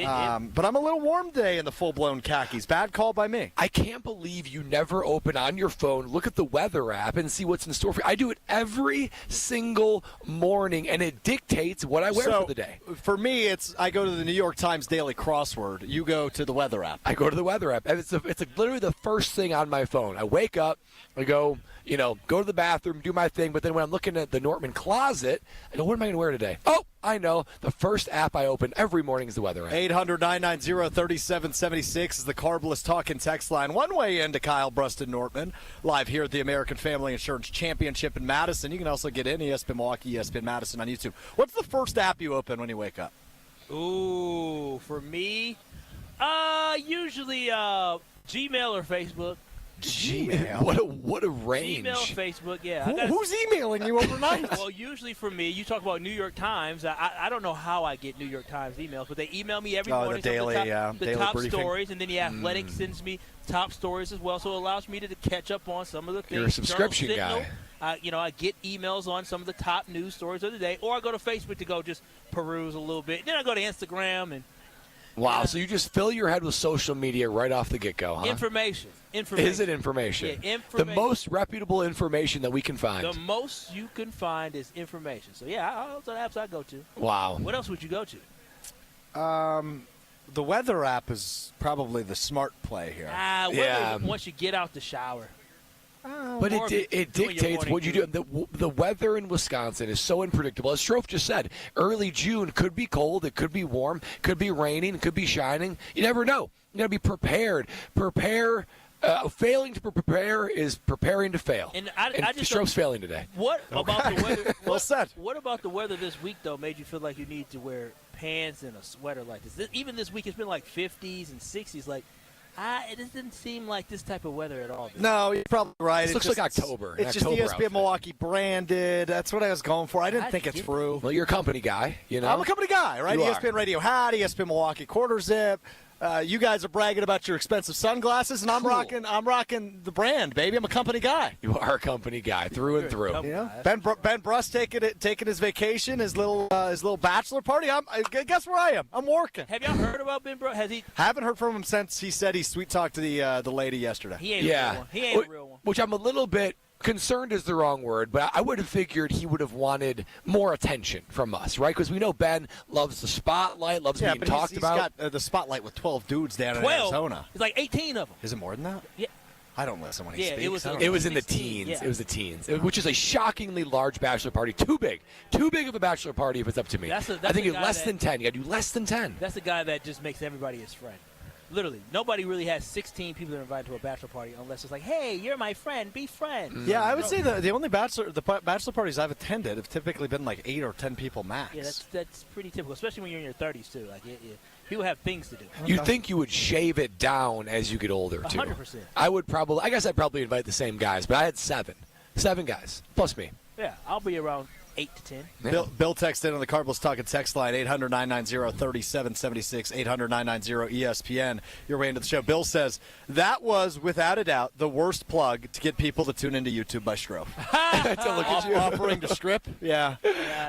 But I'm a little warm today in the full-blown khakis. Bad call by me. I can't believe you never open on your phone, look at the weather app, and see what's in store for you. I do it every single morning, and it dictates what I wear for the day. For me, I go to the New York Times Daily Crossword. You go to the weather app. I go to the weather app. And it's literally the first thing on my phone. I wake up, I go to the bathroom, do my thing, but then when I'm looking at the Nortman closet, I go, what am I going to wear today? Oh, I know. The first app I open every morning is the weather app. 800-990-3776 is the Carbless Talking text line. One way into Kyle Bruston Nortman, live here at the American Family Insurance Championship in Madison. You can also get in ESPN Milwaukee, ESPN Madison on YouTube. What's the first app you open when you wake up? Ooh, for me, usually Gmail or Facebook. Gmail. What a range. Gmail, Facebook, yeah. Who's emailing you overnight? Well, usually for me, you talk about New York Times. I don't know how I get New York Times emails, but they email me every morning. The daily, the top briefing. Stories, and then the Athletic sends me top stories as well, so it allows me to catch up on some of the things. You're a subscription guy. I get emails on some of the top news stories of the day, or I go to Facebook to go just peruse a little bit. Then I go to Instagram and. Wow, so you just fill your head with social media right off the get-go, huh? Information. Is it information? Yeah, information. The most reputable information that we can find. The most you can find is information. So, yeah, those are the apps I go to. Wow. What else would you go to? The weather app is probably the smart play here. Once you get out the shower. But it dictates what you do. The weather in Wisconsin is so unpredictable. As Strofe just said, early June could be cold, it could be warm, could be raining, it could be shining. You never know. You got to be prepared. Failing to prepare is preparing to fail. And Strofe's failing today. What about the weather? Well said. What about the weather this week, though, made you feel like you need to wear pants and a sweater like this? Even this week, it's been like 50s and 60s. Like, it doesn't seem like this type of weather at all. No, you're probably right. It looks like October. It's just ESPN outfit. Milwaukee branded. That's what I was going for. I didn't think it's true. Well, you're a company guy, you know. I'm a company guy, right? You ESPN are. Radio hat, ESPN Milwaukee quarter zip. You guys are bragging about your expensive sunglasses, and I'm rocking the brand, baby. I'm a company guy. You are a company guy through and through. Yeah. Ben Bruss taking his vacation, his little bachelor party. Guess where I am? I'm working. Have y'all heard about Ben Bruss? Haven't heard from him since he said he sweet talked to the lady yesterday. He ain't a real one. He ain't a real one. Which I'm a little bit concerned is the wrong word, but I would have figured he would have wanted more attention from us, right? Because we know Ben loves the spotlight, loves being talked about. He's got the spotlight with 12 dudes down in Arizona. It's like 18 of them. Is it more than that? Yeah. I don't listen when he speaks. It was in the teens. Yeah. It was the teens, which is a shockingly large bachelor party. Too big of a bachelor party if it's up to me. I think it's less than 10. You got to do less than 10. That's the guy that just makes everybody his friend. Literally, nobody really has 16 people that are invited to a bachelor party unless it's like, hey, you're my friend, be friends. Yeah, I would say the only bachelor parties I've attended have typically been like 8 or 10 people max. Yeah, that's pretty typical, especially when you're in your 30s too. Like, people have things to do. You'd think you would shave it down as you get older too. 100%. I guess I'd probably invite the same guys, but I had 7 guys plus me. Yeah, I'll be around 8 to 10. Yeah. Bill texted in on the Cardinals Talking text line, 800-990-3776, 800-990-ESPN. Your way into the show. Bill says, that was, without a doubt, the worst plug to get people to tune into YouTube by Strofe. Look at you. Offering to strip? Yeah.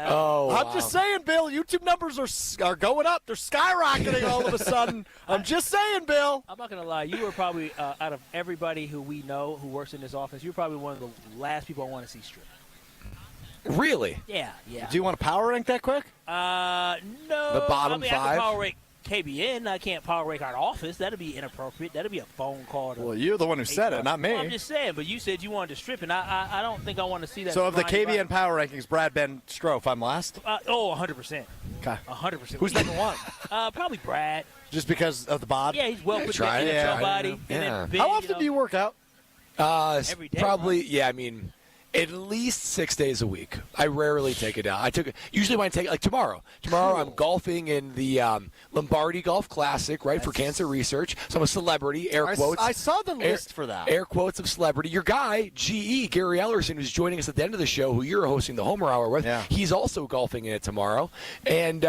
Oh, I'm just saying, Bill, YouTube numbers are going up. They're skyrocketing all of a sudden. I'm just saying, Bill. I'm not going to lie. You were probably, out of everybody who we know who works in this office, you're probably one of the last people I want to see strip. Really? Yeah. Do you want to power rank that quick? No. The bottom 5? I can power rank KBN. I can't power rank our office. That'd be inappropriate. That'd be a phone call. Well, you're the one who said it, not me. Well, I'm just saying, but you said you wanted to strip, and I don't think I want to see that. So of the KBN power rankings, Brad, Ben, Strofe, I'm last? 100%. Okay. 100%. Who's number 1? Probably Brad. Just because of the bod? Yeah, he's well put together. Yeah. Body. Yeah. How often do you work out? Every day. Probably, right? Yeah, I mean, at least 6 days a week. I rarely take it down. Usually when I take it, like tomorrow. Tomorrow I'm golfing in the Lombardi Golf Classic, right, for cancer research. So I'm a celebrity, air quotes. I saw the list for that. Air quotes of celebrity. Your guy, GE, Gary Ellerson, who's joining us at the end of the show, who you're hosting the Homer Hour with, he's also golfing in it tomorrow. And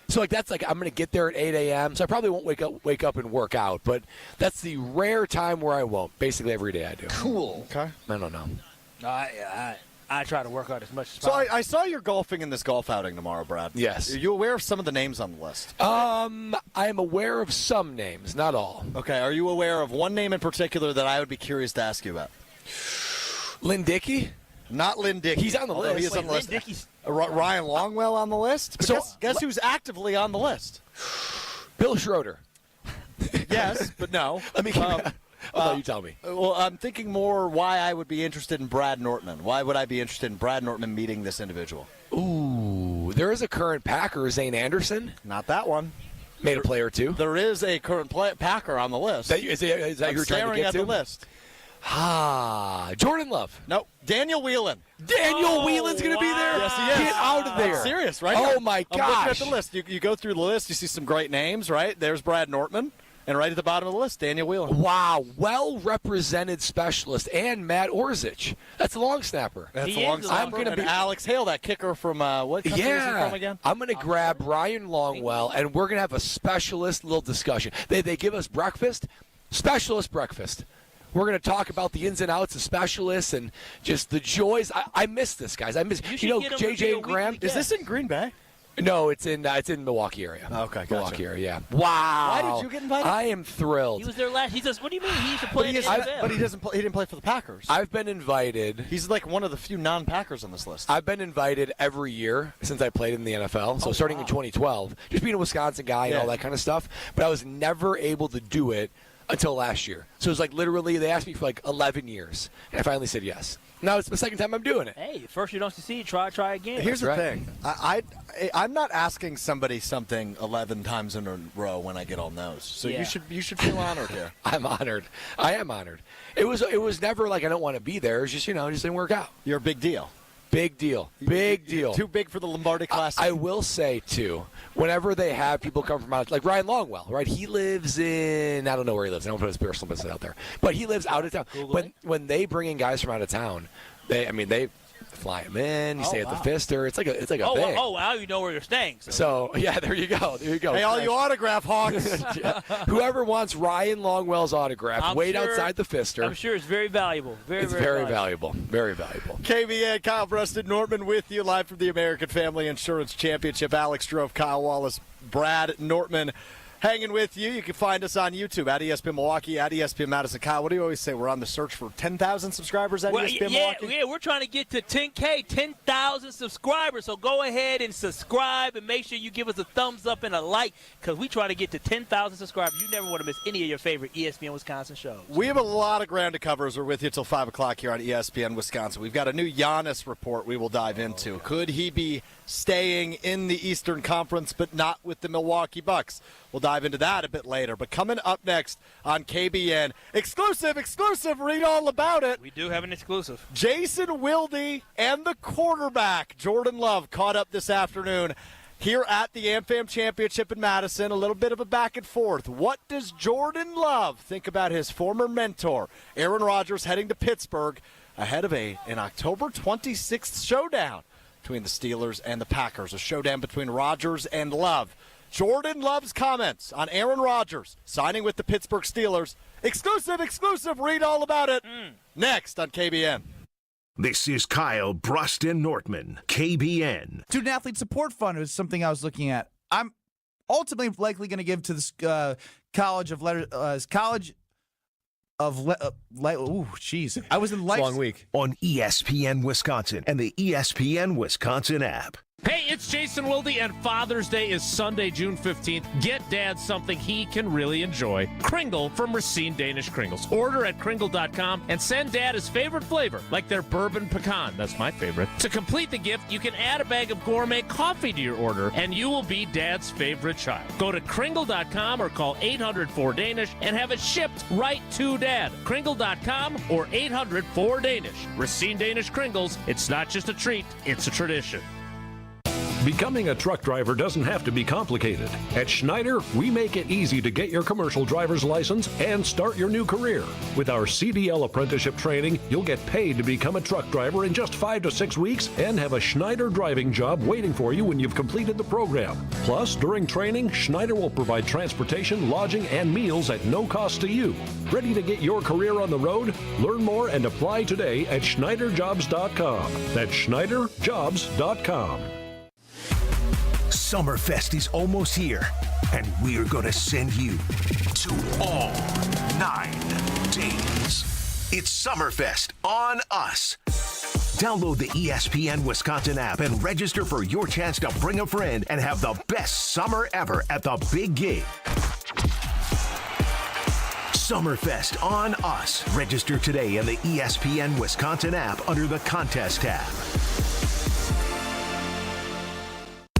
so that's I'm going to get there at 8 a.m., so I probably won't wake up and work out. But that's the rare time where I won't. Basically every day I do. Cool. Okay. I don't know. I I try to work out as much as So possible. I saw you're golfing in this golf outing tomorrow, Brad. Yes. Are you aware of some of the names on the list? I am aware of some names, not all. Okay. Are you aware of one name in particular that I would be curious to ask you about? Lynn Dickey? Not Lynn Dickey. He's on the although list. He is on the Lynn list. Dickey's- Ryan Longwell on the list? But So- guess who's actively on the list? Bill Schroeder. Yes, but no. Let me you tell me. Well, I'm thinking more why I would be interested in Brad Nortman. Why would I be interested in Brad Nortman meeting this individual? Ooh, there is a current Packer, Zane Anderson. Not that one. Made a play or two. There is a current Packer on the list. Is that I'm you're trying to staring get at to? the list. Jordan Love. No, Daniel Whelan. Daniel Whelan's going to be there? Yes, he is. Get out of there. I'm serious, right? Oh, my I'm looking at gosh. the list. You go through the list, you see some great names, right? There's Brad Nortman, and right at the bottom of the list, Daniel Whelan. Wow, well-represented specialist, and Matt Orzich. That's a long snapper. That's He a long is a snapper. long And snapper. Alex Hale, that kicker from what country is he from again? I'm going to grab Ryan Longwell, and we're going to have a specialist little discussion. They give us breakfast, specialist breakfast. We're going to talk about the ins and outs of specialists and just the joys. I miss this, guys. I miss, You should you know, get him to be JJ a and Graham. weekly Is this in Green Bay? No, it's in Milwaukee area. Okay, gotcha. Milwaukee area. Yeah. Wow. Why did you get invited? I am thrilled. He was there last. He says, "What do you mean? He used to play in the But NFL." he doesn't. He didn't play for the Packers. I've been invited. He's like one of the few non-Packers on this list. I've been invited every year since I played in the NFL. So starting in 2012, just being a Wisconsin guy and all that kind of stuff. But I was never able to do it until last year. So it was like literally they asked me for like 11 years, and I finally said yes. Now it's the second time I'm doing it. Hey, first you don't succeed, try again. Here's the right. thing. I'm not asking somebody something 11 times in a row when I get all no's. So Yeah. you should feel honored here. I'm honored. I am honored. It was never like I don't want to be there. It's just it just didn't work out. You're a big deal. Big deal. Big deal. Too big for the Lombardi Classic. I will say, too, whenever they have people come from out, like Ryan Longwell, right? He lives in, I don't know where he lives. I don't put his personal business out there. But he lives out of town. When they bring in guys from out of town, they fly him in. You stay at the Pfister. It's like a thing. Oh, wow, you know where you're staying. So, yeah, there you go. Hey, all you autograph hawks. Whoever wants Ryan Longwell's autograph, wait outside the Pfister. I'm sure it's very valuable. It's very valuable. Very valuable. KBN, Kyle Brusted, Nortman with you live from the American Family Insurance Championship. Alex Drove, Kyle Wallace, Brad Nortman hanging with you. You can find us on YouTube at ESPN Milwaukee, at ESPN Madison. Kyle, what do you always say? We're on the search for 10,000 subscribers at ESPN Milwaukee? Yeah, we're trying to get to 10K, 10,000 subscribers. So go ahead and subscribe and make sure you give us a thumbs up and a like because we try to get to 10,000 subscribers. You never want to miss any of your favorite ESPN Wisconsin shows. We have a lot of ground to cover as we're with you till 5 o'clock here on ESPN Wisconsin. We've got a new Giannis report we will dive into. Could he be staying in the Eastern Conference but not with the Milwaukee Bucks? We'll dive into that a bit later. But coming up next on KBN, exclusive, read all about it. We do have an exclusive. Jason Wilde and the quarterback, Jordan Love, caught up this afternoon here at the AmFam Championship in Madison. A little bit of a back and forth. What does Jordan Love think about his former mentor, Aaron Rodgers, heading to Pittsburgh ahead of an October 26th showdown between the Steelers and the Packers, a showdown between Rodgers and Love. Jordan Love's comments on Aaron Rodgers signing with the Pittsburgh Steelers. Exclusive, read all about it. Next on KBN. This is Kyle Bruston Nortman, KBN. Student Athlete Support Fund is something I was looking at. I'm ultimately likely going to give to this College of Letters. I was in life. Long week. On ESPN Wisconsin and the ESPN Wisconsin app. Hey, it's Jason Wilde, and Father's Day is Sunday, June 15th. Get Dad something he can really enjoy. Kringle from Racine Danish Kringles. Order at Kringle.com and send Dad his favorite flavor, like their bourbon pecan. That's my favorite. To complete the gift, you can add a bag of gourmet coffee to your order, and you will be Dad's favorite child. Go to Kringle.com or call 800-4DANISH and have it shipped right to Dad. Kringle.com or 800-4DANISH. Racine Danish Kringles, it's not just a treat, it's a tradition. Becoming a truck driver doesn't have to be complicated. At Schneider, we make it easy to get your commercial driver's license and start your new career. With our CDL apprenticeship training, you'll get paid to become a truck driver in just 5 to 6 weeks and have a Schneider driving job waiting for you when you've completed the program. Plus, during training, Schneider will provide transportation, lodging, and meals at no cost to you. Ready to get your career on the road? Learn more and apply today at SchneiderJobs.com. That's SchneiderJobs.com. Summerfest is almost here, and we're going to send you to all 9 days. It's Summerfest on us. Download the ESPN Wisconsin app and register for your chance to bring a friend and have the best summer ever at the big game. Summerfest on us. Register today in the ESPN Wisconsin app under the Contest tab.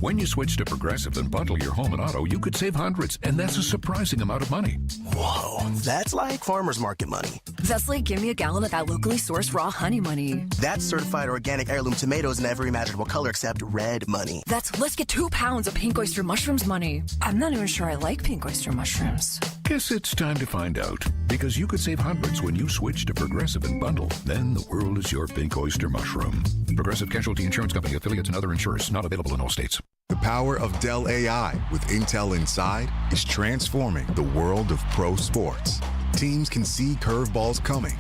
When you switch to Progressive and bundle your home and auto, you could save hundreds, and that's a surprising amount of money. Whoa, that's like farmer's market money. That's like give me a gallon of that locally sourced raw honey money. That's certified organic heirloom tomatoes in every imaginable color except red money. That's let's get 2 pounds of pink oyster mushrooms money. I'm not even sure I like pink oyster mushrooms. Guess it's time to find out, because you could save hundreds when you switch to Progressive and bundle. Then the world is your pink oyster mushroom. Progressive Casualty Insurance Company, affiliates, and other insurers. Not available in all states. The power of Dell AI with Intel Inside is transforming the world of pro sports. Teams can see curveballs coming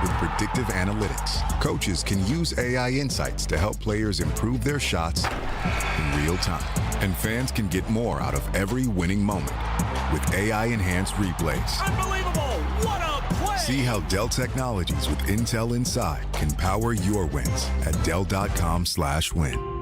with predictive analytics. Coaches can use AI insights to help players improve their shots in real time. And fans can get more out of every winning moment with AI-enhanced replays. Unbelievable! What a play! See how Dell Technologies with Intel Inside can power your wins at Dell.com/win.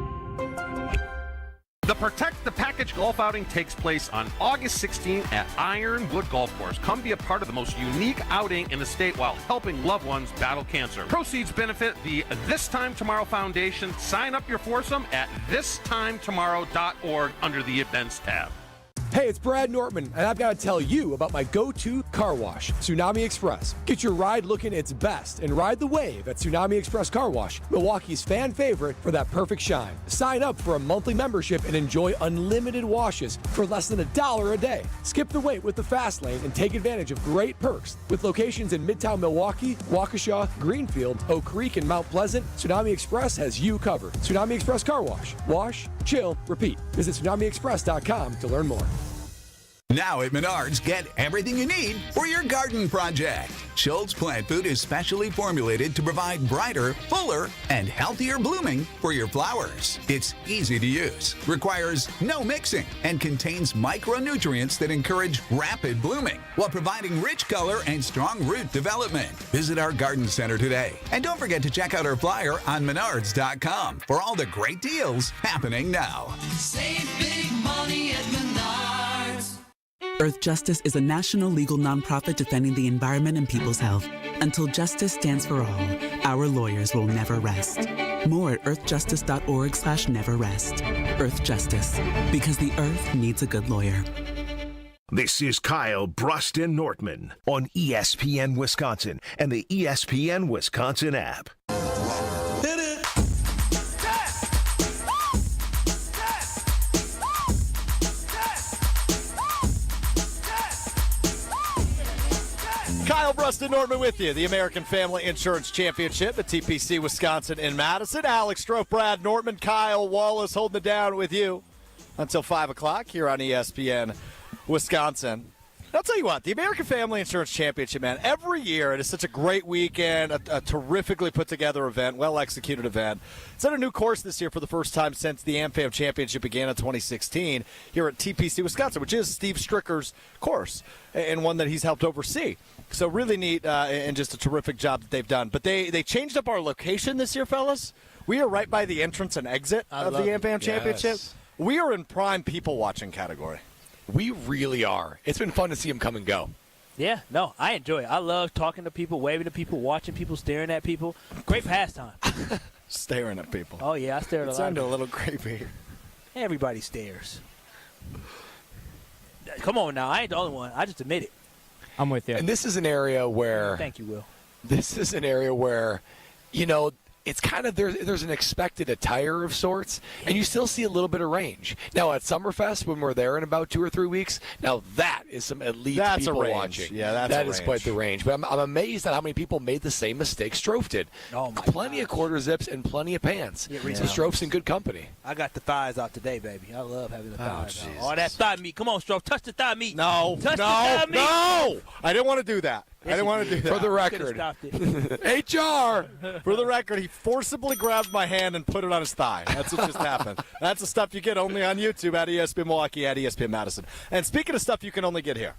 The Protect the Package golf outing takes place on August 16 at Ironwood Golf Course. Come be a part of the most unique outing in the state while helping loved ones battle cancer. Proceeds benefit the This Time Tomorrow Foundation. Sign up your foursome at thistimetomorrow.org under the Events tab. Hey, it's Brad Nortman, and I've got to tell you about my go-to car wash, Tsunami Express. Get your ride looking its best and ride the wave at Tsunami Express Car Wash, Milwaukee's fan favorite for that perfect shine. Sign up for a monthly membership and enjoy unlimited washes for less than $1 a day. Skip the wait with the fast lane and take advantage of great perks. With locations in Midtown Milwaukee, Waukesha, Greenfield, Oak Creek, and Mount Pleasant, Tsunami Express has you covered. Tsunami Express Car Wash. Wash, chill, repeat. Visit TsunamiExpress.com to learn more. Now at Menards, get everything you need for your garden project. Schultz Plant Food is specially formulated to provide brighter, fuller, and healthier blooming for your flowers. It's easy to use, requires no mixing, and contains micronutrients that encourage rapid blooming while providing rich color and strong root development. Visit our garden center today. And don't forget to check out our flyer on Menards.com for all the great deals happening now. Save big money at Menards. Earth Justice is a national legal nonprofit defending the environment and people's health. Until justice stands for all, our lawyers will never rest. More at earthjustice.org/neverrest. Earth Justice, because the earth needs a good lawyer. This is Kyle Bruston Nortman on ESPN Wisconsin and the ESPN Wisconsin app. Kyle Bruston Nortman with you. The American Family Insurance Championship at TPC Wisconsin in Madison. Alex Strofe, Brad Nortman, Kyle Wallace holding it down with you until 5 o'clock here on ESPN Wisconsin. I'll tell you what, the American Family Insurance Championship, man, every year it is such a great weekend, a terrifically put together event, well-executed event. It's at a new course this year for the first time since the AmFam Championship began in 2016 here at TPC Wisconsin, which is Steve Stricker's course and one that he's helped oversee. So really neat and just a terrific job that they've done. But they changed up our location this year, fellas. We are right by the entrance and exit of the AmFam Championship. Yes. We are in prime people-watching category. We really are. It's been fun to see them come and go. Yeah, no, I enjoy it. I love talking to people, waving to people, watching people, staring at people. Great pastime. Staring at people. Oh, yeah, I stare at a lot. It sounded a little creepy. Everybody stares. Come on now. I ain't the only one. I just admit it. I'm with you. And this is an area where Thank you, Will. This is an area where, you know, it's kind of there's an expected attire of sorts, and you still see a little bit of range. Now at Summerfest, when we're there in about 2 or 3 weeks, now that is some elite people watching. Yeah, that is quite the range. But I'm amazed at how many people made the same mistake Strofe did. Oh my plenty of quarter zips and plenty of pants. So Strofe's in good company. I got the thighs out today, baby. I love having the thighs out. Oh, that thigh meat. Come on, Strofe. Touch the thigh meat. No, Touch the thigh meat. no. I didn't want to do that. I didn't want to do that. For the record. HR. For the record, he forcibly grabbed my hand and put it on his thigh. That's what just happened. That's the stuff you get only on YouTube at ESPN Milwaukee, at ESPN Madison. And speaking of stuff you can only get here,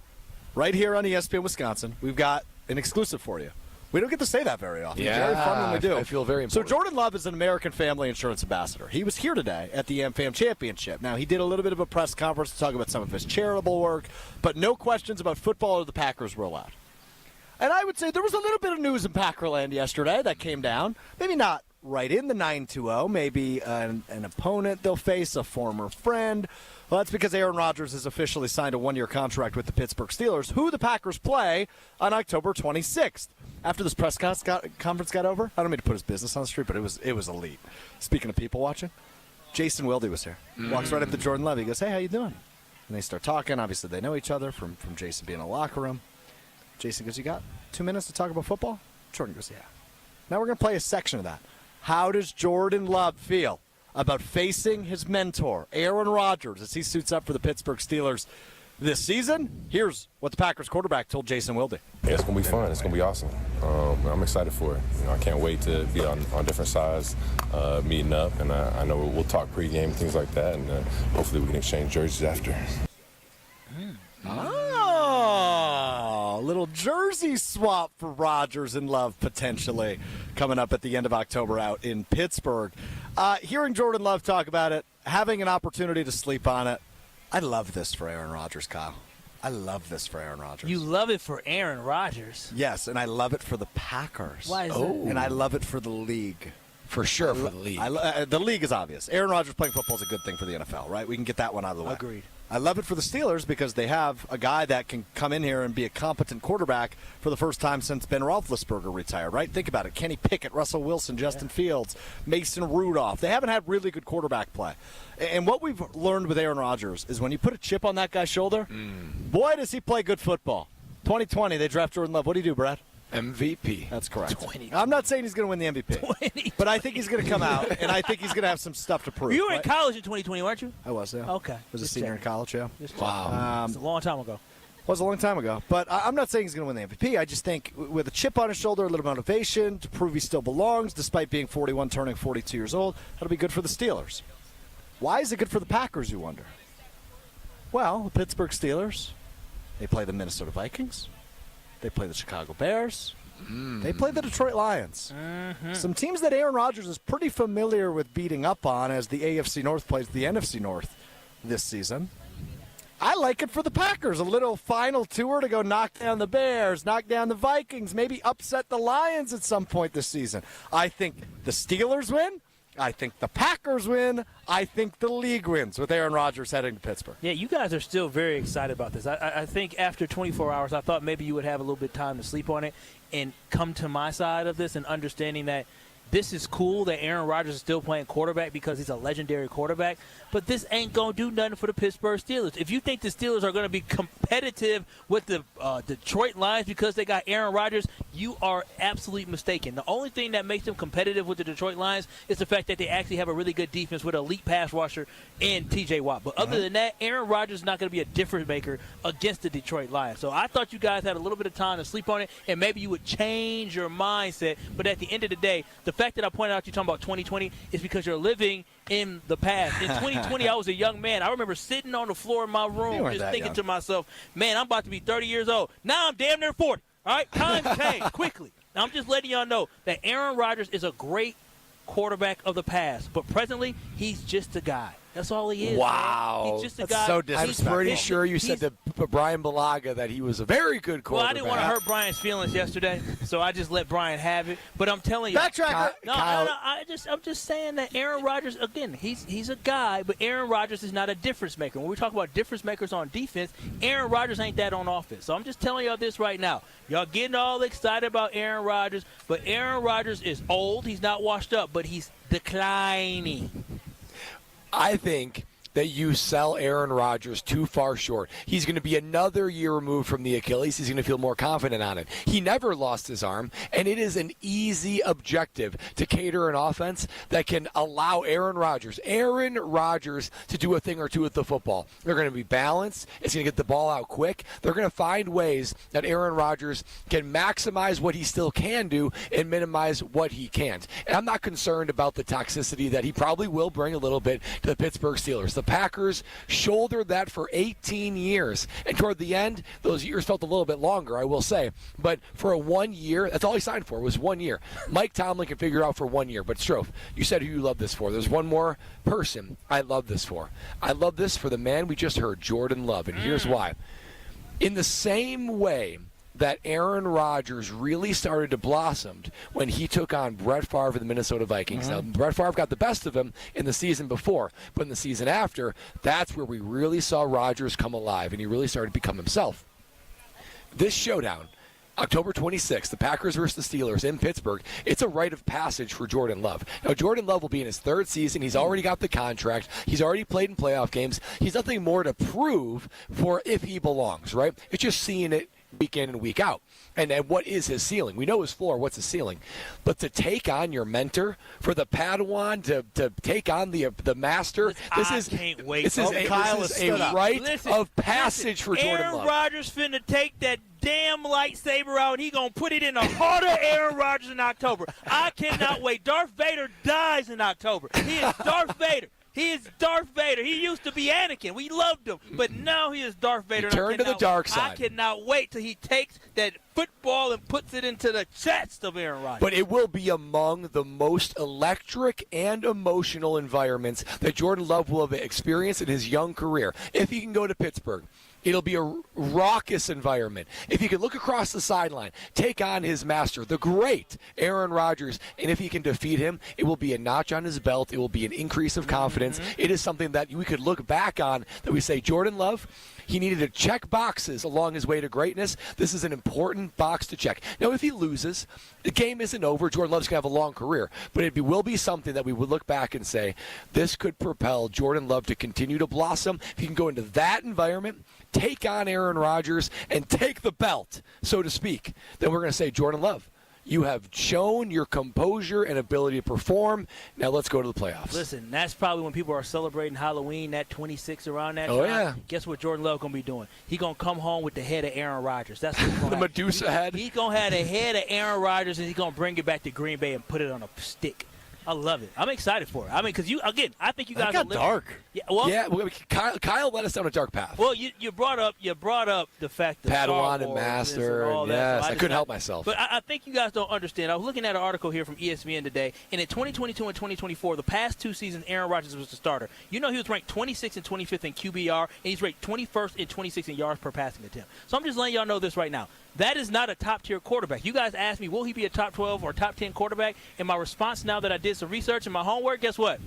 right here on ESPN Wisconsin, we've got an exclusive for you. We don't get to say that very often. Yeah, very fun when we do. I feel very important. So Jordan Love is an American Family Insurance Ambassador. He was here today at the AmFam Championship. Now, he did a little bit of a press conference to talk about some of his charitable work, but no questions about football or the Packers were allowed. And I would say there was a little bit of news in Packerland yesterday that came down. Maybe not right in the 9-2-0. Maybe an opponent they'll face, a former friend. Well, that's because Aaron Rodgers has officially signed a one-year contract with the Pittsburgh Steelers, who the Packers play on October 26th. After this press conference got over, I don't mean to put his business on the street, but it was elite. Speaking of people watching, Jason Wilde was here. Walks right up to Jordan Love. He goes, "Hey, how you doing?" And they start talking. Obviously, they know each other from Jason being in the locker room. Jason goes, "You got 2 minutes to talk about football?" Jordan goes, "Yeah." Now we're going to play a section of that. How does Jordan Love feel about facing his mentor, Aaron Rodgers, as he suits up for the Pittsburgh Steelers this season? Here's what the Packers quarterback told Jason Wilde. Yeah, it's going to be fun. It's going to be awesome. I'm excited for it. I can't wait to be on different sides, meeting up, and I know we'll talk pregame, things like that, and hopefully we can exchange jerseys after. Oh, a little jersey swap for Rodgers and Love potentially coming up at the end of October out in Pittsburgh. Hearing Jordan Love talk about it, having an opportunity to sleep on it, I love this for Aaron Rodgers, Kyle. I love this for Aaron Rodgers. You love it for Aaron Rodgers? Yes, and I love it for the Packers. Why is that? And I love it for the league. For sure, for the league. The league is obvious. Aaron Rodgers playing football is a good thing for the NFL, right? We can get that one out of the way. Agreed. I love it for the Steelers because they have a guy that can come in here and be a competent quarterback for the first time since Ben Roethlisberger retired, right? Think about it. Kenny Pickett, Russell Wilson, Justin Fields, Mason Rudolph. They haven't had really good quarterback play. And what we've learned with Aaron Rodgers is when you put a chip on that guy's shoulder, boy, does he play good football. 2020, they draft Jordan Love. What do you do, Brad? MVP. That's correct. I'm not saying he's going to win the MVP, but I think he's going to come out, and I think he's going to have some stuff to prove. You were in college in 2020, weren't you? I was, yeah. Okay. Was a senior in college, yeah. Wow. It's a long time ago. Was a long time ago. But I'm not saying he's going to win the MVP. I just think with a chip on his shoulder, a little motivation to prove he still belongs, despite being 41, turning 42 years old, that'll be good for the Steelers. Why is it good for the Packers, you wonder? Well, the Pittsburgh Steelers, they play the Minnesota Vikings. They play the Chicago Bears. They play the Detroit Lions. Some teams that Aaron Rodgers is pretty familiar with beating up on as the AFC North plays the NFC North this season. I like it for the Packers. A little final tour to go knock down the Bears, knock down the Vikings, maybe upset the Lions at some point this season. I think the Steelers win. I think the Packers win. I think the league wins with Aaron Rodgers heading to Pittsburgh. Yeah, you guys are still very excited about this. I think after 24 hours, I thought maybe you would have a little bit of time to sleep on it and come to my side of this and understanding that this is cool that Aaron Rodgers is still playing quarterback because he's a legendary quarterback, but this ain't going to do nothing for the Pittsburgh Steelers. If you think the Steelers are going to be competitive with the Detroit Lions because they got Aaron Rodgers, you are absolutely mistaken. The only thing that makes them competitive with the Detroit Lions is the fact that they actually have a really good defense with an elite pass rusher and T.J. Watt. But other than that, Aaron Rodgers is not going to be a difference maker against the Detroit Lions. So I thought you guys had a little bit of time to sleep on it, and maybe you would change your mindset. But at the end of the day, the fact that I pointed out you talking about 2020 is because you're living in the past. In 2020, I was a young man. I remember sitting on the floor in my room just thinking to myself, man, I'm about to be 30 years old. Now I'm damn near 40. All right? Times change quickly. Now I'm just letting y'all know that Aaron Rodgers is a great quarterback of the past, but presently he's just a guy. That's all he is. Wow. Man. He's just a That's guy. so I'm disrespectful. pretty sure you said to Brian Balaga that he was a very good quarterback. Well, I didn't want to hurt Brian's feelings yesterday, so I just let Brian have it. But I'm telling you, Backtrack. No, I'm just saying that Aaron Rodgers, again, he's a guy, but Aaron Rodgers is not a difference maker. When we talk about difference makers on defense, Aaron Rodgers ain't that on offense. So I'm just telling y'all this right now. Y'all getting all excited about Aaron Rodgers, but Aaron Rodgers is old. He's not washed up, but he's declining. I think that you sell Aaron Rodgers too far short. He's going to be another year removed from the Achilles. He's going to feel more confident on it. He never lost his arm, and it is an easy objective to cater an offense that can allow Aaron Rodgers to do a thing or two with the football. They're going to be balanced. It's going to get the ball out quick. They're going to find ways that Aaron Rodgers can maximize what he still can do and minimize what he can't. And I'm not concerned about the toxicity that he probably will bring a little bit to the Pittsburgh Steelers. The Packers shouldered that for 18 years. And toward the end, those years felt a little bit longer, I will say. But for a 1 year, that's all he signed for, was 1 year. Mike Tomlin can figure it out for 1 year. But Strofe, you said who you love this for. There's one more person I love this for. I love this for the man we just heard, Jordan Love. And here's why. In the same way that Aaron Rodgers really started to blossom when he took on Brett Favre of the Minnesota Vikings. Now, Brett Favre got the best of him in the season before, but in the season after, that's where we really saw Rodgers come alive, and he really started to become himself. This showdown, October 26th, the Packers versus the Steelers in Pittsburgh, it's a rite of passage for Jordan Love. Now, Jordan Love will be in his third season. He's already got the contract. He's already played in playoff games. He's nothing more to prove for if he belongs, right? It's just seeing it week in and week out. And what is his ceiling? We know his floor. What's his ceiling? But to take on your mentor, for the Padawan to take on the master, can't wait. This is a rite of passage for Jordan Love. Aaron Rodgers finna take that damn lightsaber out, and he gonna put it in the heart of Aaron Rodgers in October. I cannot wait. Darth Vader dies in October. He is Darth Vader. He is Darth Vader. He used to be Anakin. We loved him. But now he is Darth Vader. He turned to the dark side. I cannot wait till he takes that football and puts it into the chest of Aaron Rodgers. But it will be among the most electric and emotional environments that Jordan Love will have experienced in his young career. If he can go to Pittsburgh, it'll be a raucous environment. If he can look across the sideline, take on his master, the great Aaron Rodgers, and if he can defeat him, it will be a notch on his belt. It will be an increase of confidence. It is something that we could look back on that we say, Jordan Love, he needed to check boxes along his way to greatness. This is an important box to check. Now, if he loses, the game isn't over. Jordan Love's going to have a long career. But it will be something that we would look back and say, this could propel Jordan Love to continue to blossom. If he can go into that environment, take on Aaron Rodgers, and take the belt, so to speak, then we're going to say, Jordan Love, you have shown your composure and ability to perform. Now let's go to the playoffs. Listen, that's probably when people are celebrating Halloween, that 26 around that time. Yeah. Guess what Jordan Love going to be doing? He's going to come home with the head of Aaron Rodgers. That's what he's going to The Medusa head? He's going to have the head of Aaron Rodgers, and he's going to bring it back to Green Bay and put it on a stick. I love it. I'm excited for it. I mean, because I think you guys got dark. Yeah, well, Kyle led us down a dark path. Well, you brought up the fact that Padawan and Master. And all that. Yes, So I couldn't help myself. But I think you guys don't understand. I was looking at an article here from ESPN today, and in 2022 and 2024, the past two seasons, Aaron Rodgers was the starter. You know, he was ranked 26th and 25th in QBR, and he's ranked 21st and 26th in yards per passing attempt. So I'm just letting y'all know this right now. That is not a top-tier quarterback. You guys asked me, will he be a top 12 or top 10 quarterback? And my response now that I did some research and my homework, guess what?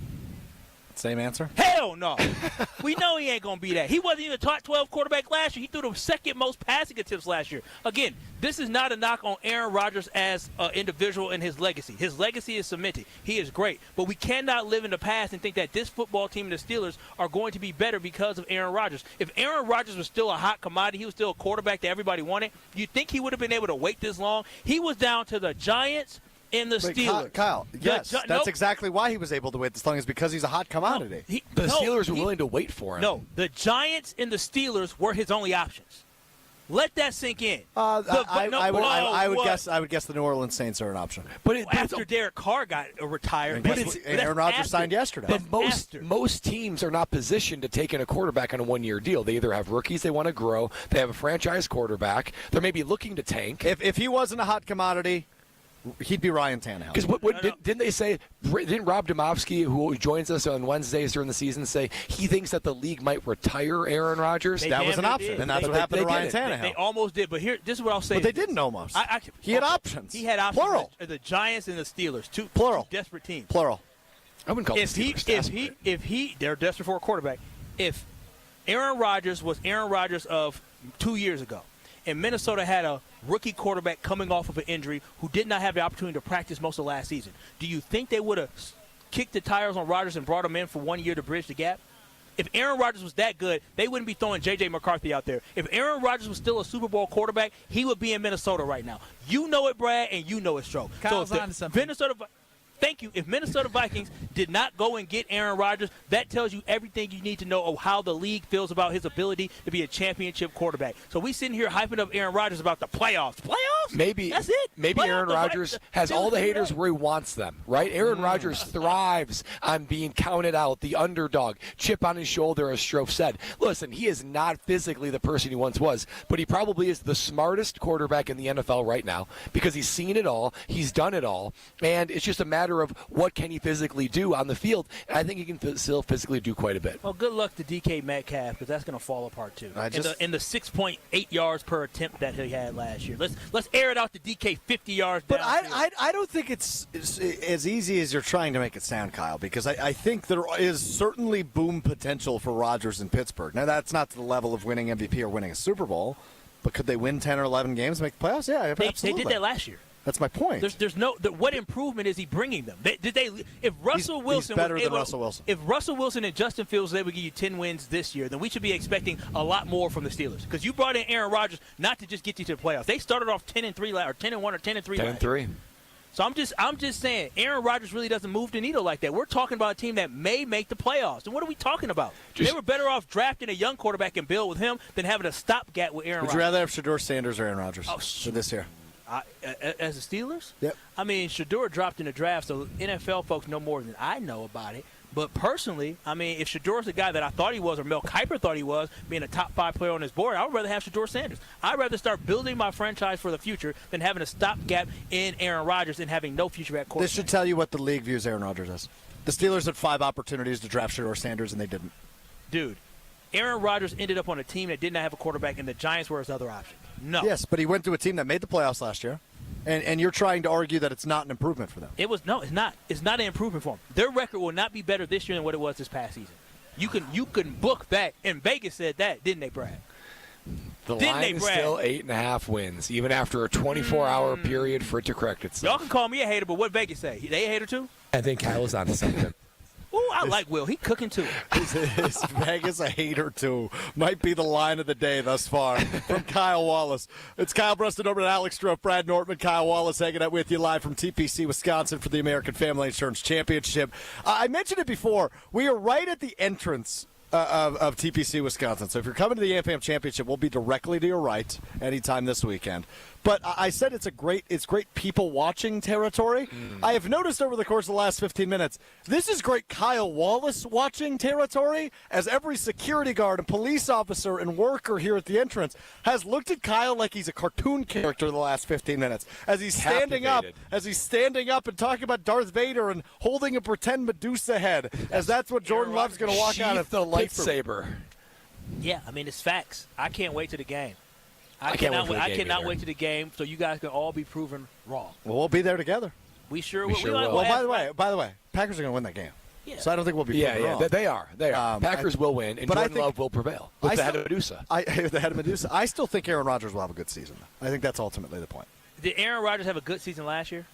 Same answer? Hell no. We know he ain't going to be that. He wasn't even a top 12 quarterback last year. He threw the second most passing attempts last year. Again, this is not a knock on Aaron Rodgers as an individual and his legacy. His legacy is cemented. He is great. But we cannot live in the past and think that this football team and the Steelers are going to be better because of Aaron Rodgers. If Aaron Rodgers was still a hot commodity, he was still a quarterback that everybody wanted, you'd think he would have been able to wait this long. He was down to the Giants in the Steelers. Kyle, yes, that's exactly why he was able to wait this long, is because he's a hot commodity. The Steelers were willing to wait for him. No, the Giants and the Steelers were his only options. Let that sink in. I would guess the New Orleans Saints are an option. But after Derek Carr got retired, and Aaron Rodgers signed yesterday. But most teams are not positioned to take in a quarterback on a one-year deal. They either have rookies they want to grow, they have a franchise quarterback, they're maybe looking to tank. If he wasn't a hot commodity, He'd be Ryan Tannehill. Because didn't they say? Didn't Rob Domofsky, who joins us on Wednesdays during the season, say he thinks that the league might retire Aaron Rodgers? That was an option, and that's what happened to Ryan Tannehill. They almost did, but this is what I'll say. But they didn't almost. He had options. He had options. Plural. The Giants and the Steelers, two desperate teams. Plural. I wouldn't call the Steelers desperate. They're desperate for a quarterback. If Aaron Rodgers was Aaron Rodgers of 2 years ago, and Minnesota had a rookie quarterback coming off of an injury who did not have the opportunity to practice most of last season, do you think they would have kicked the tires on Rodgers and brought him in for 1 year to bridge the gap? If Aaron Rodgers was that good, they wouldn't be throwing J.J. McCarthy out there. If Aaron Rodgers was still a Super Bowl quarterback, he would be in Minnesota right now. You know it, Brad, and you know it, Stroke. Kyle's on to something. Thank you. If Minnesota Vikings did not go and get Aaron Rodgers, that tells you everything you need to know of how the league feels about his ability to be a championship quarterback. So we sitting here hyping up Aaron Rodgers about the playoffs. Playoffs? Maybe that's it. Maybe Aaron Rodgers has all the haters where he wants them, right? Aaron Rodgers thrives on being counted out, the underdog, chip on his shoulder, as Strofe said. Listen, he is not physically the person he once was, but he probably is the smartest quarterback in the NFL right now because he's seen it all, he's done it all, and it's just a matter of what can he physically do on the field. And I think he can still physically do quite a bit. Well, good luck to DK Metcalf because that's going to fall apart too. In the 6.8 yards per attempt that he had last year. Let's air it out to DK 50 yards. But I don't think it's as easy as you're trying to make it sound, Kyle, because I think there is certainly boom potential for Rodgers in Pittsburgh. Now that's not to the level of winning MVP or winning a Super Bowl, but could they win 10 or 11 games and make the playoffs? Yeah, absolutely. They did that last year. That's my point. There's no what improvement is he bringing them? If Russell Wilson he's better than Russell Wilson. If Russell Wilson and Justin Fields they would give you 10 wins this year, then we should be expecting a lot more from the Steelers because you brought in Aaron Rodgers not to just get you to the playoffs. They started off 10-3 or 10-1 or 10-3. 10-3. So I'm just saying, Aaron Rodgers really doesn't move the needle like that. We're talking about a team that may make the playoffs. And what are we talking about? They were better off drafting a young quarterback and build with him than having a stopgap with Aaron Rodgers. Would you rather have Shedeur Sanders or Aaron Rodgers for this year? As the Steelers? Yep. I mean, Shedeur dropped in the draft, so NFL folks know more than I know about it. But personally, I mean, if Shedeur's the guy that I thought he was or Mel Kiper thought he was, being a top 5 player on his board, I would rather have Shedeur Sanders. I'd rather start building my franchise for the future than having a stopgap in Aaron Rodgers and having no future at quarterback. This should tell you what the league views Aaron Rodgers as. The Steelers had 5 opportunities to draft Shedeur Sanders, and they didn't. Dude, Aaron Rodgers ended up on a team that did not have a quarterback, and the Giants were his other option. No. Yes, but he went to a team that made the playoffs last year. And you're trying to argue that it's not an improvement for them. It's not. It's not an improvement for them. Their record will not be better this year than what it was this past season. You can book that, and Vegas said that, didn't they, Brad? The line is still 8.5 wins, even after a 24-hour period for it to correct itself. Y'all can call me a hater, but what Vegas say? They a hater too? I think Kyle was on to something. Ooh, I like Will. He cooking too. Is Vegas a hater too? Might be the line of the day thus far from Kyle Wallace. It's Kyle Bruston over at Alex Strofe, Brad Nortman, Kyle Wallace hanging out with you live from TPC, Wisconsin for the American Family Insurance Championship. I mentioned it before. We are right at the entrance of TPC, Wisconsin. So if you're coming to the AmFam Championship, we'll be directly to your right anytime this weekend. But I said it's great people watching territory. I have noticed over the course of the last 15 minutes, this is great Kyle Wallace watching territory, as every security guard and police officer and worker here at the entrance has looked at Kyle like he's a cartoon character the last 15 minutes. As he's standing up and talking about Darth Vader and holding a pretend Medusa head, as that's what Jordan Love's going to walk out of the lightsaber. Yeah, I mean, it's facts. I can't wait to the game. I cannot wait to the game so you guys can all be proven wrong. Well, we'll be there together. We sure will. Well, by the way, Packers are going to win that game. Yeah. So I don't think we'll be proven wrong. They are. Packers will win, and Jordan Love will prevail with the head of Medusa. The head of Medusa. I still think Aaron Rodgers will have a good season. I think that's ultimately the point. Did Aaron Rodgers have a good season last year?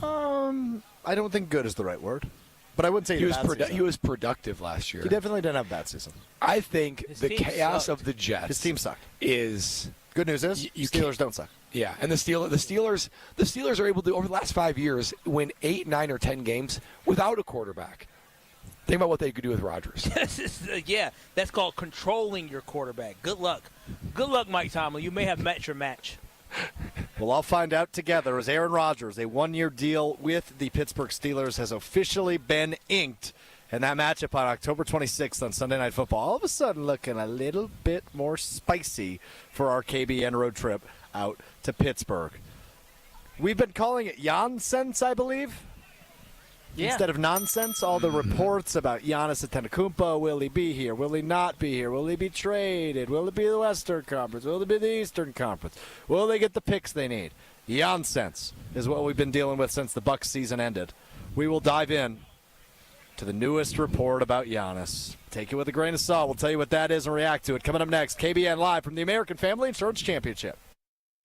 I don't think good is the right word. But I wouldn't say he was productive last year. He definitely didn't have a bad season. I think the chaos of the Jets. His team sucked. Is good news is Steelers don't suck. Yeah, and the Steelers are able to over the last 5 years win 8, 9, or 10 games without a quarterback. Think about what they could do with Rodgers. Yeah, that's called controlling your quarterback. Good luck, Mike Tomlin. You may have met your match. Well, I'll find out together as Aaron Rodgers, a 1-year deal with the Pittsburgh Steelers, has officially been inked. And that matchup on October 26th on Sunday Night Football, all of a sudden looking a little bit more spicy for our KBN road trip out to Pittsburgh. We've been calling it Jansense, I believe. Yeah. Instead of nonsense, all the reports about Giannis Antetokounmpo, will he be here? Will he not be here? Will he be traded? Will it be the Western Conference? Will it be the Eastern Conference? Will they get the picks they need? Nonsense is what we've been dealing with since the Bucks season ended. We will dive in to the newest report about Giannis. Take it with a grain of salt. We'll tell you what that is and react to it. Coming up next, KBN Live from the American Family Insurance Championship.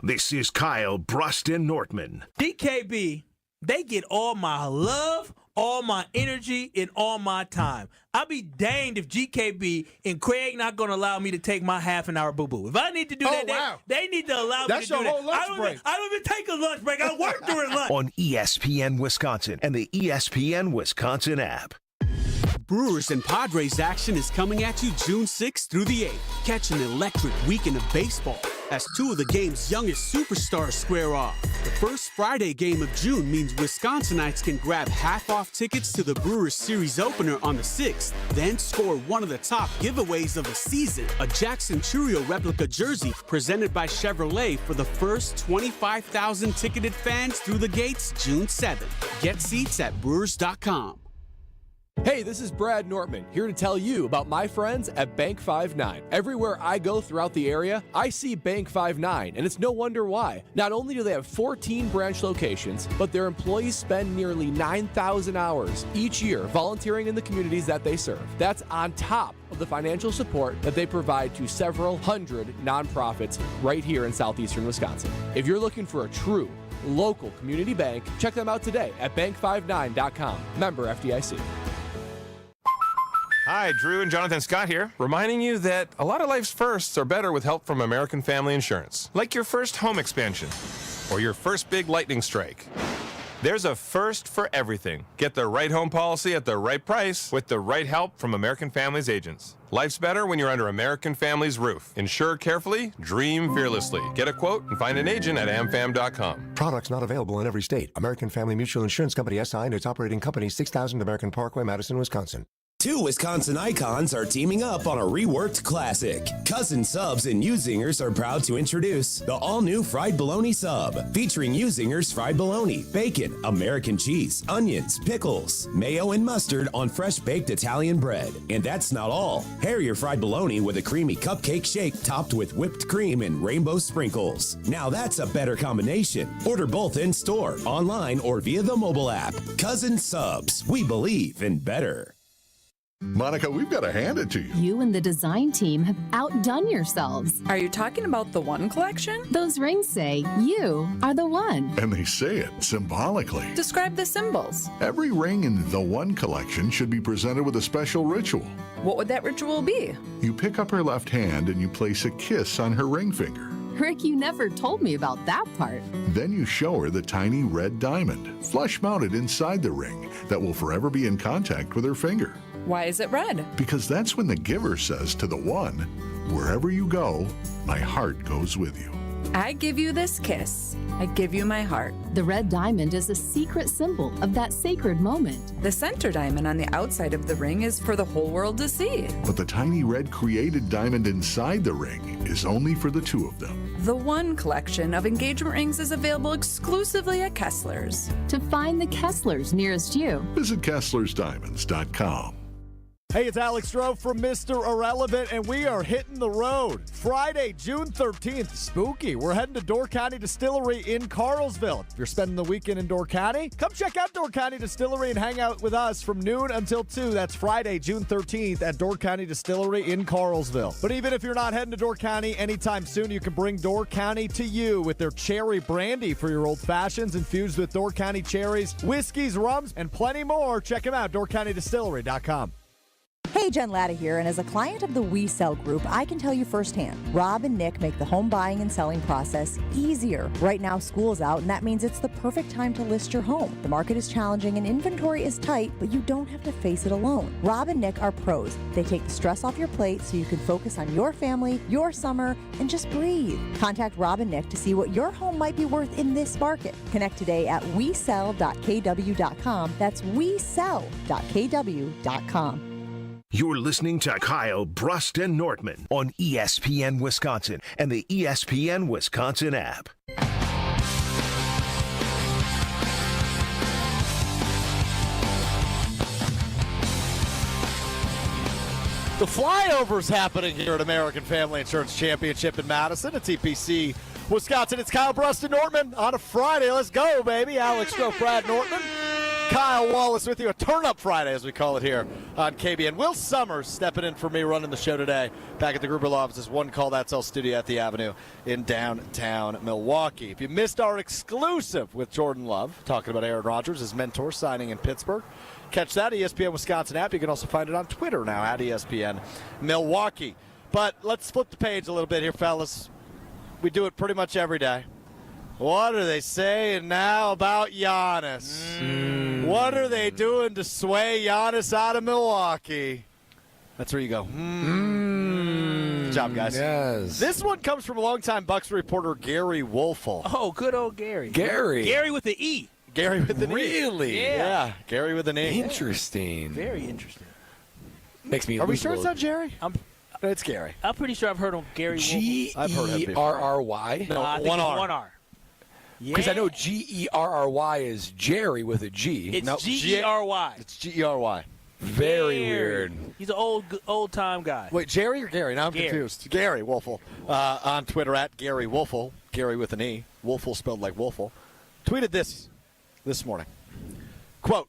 This is Kyle Bruston Nortman. DKB, they get all my love, all my energy, and all my time. I'll be danged if GKB and Craig not going to allow me to take my half-an-hour boo-boo. If I need to do that, they need to allow me to do that. That's your whole lunch break. I don't even take a lunch break. I work during lunch. On ESPN Wisconsin and the ESPN Wisconsin app. Brewers and Padres action is coming at you June 6th through the 8th. Catch an electric weekend of baseball as two of the game's youngest superstars square off. The first Friday game of June means Wisconsinites can grab half-off tickets to the Brewers series opener on the 6th, then score one of the top giveaways of the season, a Jackson Churio replica jersey presented by Chevrolet for the first 25,000 ticketed fans through the gates June 7th. Get seats at Brewers.com. Hey, this is Brad Nortman, here to tell you about my friends at Bank 5-9. Everywhere I go throughout the area, I see Bank 5-9, and it's no wonder why. Not only do they have 14 branch locations, but their employees spend nearly 9,000 hours each year volunteering in the communities that they serve. That's on top of the financial support that they provide to several hundred nonprofits right here in southeastern Wisconsin. If you're looking for a true local community bank, check them out today at bank59.com. Member FDIC. Hi, Drew and Jonathan Scott here, reminding you that a lot of life's firsts are better with help from American Family Insurance. Like your first home expansion or your first big lightning strike. There's a first for everything. Get the right home policy at the right price with the right help from American Family's agents. Life's better when you're under American Family's roof. Insure carefully, dream fearlessly. Get a quote and find an agent at AmFam.com. Products not available in every state. American Family Mutual Insurance Company SI and its operating company 6000 American Parkway, Madison, Wisconsin. Two Wisconsin icons are teaming up on a reworked classic. Cousin Subs and U-Zingers are proud to introduce the all-new Fried Bologna Sub, featuring U-Zingers fried bologna, bacon, American cheese, onions, pickles, mayo, and mustard on fresh-baked Italian bread. And that's not all. Pair your fried bologna with a creamy cupcake shake topped with whipped cream and rainbow sprinkles. Now that's a better combination. Order both in-store, online, or via the mobile app. Cousin Subs, we believe in better. Monica, we've got to hand it to you. You and the design team have outdone yourselves. Are you talking about the One collection? Those rings say you are the one. And they say it symbolically. Describe the symbols. Every ring in the One collection should be presented with a special ritual. What would that ritual be? You pick up her left hand and you place a kiss on her ring finger. Rick, you never told me about that part. Then you show her the tiny red diamond, flush mounted inside the ring, that will forever be in contact with her finger. Why is it red? Because that's when the giver says to the one, wherever you go, my heart goes with you. I give you this kiss. I give you my heart. The red diamond is a secret symbol of that sacred moment. The center diamond on the outside of the ring is for the whole world to see. But the tiny red created diamond inside the ring is only for the two of them. The One collection of engagement rings is available exclusively at Kessler's. To find the Kesslers nearest you, visit KesslersDiamonds.com. Hey, it's Alex Stroh from Mr. Irrelevant, and we are hitting the road. Friday, June 13th, spooky. We're heading to Door County Distillery in Carlsville. If you're spending the weekend in Door County, come check out Door County Distillery and hang out with us from noon until 2. That's Friday, June 13th at Door County Distillery in Carlsville. But even if you're not heading to Door County anytime soon, you can bring Door County to you with their cherry brandy for your old fashions infused with Door County cherries, whiskeys, rums, and plenty more. Check them out, DoorCountyDistillery.com. Hey, Jen Latta here, and as a client of the We Sell Group, I can tell you firsthand, Rob and Nick make the home buying and selling process easier. Right now, school's out, and that means it's the perfect time to list your home. The market is challenging and inventory is tight, but you don't have to face it alone. Rob and Nick are pros. They take the stress off your plate so you can focus on your family, your summer, and just breathe. Contact Rob and Nick to see what your home might be worth in this market. Connect today at wesell.kw.com. That's wesell.kw.com. You're listening to Kyle Bruston Nortman on ESPN Wisconsin and the ESPN Wisconsin app. The flyover's happening here at American Family Insurance Championship in Madison. It's EPC, Wisconsin. It's Kyle Bruston Nortman on a Friday. Let's go, baby. Alex Stroh, Brad Nortman. Kyle Wallace with you. A turn-up Friday, as we call it here on KBN. Will Summers stepping in for me running the show today. Back at the Gruber Law Office's One Call That's All studio at the Avenue in downtown Milwaukee. If you missed our exclusive with Jordan Love, talking about Aaron Rodgers, his mentor, signing in Pittsburgh, catch that ESPN Wisconsin app. You can also find it on Twitter now at ESPN Milwaukee. But let's flip the page a little bit here, fellas. We do it pretty much every day. What are they saying now about Giannis? What are they doing to sway Giannis out of Milwaukee? That's where you go. Good job, guys. Yes. This one comes from longtime Bucks reporter Gary Wolfel. Oh, good old Gary. Gary with the E. Gary with an E. Really? Yeah. Gary with an E. Interesting. Very interesting. Makes me. Are we sure it's not Jerry? No, it's Gary. I'm pretty sure I've heard of Gary Wolfel. I've heard him before. G-E-R-R-Y? No, I think one it's R. One R. Because I know G-E-R-R-Y is Jerry with a G. It's G-E-R-Y. It's G-E-R-Y. Very weird. He's an old time guy. Wait, Jerry or Gary? Now I'm confused. Gary Wolfel on Twitter at Gary Wolfel. Gary with an E. Wolfel spelled like Wolfel. Tweeted this morning. Quote,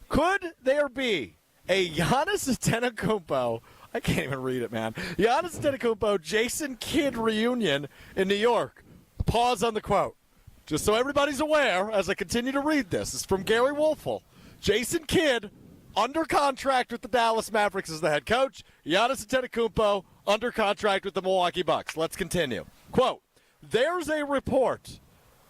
could there be a Giannis Antetokounmpo, I can't even read it, man, Giannis Antetokounmpo, Jason Kidd reunion in New York? Pause on the quote. Just so everybody's aware, as I continue to read this, it's from Gary Wolfel. Jason Kidd, under contract with the Dallas Mavericks as the head coach. Giannis Antetokounmpo, under contract with the Milwaukee Bucks. Let's continue. Quote, there's a report.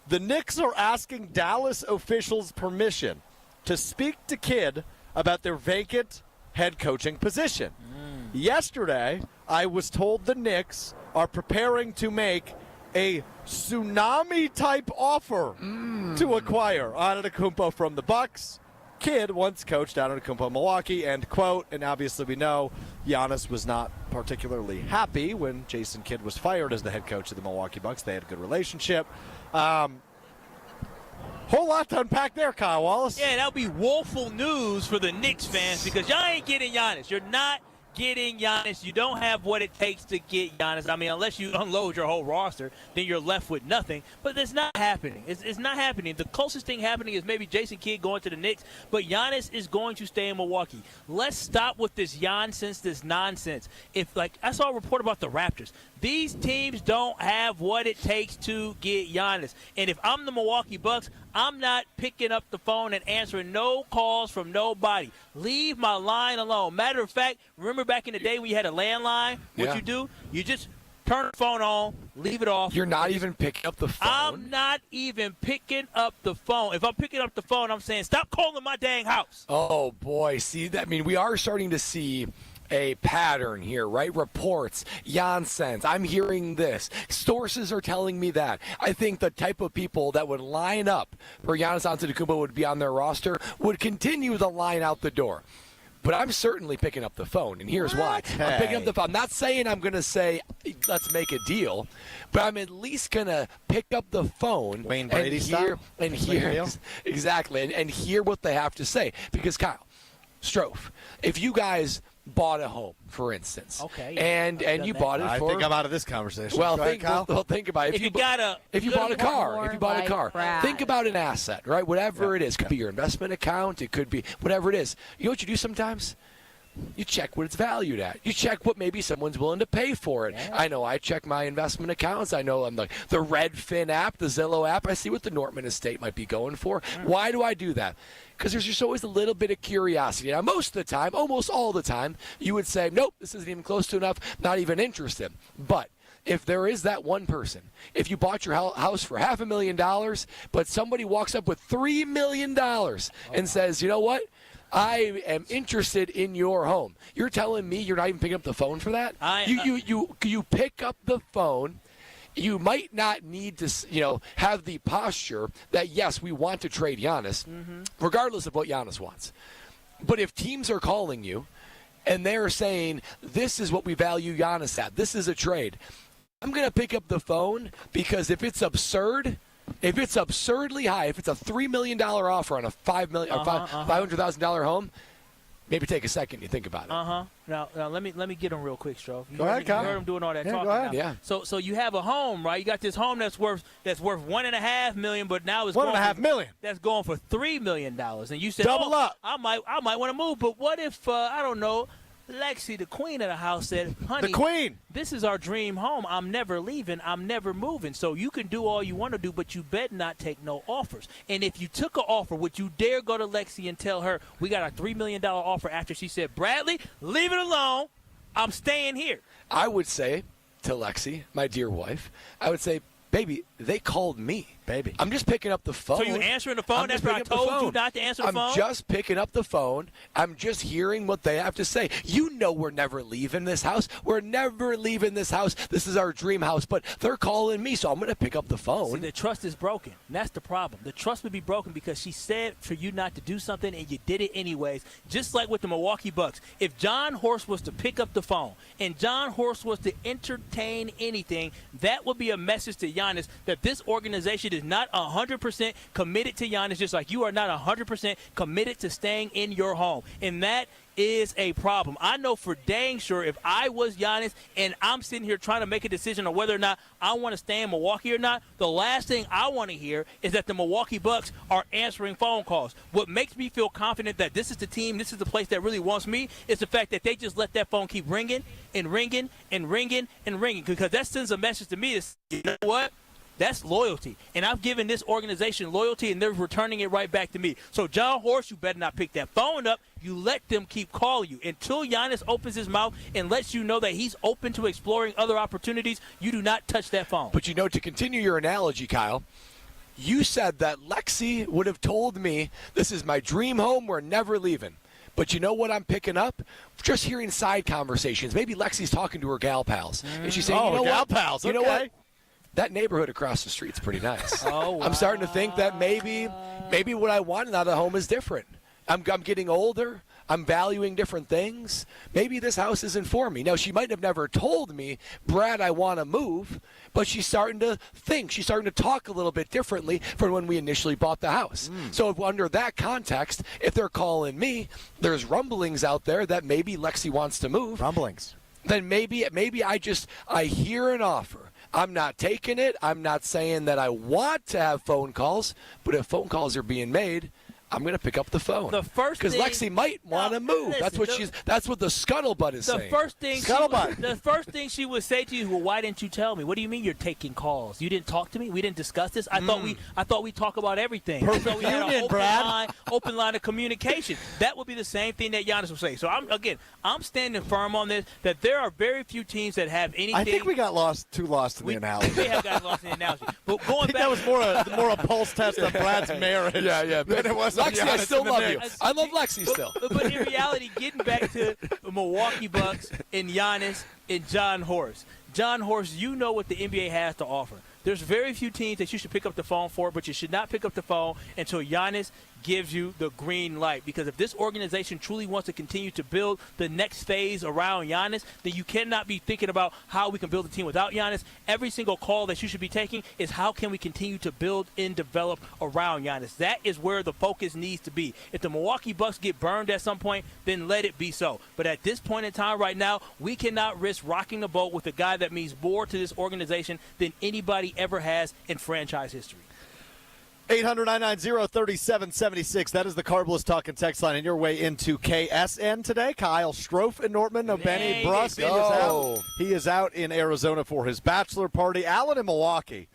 The Knicks are asking Dallas officials permission to speak to Kidd about their vacant head coaching position. Yesterday, I was told the Knicks are preparing to make a tsunami-type offer to acquire Antetokounmpo from the Bucks. Kidd once coached Antetokounmpo in Milwaukee, and quote, and obviously we know Giannis was not particularly happy when Jason Kidd was fired as the head coach of the Milwaukee Bucks. They had a good relationship. Whole lot to unpack there, Kyle Wallace. Yeah, that'll be woeful news for the Knicks fans because y'all ain't getting Giannis. You're not getting Giannis. You don't have what it takes to get Giannis. I mean, unless you unload your whole roster, then you're left with nothing. But it's not happening. It's not happening. The closest thing happening is maybe Jason Kidd going to the Knicks, but Giannis is going to stay in Milwaukee. Let's stop with this nonsense. If, like, I saw a report about the Raptors. These teams don't have what it takes to get Giannis. And if I'm the Milwaukee Bucks, I'm not picking up the phone and answering no calls from nobody. Leave my line alone. Matter of fact, remember back in the day when you had a landline? What you do? You just turn the phone on, leave it off. You're not even picking up the phone? I'm not even picking up the phone. If I'm picking up the phone, I'm saying, stop calling my dang house. Oh, boy. See, that, I mean, we are starting to see a pattern here, right? Reports, Janssens. I'm hearing this. Sources are telling me that. I think the type of people that would line up for Giannis Antetokounmpo would be on their roster would continue the line out the door. But I'm certainly picking up the phone, and here's why. I'm picking up the phone. I'm not saying I'm going to say, let's make a deal, but I'm at least going to pick up the phone Wayne Brady style? And hear exactly, and hear what they have to say. Because, Kyle, Strofe, if you guys bought a home, for instance, and you bought it for, I think I'm out of this conversation. Well, Go ahead, Kyle. think about it. If you bought a car, think about an asset, right? Whatever it is, could be your investment account, it could be whatever it is. You know what you do sometimes? You check what it's valued at. You check what maybe someone's willing to pay for it. Yeah. I know I check my investment accounts. I know I'm the Redfin app, the Zillow app. I see what the Nortman estate might be going for. Why do I do that? Because there's just always a little bit of curiosity. Now, most of the time, almost all the time, you would say, nope, this isn't even close to enough, not even interested. But if there is that one person, if you bought your house for $500,000, but somebody walks up with $3 million and says, you know what? I am interested in your home. You're telling me you're not even picking up the phone for that? You pick up the phone. You might not need to, have the posture that, yes, we want to trade Giannis, regardless of what Giannis wants. But if teams are calling you and they're saying, this is what we value Giannis at, this is a trade, I'm going to pick up the phone because if it's absurd, if it's absurdly high, if it's a $3 million offer on a $500,000 home, maybe take a second and think about it. Now let me get him real quick, Stroh. Go ahead, Kyle. You heard him doing all that Yeah, talking. go ahead. Now. Yeah. So you have a home, right? You got this home that's worth $1.5 million, but now it's $1.5 million. That's going for $3 million, and you said, Double up. I might want to move, but what if I don't know? Lexi, the queen of the house, said, honey, The queen. This is our dream home. I'm never leaving. I'm never moving. So you can do all you want to do, but you bet not take no offers. And if you took an offer, would you dare go to Lexi and tell her, we got a $3 million offer after she said, Bradley, leave it alone. I'm staying here. I would say to Lexi, my dear wife, I would say, baby, they called me. Baby. I'm just picking up the phone. So you answering the phone? That's what I told you not to answer the phone? I'm just picking up the phone. I'm just hearing what they have to say. You know we're never leaving this house. We're never leaving this house. This is our dream house. But they're calling me, so I'm going to pick up the phone. See, the trust is broken. And that's the problem. The trust would be broken because she said for you not to do something and you did it anyways. Just like with the Milwaukee Bucks. If John Horst was to pick up the phone and John Horst was to entertain anything, that would be a message to Giannis that this organization is not 100% committed to Giannis, just like you are not 100% committed to staying in your home. And that is a problem. I know for dang sure if I was Giannis and I'm sitting here trying to make a decision on whether or not I want to stay in Milwaukee or not, the last thing I want to hear is that the Milwaukee Bucks are answering phone calls. What makes me feel confident that this is the team, this is the place that really wants me, is the fact that they just let that phone keep ringing and ringing and ringing and ringing, because that sends a message to me that, you know what? That's loyalty. And I've given this organization loyalty, and they're returning it right back to me. So, John Horst, you better not pick that phone up. You let them keep calling you. Until Giannis opens his mouth and lets you know that he's open to exploring other opportunities, you do not touch that phone. But, to continue your analogy, Kyle, you said that Lexi would have told me, this is my dream home, we're never leaving. But you know what I'm picking up? Just hearing side conversations. Maybe Lexi's talking to her gal pals. And she's saying, gal pals. You know what? That neighborhood across the street's pretty nice. I'm starting to think that maybe what I want out of home is different. I'm getting older. I'm valuing different things. Maybe this house isn't for me. Now, she might have never told me, Brad, I want to move, but she's starting to think. She's starting to talk a little bit differently from when we initially bought the house. So if, under that context, if they're calling me, there's rumblings out there that maybe Lexi wants to move. Rumblings. Then maybe I hear an offer. I'm not taking it. I'm not saying that I want to have phone calls, but if phone calls are being made, I'm going to pick up the phone. The first because thing, Lexi might want to move. Listen, That's what the scuttlebutt is saying. The first thing she would say to you, well, why didn't you tell me? What do you mean you're taking calls? You didn't talk to me? We didn't discuss this? I thought we talk about everything. Perfect we had union, an open line of communication. That would be the same thing that Giannis would say. So I'm standing firm on this, that there are very few teams that have anything. I think we got too lost in the analogy. We have got lost in the analogy. But going back, that was more a pulse test of Brad's marriage. Yeah. Than it was. Lexi, I still love you. I love Lexi still. But in reality, getting back to the Milwaukee Bucks and Giannis and John Horst. John Horst, you know what the NBA has to offer. There's very few teams that you should pick up the phone for, but you should not pick up the phone until Giannis gives you the green light. Because if this organization truly wants to continue to build the next phase around Giannis, then you cannot be thinking about how we can build a team without Giannis. Every single call that you should be taking is how can we continue to build and develop around Giannis. That is where the focus needs to be. If the Milwaukee Bucks get burned at some point, then let it be so. But at this point in time right now, we cannot risk rocking the boat with a guy that means more to this organization than anybody ever has in franchise history. 800-990-3776. That is the Carbless Talking text line. And your way into KSN today. Kyle Strofe in Nortman. No, Benny Brust. He is out in Arizona for his bachelor party. Alan in Milwaukee.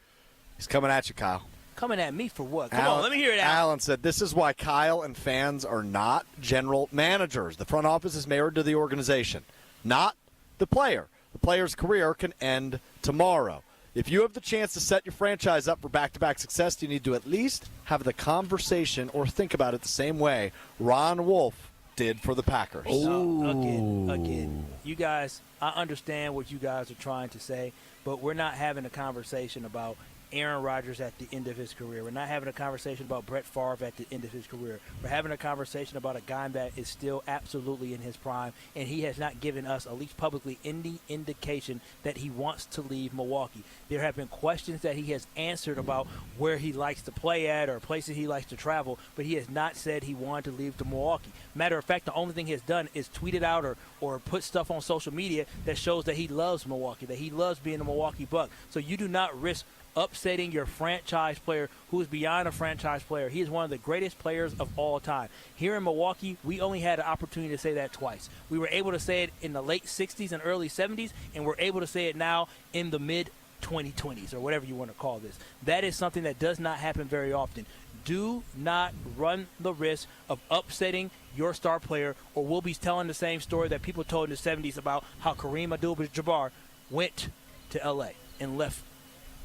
He's coming at you, Kyle. Coming at me for what? Come on, let me hear it out. Alan said, this is why Kyle and fans are not general managers. The front office is married to the organization, not the player. The player's career can end tomorrow. If you have the chance to set your franchise up for back-to-back success, you need to at least have the conversation or think about it the same way Ron Wolf did for the Packers. Again, you guys, I understand what you guys are trying to say, but we're not having a conversation about Aaron Rodgers at the end of his career. We're not having a conversation about Brett Favre at the end of his career. We're having a conversation about a guy that is still absolutely in his prime, and he has not given us, at least publicly, any indication that he wants to leave Milwaukee. There have been questions that he has answered about where he likes to play at or places he likes to travel, but he has not said he wanted to leave to Milwaukee. Matter of fact, the only thing he has done is tweeted out or put stuff on social media that shows that he loves Milwaukee, that he loves being a Milwaukee Buck. So you do not risk upsetting your franchise player who is beyond a franchise player. He is one of the greatest players of all time. Here in Milwaukee, we only had an opportunity to say that twice. We were able to say it in the late 60s and early 70s, and we're able to say it now in the mid-2020s or whatever you want to call this. That is something that does not happen very often. Do not run the risk of upsetting your star player, or we'll be telling the same story that people told in the 70s about how Kareem Abdul-Jabbar went to L.A. and left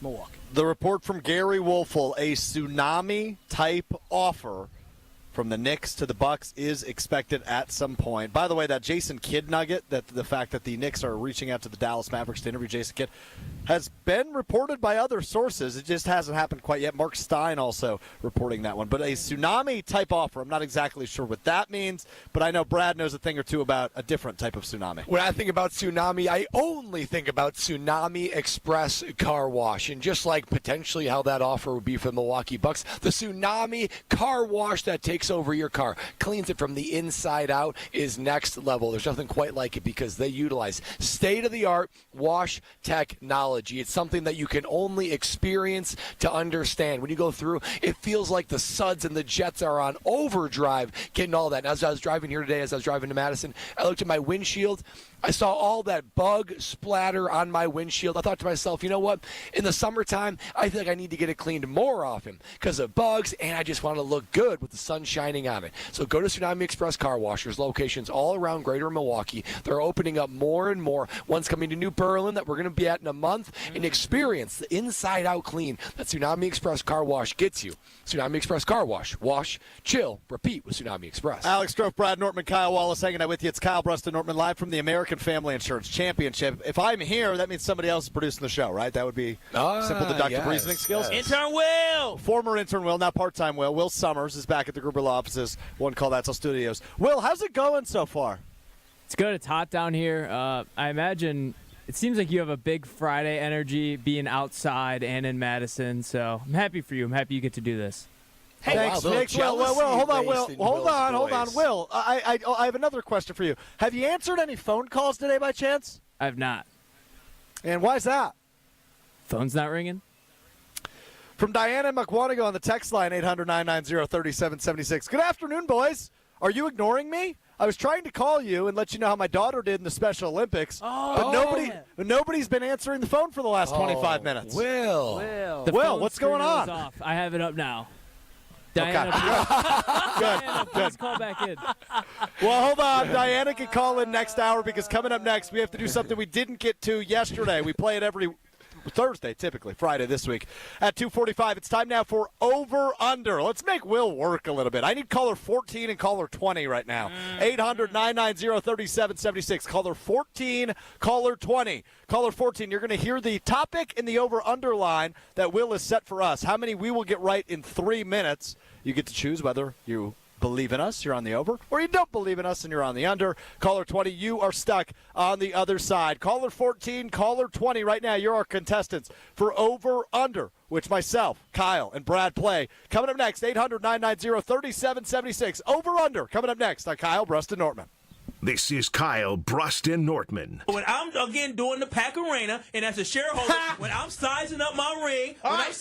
Milwaukee. The report from Gary Wolfel, a tsunami-type offer from the Knicks to the Bucks is expected at some point. By the way, that Jason Kidd nugget, that the fact that the Knicks are reaching out to the Dallas Mavericks to interview Jason Kidd, has been reported by other sources. It just hasn't happened quite yet. Mark Stein also reporting that one. But a tsunami-type offer, I'm not exactly sure what that means, but I know Brad knows a thing or two about a different type of tsunami. When I think about tsunami, I only think about Tsunami Express Car Wash. And just like potentially how that offer would be for the Milwaukee Bucks, the Tsunami Car Wash that takes over your car, cleans it from the inside out, is next level. There's nothing quite like it because they utilize state-of-the-art wash technology. It's something that you can only experience to understand. When you go through, it feels like the Suds and the Jets are on overdrive getting all that. And as I was driving here today, as I was driving to Madison, I looked at my windshield. I saw all that bug splatter on my windshield. I thought to myself, you know what? In the summertime, I feel like I need to get it cleaned more often because of bugs, and I just want to look good with the sun shining on it. So go to Tsunami Express Car Wash. There's locations all around greater Milwaukee. They're opening up more and more. One's coming to New Berlin that we're going to be at in a month, and experience the inside-out clean that Tsunami Express Car Wash gets you. Tsunami Express Car Wash. Wash, chill, repeat with Tsunami Express. Alex Strofe, Brad Nortman, Kyle Wallace hanging out with you. It's Kyle Bruston Nortman live from the American Family Insurance Championship. If I'm here, that means somebody else is producing the show, right? That would be simple deductive reasoning skills. Intern Will! Former intern Will, now part-time Will. Will Summers is back at the Gruber Law offices, One Call That's All Studios. Will, how's it going so far? It's good. It's hot down here. I imagine it seems like you have a big Friday energy being outside and in Madison, so I'm happy for you. I'm happy you get to do this. Hey, thanks. Will, hold on, Will. Hold on, Will. I have another question for you. Have you answered any phone calls today by chance? I have not. And why is that? Phone's not ringing? From Diana McWanago on the text line, 800-990-3776. Good afternoon, boys. Are you ignoring me? I was trying to call you and let you know how my daughter did in the Special Olympics, but nobody's been answering the phone for the last 25 minutes. Will, what's going on? Off. I have it up now. Diana, please call back in. Well, hold on. Diana can call in next hour because coming up next, we have to do something we didn't get to yesterday. We play it every Thursday, typically. Friday this week at 2:45. It's time now for Over Under. Let's make Will work a little bit. I need caller 14 and caller 20 right now. 800-990-3776. Caller 14, caller 20. Caller 14, you're going to hear the topic in the Over Under line that Will has set for us. How many we will get right in 3 minutes. You get to choose whether you believe in us, you're on the over, or you don't believe in us and you're on the under. Caller 20, you are stuck on the other side. Caller 14, caller 20, right now, you're our contestants for Over Under, which myself, Kyle, and Brad play. Coming up next, 800-990-3776. Over Under, coming up next on Kyle Bruston Nortman. This is Kyle Bruston Nortman. When I'm, again, doing the Pack Arena, and as a shareholder, when I'm sizing up my ring, right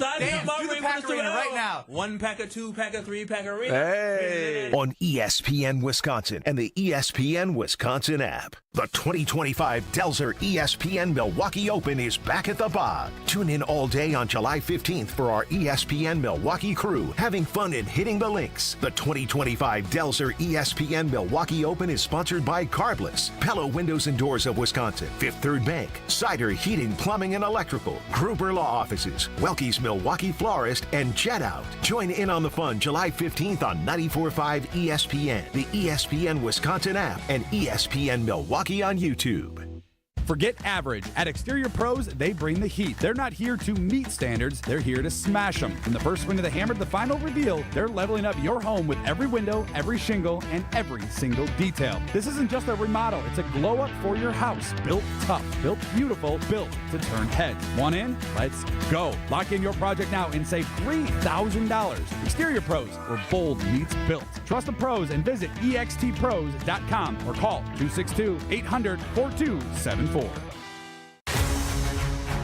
now. 1 pack of 2 pack of 3 pack of ring. Hey. On ESPN Wisconsin and the ESPN Wisconsin app. The 2025 Delzer ESPN Milwaukee Open is back at the Bog. Tune in all day on July 15th for our ESPN Milwaukee crew having fun and hitting the links. The 2025 Delzer ESPN Milwaukee Open is sponsored by Carbless, Pella Windows and Doors of Wisconsin, Fifth Third Bank, Cider Heating, Plumbing and Electrical, Gruber Law Offices, Welke's Milwaukee Florist, and Jet Out. Join in on the fun July 15th on 94.5 ESPN, the ESPN Wisconsin app, and ESPN Milwaukee on YouTube. Forget average. At Exterior Pros, they bring the heat. They're not here to meet standards, they're here to smash them. From the first swing of the hammer to the final reveal, they're leveling up your home with every window, every shingle, and every single detail. This isn't just a remodel, it's a glow up for your house. Built tough, built beautiful, built to turn heads. Want in? Let's go. Lock in your project now and save $3,000. Exterior Pros, where bold meets built. Trust the pros and visit extpros.com or call 262-800-4274.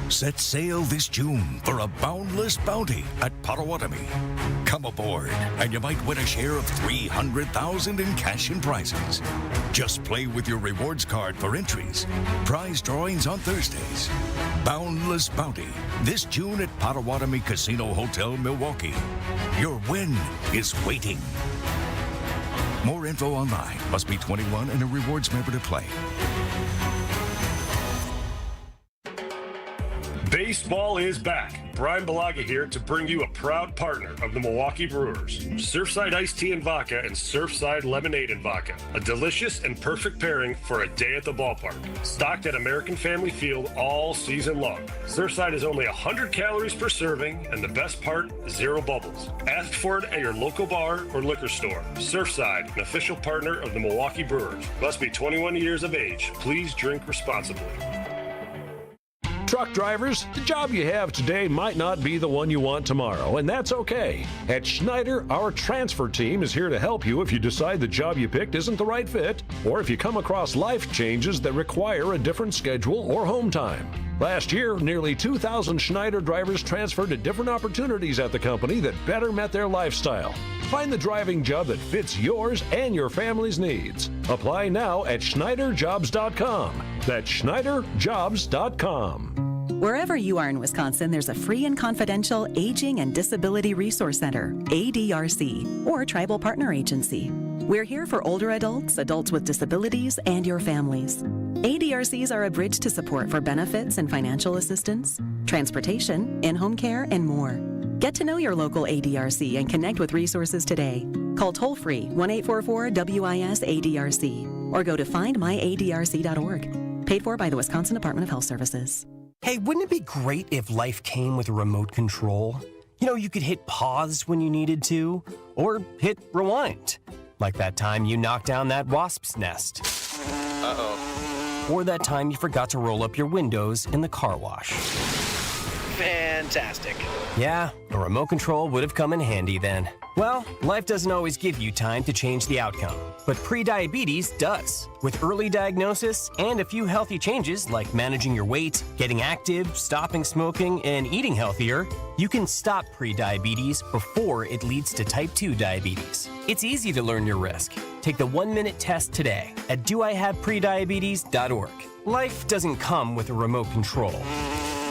Set sail this June for a boundless bounty at Potawatomi. Come aboard, and you might win a share of $300,000 in cash and prizes. Just play with your rewards card for entries. Prize drawings on Thursdays. Boundless bounty this June at Potawatomi Casino Hotel, Milwaukee. Your win is waiting. More info online. Must be 21 and a rewards member to play. Baseball is back. Brian Balaga here to bring you a proud partner of the Milwaukee Brewers. Surfside Iced Tea and Vodka and Surfside Lemonade and Vodka. A delicious and perfect pairing for a day at the ballpark. Stocked at American Family Field all season long. Surfside is only 100 calories per serving, and the best part, 0 bubbles. Ask for it at your local bar or liquor store. Surfside, an official partner of the Milwaukee Brewers. Must be 21 years of age. Please drink responsibly. Truck drivers, the job you have today might not be the one you want tomorrow, and that's okay. At Schneider, our transfer team is here to help you if you decide the job you picked isn't the right fit, or if you come across life changes that require a different schedule or home time. Last year, nearly 2,000 Schneider drivers transferred to different opportunities at the company that better met their lifestyle. Find the driving job that fits yours and your family's needs. Apply now at SchneiderJobs.com. That's SchneiderJobs.com. Wherever you are in Wisconsin, there's a free and confidential Aging and Disability Resource Center, ADRC, or Tribal Partner Agency. We're here for older adults, adults with disabilities, and your families. ADRCs are a bridge to support for benefits and financial assistance, transportation, in-home care, and more. Get to know your local ADRC and connect with resources today. Call toll-free 1-844-WIS-ADRC or go to findmyadrc.org. Paid for by the Wisconsin Department of Health Services. Hey, wouldn't it be great if life came with a remote control? You know, you could hit pause when you needed to, or hit rewind. Like that time you knocked down that wasp's nest. Uh-oh. Or that time you forgot to roll up your windows in the car wash. Fantastic. Yeah, a remote control would have come in handy then. Well, life doesn't always give you time to change the outcome, but prediabetes does. With early diagnosis and a few healthy changes like managing your weight, getting active, stopping smoking, and eating healthier, you can stop prediabetes before it leads to type 2 diabetes. It's easy to learn your risk. Take the 1-minute test today at doihaveprediabetes.org. Life doesn't come with a remote control.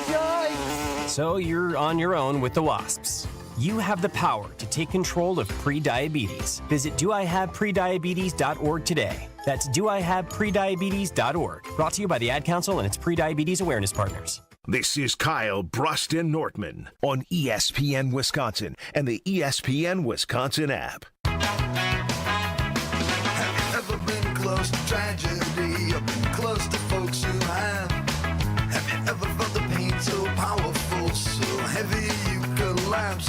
Yikes! So you're on your own with the wasps. You have the power to take control of prediabetes. Visit doihaveprediabetes.org today. That's doihaveprediabetes.org. Brought to you by the Ad Council and its Prediabetes Awareness Partners. This is Kyle Bruston Nortman on ESPN Wisconsin and the ESPN Wisconsin app. Have you ever been close to tragedy or been close to folks you have? Have you ever felt the pain so powerful, so heavy you collapse?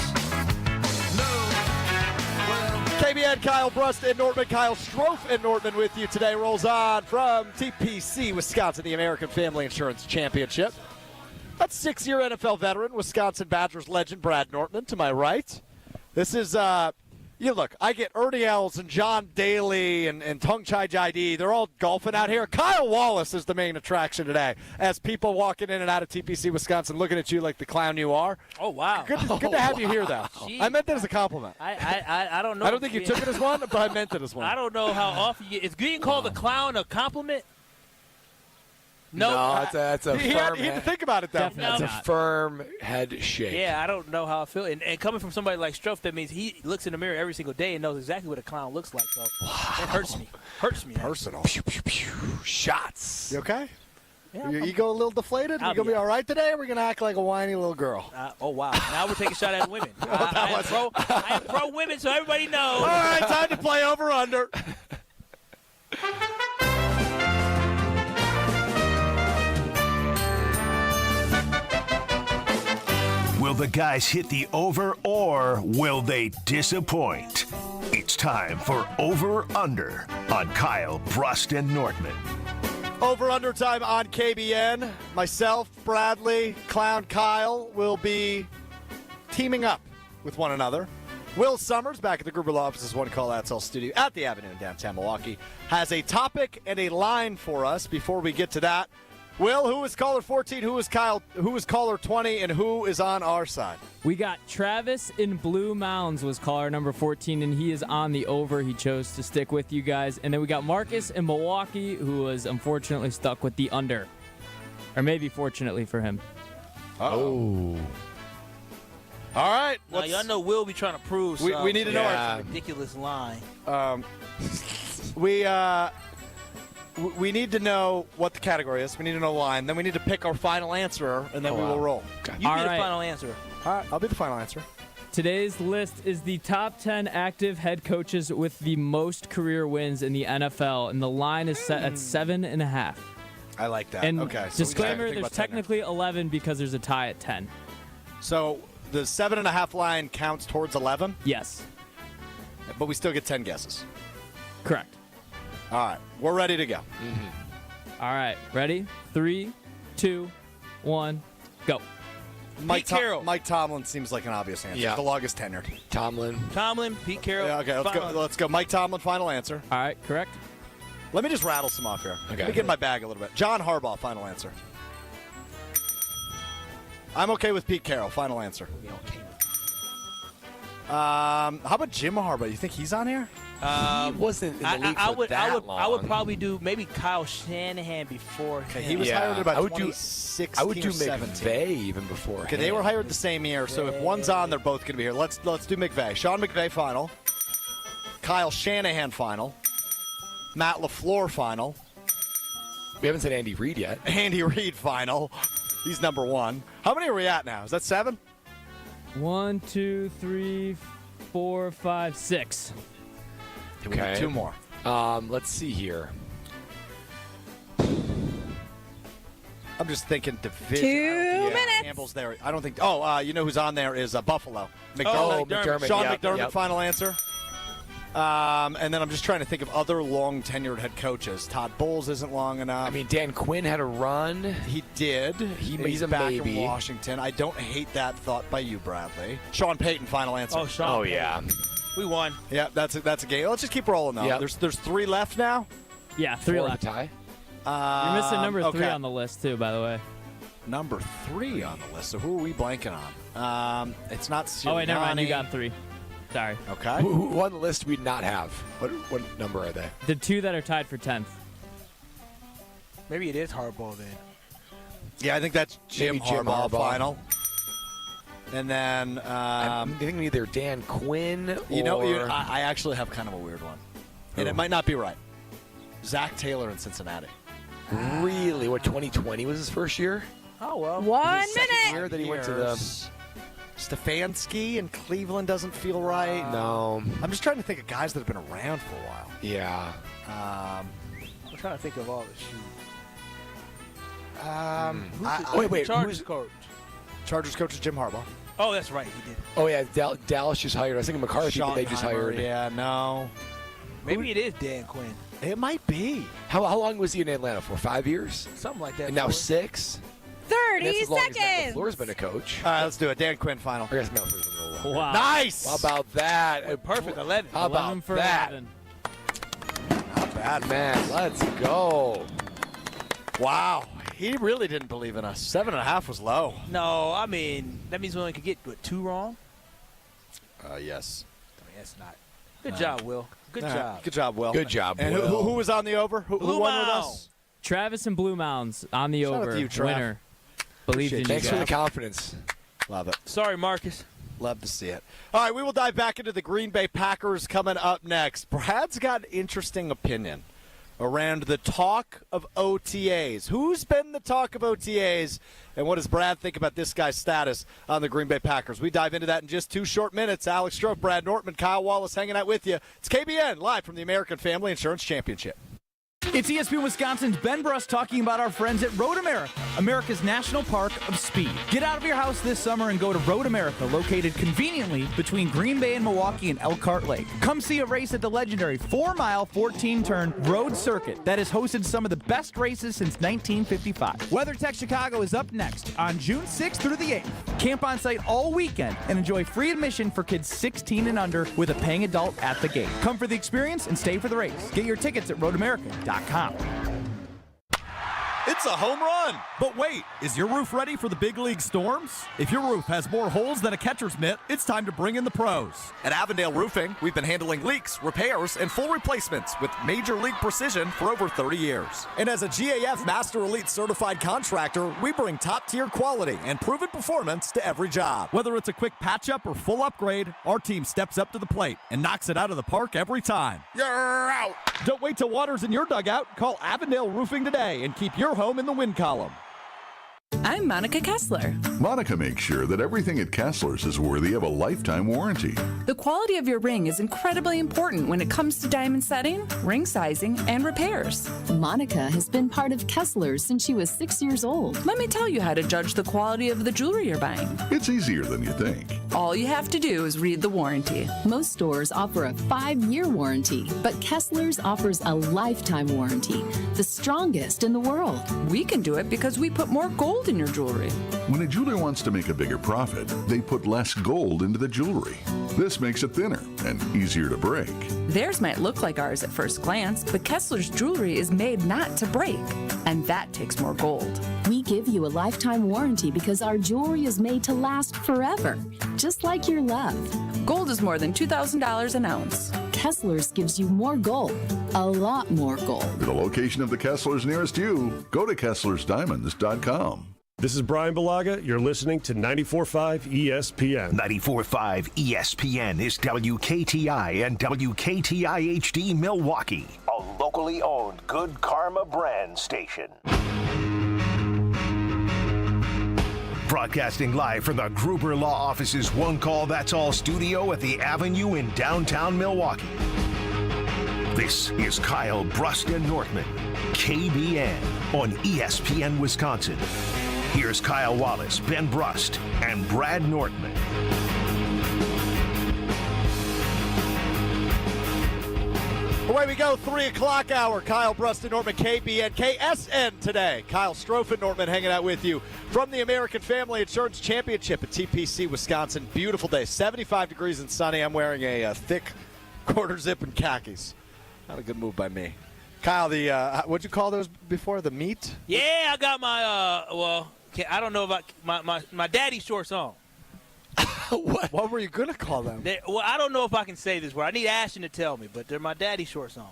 KBN, Kyle Brust and Nortman, Kyle Strofe and Nortman with you today. Rolls on from TPC Wisconsin, the American Family Insurance Championship. That's 6-year NFL veteran, Wisconsin Badgers legend Brad Nortman to my right. This is, look, I get Ernie Els and John Daly and Tung Chai Jaidi. They're all golfing out here. Kyle Wallace is the main attraction today as people walking in and out of TPC Wisconsin looking at you like the clown you are. Oh, wow. Good to have you here, though. Jeez. I meant that as a compliment. I don't know. I don't think you took it as one, but I meant it as one. I don't know how often you – is being called a clown a compliment? No, that's a he firm had to think about it, though. That's a firm head shake. Yeah, I don't know how I feel. And coming from somebody like Strofe, that means he looks in the mirror every single day and knows exactly what a clown looks like. So that hurts me. Hurts me. Personal. Pew, pew, pew. Shots. You okay? Yeah, Your ego a little deflated? You going to be all right today, or are we going to act like a whiny little girl? Oh, wow. Now we're taking a shot at women. I am pro women, so everybody knows. All right, time to play over-under. Will the guys hit the over or will they disappoint? It's time for Over Under on Kyle, Brust, and Nortman. Over under time on KBN. Myself, Bradley, Clown Kyle will be teaming up with one another. Will Summers, back at the Gruber Law Office's One Call Outsell studio at the Avenue in downtown Milwaukee, has a topic and a line for us. Before we get to that, Will, who is caller 14, who is Kyle, who is caller 20, and who is on our side? We got Travis in Blue Mounds was caller number 14, and he is on the over. He chose to stick with you guys. And then we got Marcus in Milwaukee, who was unfortunately stuck with the under. Or maybe fortunately for him. Oh. All right. Now, y'all know Will be trying to prove something. We need to know our ridiculous line. We need to know what the category is. We need to know the line. Then we need to pick our final answer, and then we will roll. You be the final answer. All right, I'll be the final answer. Today's list is the top 10 active head coaches with the most career wins in the NFL, and the line is set at 7.5. I like that. And okay. So disclaimer, there's technically 11 because there's a tie at 10. So the 7.5 line counts towards 11? Yes. But we still get 10 guesses. Correct. All right, we're ready to go. All right, ready? 3, 2, 1, go. Pete Carroll. Mike Tomlin seems like an obvious answer. Yeah. The longest tenured. Tomlin, Pete Carroll. Yeah, okay, let's go. Mike Tomlin, final answer. All right, correct. Let me just rattle some off here. Okay. Let me get in my bag a little bit. John Harbaugh, final answer. I'm okay with Pete Carroll, final answer. How about Jim Harbaugh? You think he's on here? He wasn't in the league for that long. I would probably do maybe Kyle Shanahan before him. Okay, he was hired in about 2016 I would do or 17. McVay even before. Okay, they were hired the same year, so if one's on, they're both going to be here. Let's do McVay. Sean McVay, final. Kyle Shanahan, final. Matt LaFleur, final. We haven't said Andy Reid yet. Andy Reid, final. He's number 1. How many are we at now? Is that 7? 1, 2, 3, 4, 5, 6. We need 2 more. Let's see here. I'm just thinking division. 2 minutes. Campbell's there. I don't think. Oh, you know who's on there is Buffalo. McDermott. Sean Yep, McDermott, yep. final answer. And then I'm just trying to think of other long tenured head coaches. Todd Bowles isn't long enough. I mean, Dan Quinn had a run. He did. He's a back maybe. in Washington. I don't hate that thought by you, Bradley. Sean Payton, final answer. Oh, Sean Payton. Yeah. We won. Yeah, that's a game. Let's just keep rolling, though. Yep. There's 3 left now. Yeah, 3 4 left. tie. You're missing number 3 okay. on the list, too, by the way. Number 3 on the list. So who are we blanking on? It's not Sirianni. Oh, wait, never mind. You got 3. Sorry. Okay. Who on the list we'd not have? What number are they? The 2 that are tied for 10th. Maybe it is Harbaugh then. Yeah, I think that's Jim Harbaugh, final. And then I'm thinking either Dan Quinn or... You know, I actually have kind of a weird one. And it might not be right. Zach Taylor in Cincinnati. Really? What, 2020 was his first year? Oh, well. 1 Second minute. year that he went to the... Stefanski in Cleveland doesn't feel right. No. I'm just trying to think of guys that have been around for a while. Yeah. I'm trying to think of all this shit. Wait. Chargers coach. Chargers coach is Jim Harbaugh. Oh, that's right. He did. Oh, yeah. Dallas just hired. I was thinking McCarthy, but they just hired. Yeah, no. Maybe it is Dan Quinn. It might be. How long was he in Atlanta for? 5 years? Something like that. And now 6? 30 That's as long as Matt seconds. LaFleur's been a coach. All right, let's do it. Dan Quinn, final. I guess Matt LaFleur's been a little while. Wow. Nice. How about that? Wait, perfect. 11. How 11 about for that? 11. Bad Man, let's go. Wow. He really didn't believe in us. 7.5 was low. No, I mean, that means we only could get, 2 wrong? Yes. I mean, that's not. Good job, Will. Good job. Good job, Will. Good job, and Will. who was on the over? Who Blue won with Mound. us? Travis and Blue Mounds on the Shout out over. to you, Trav. Winner. Believed in you Thanks for the guys. confidence. Love it. Sorry, Marcus. Love to see it. All right, we will dive back into the Green Bay Packers coming up next. Brad's got an interesting opinion around the talk of OTAs. Who's been the talk of OTAs, and what does Brad think about this guy's status on the Green Bay Packers? We dive into that in just 2 short minutes. Alex Stroke, Brad Nortman, Kyle Wallace hanging out with you. It's KBN, live from the American Family Insurance Championship. It's ESPN Wisconsin's Ben Bruss talking about our friends at Road America, America's National Park of Speed. Get out of your house this summer and go to Road America, located conveniently between Green Bay and Milwaukee and Elkhart Lake. Come see a race at the legendary 4-mile, 14-turn road circuit that has hosted some of the best races since 1955. WeatherTech Chicago is up next on June 6th through the 8th. Camp on site all weekend and enjoy free admission for kids 16 and under with a paying adult at the gate. Come for the experience and stay for the race. Get your tickets at roadamerica.com. It's a home run. But wait, is your roof ready for the big league storms? If your roof has more holes than a catcher's mitt, it's time to bring in the pros. At Avondale Roofing, we've been handling leaks, repairs, and full replacements with major league precision for over 30 years. And as a GAF Master Elite certified contractor, we bring top-tier quality and proven performance to every job. Whether it's a quick patch-up or full upgrade, our team steps up to the plate and knocks it out of the park every time. You're out. Don't wait till water's in your dugout. Call Avondale Roofing today and keep your home in the win column. I'm Monica Kessler. Monica makes sure that everything at Kessler's is worthy of a lifetime warranty. The quality of your ring is incredibly important when it comes to diamond setting, ring sizing, and repairs. Monica has been part of Kessler's since she was 6 years old. Let me tell you how to judge the quality of the jewelry you're buying. It's easier than you think. All you have to do is read the warranty. Most stores offer a 5-year warranty, but Kessler's offers a lifetime warranty, the strongest in the world. We can do it because we put more gold in your jewelry. When a jeweler wants to make a bigger profit, they put less gold into the jewelry. This makes it thinner and easier to break. Theirs might look like ours at first glance, but Kessler's jewelry is made not to break, and that takes more gold. We give you a lifetime warranty because our jewelry is made to last forever, just like your love. Gold is more than $2,000 an ounce. Kessler's gives you more gold, a lot more gold. For the location of the Kessler's nearest you, go to KesslersDiamonds.com. This is Brian Balaga. You're listening to 94.5 ESPN. 94.5 ESPN is WKTI and WKTI HD Milwaukee, a locally owned Good Karma brand station. Broadcasting live from the Gruber Law Office's One Call That's All studio at the Avenue in downtown Milwaukee. This is Kyle Brust and Northman, KBN on ESPN Wisconsin. Here's Kyle Wallace, Ben Brust, and Brad Nortman. Away we go, 3 o'clock hour. Kyle Brust and Nortman, KBN, KSN today. Kyle Strofe and Nortman hanging out with you from the American Family Insurance Championship at TPC, Wisconsin. Beautiful day, 75 degrees and sunny. I'm wearing a thick quarter zip and khakis. Not a good move by me. Kyle, the what'd you call those before? The meat? Yeah, I got my I don't know about my daddy shorts on. What were you going to call them? I don't know if I can say this word. I need Ashton to tell me, but they're my daddy shorts on.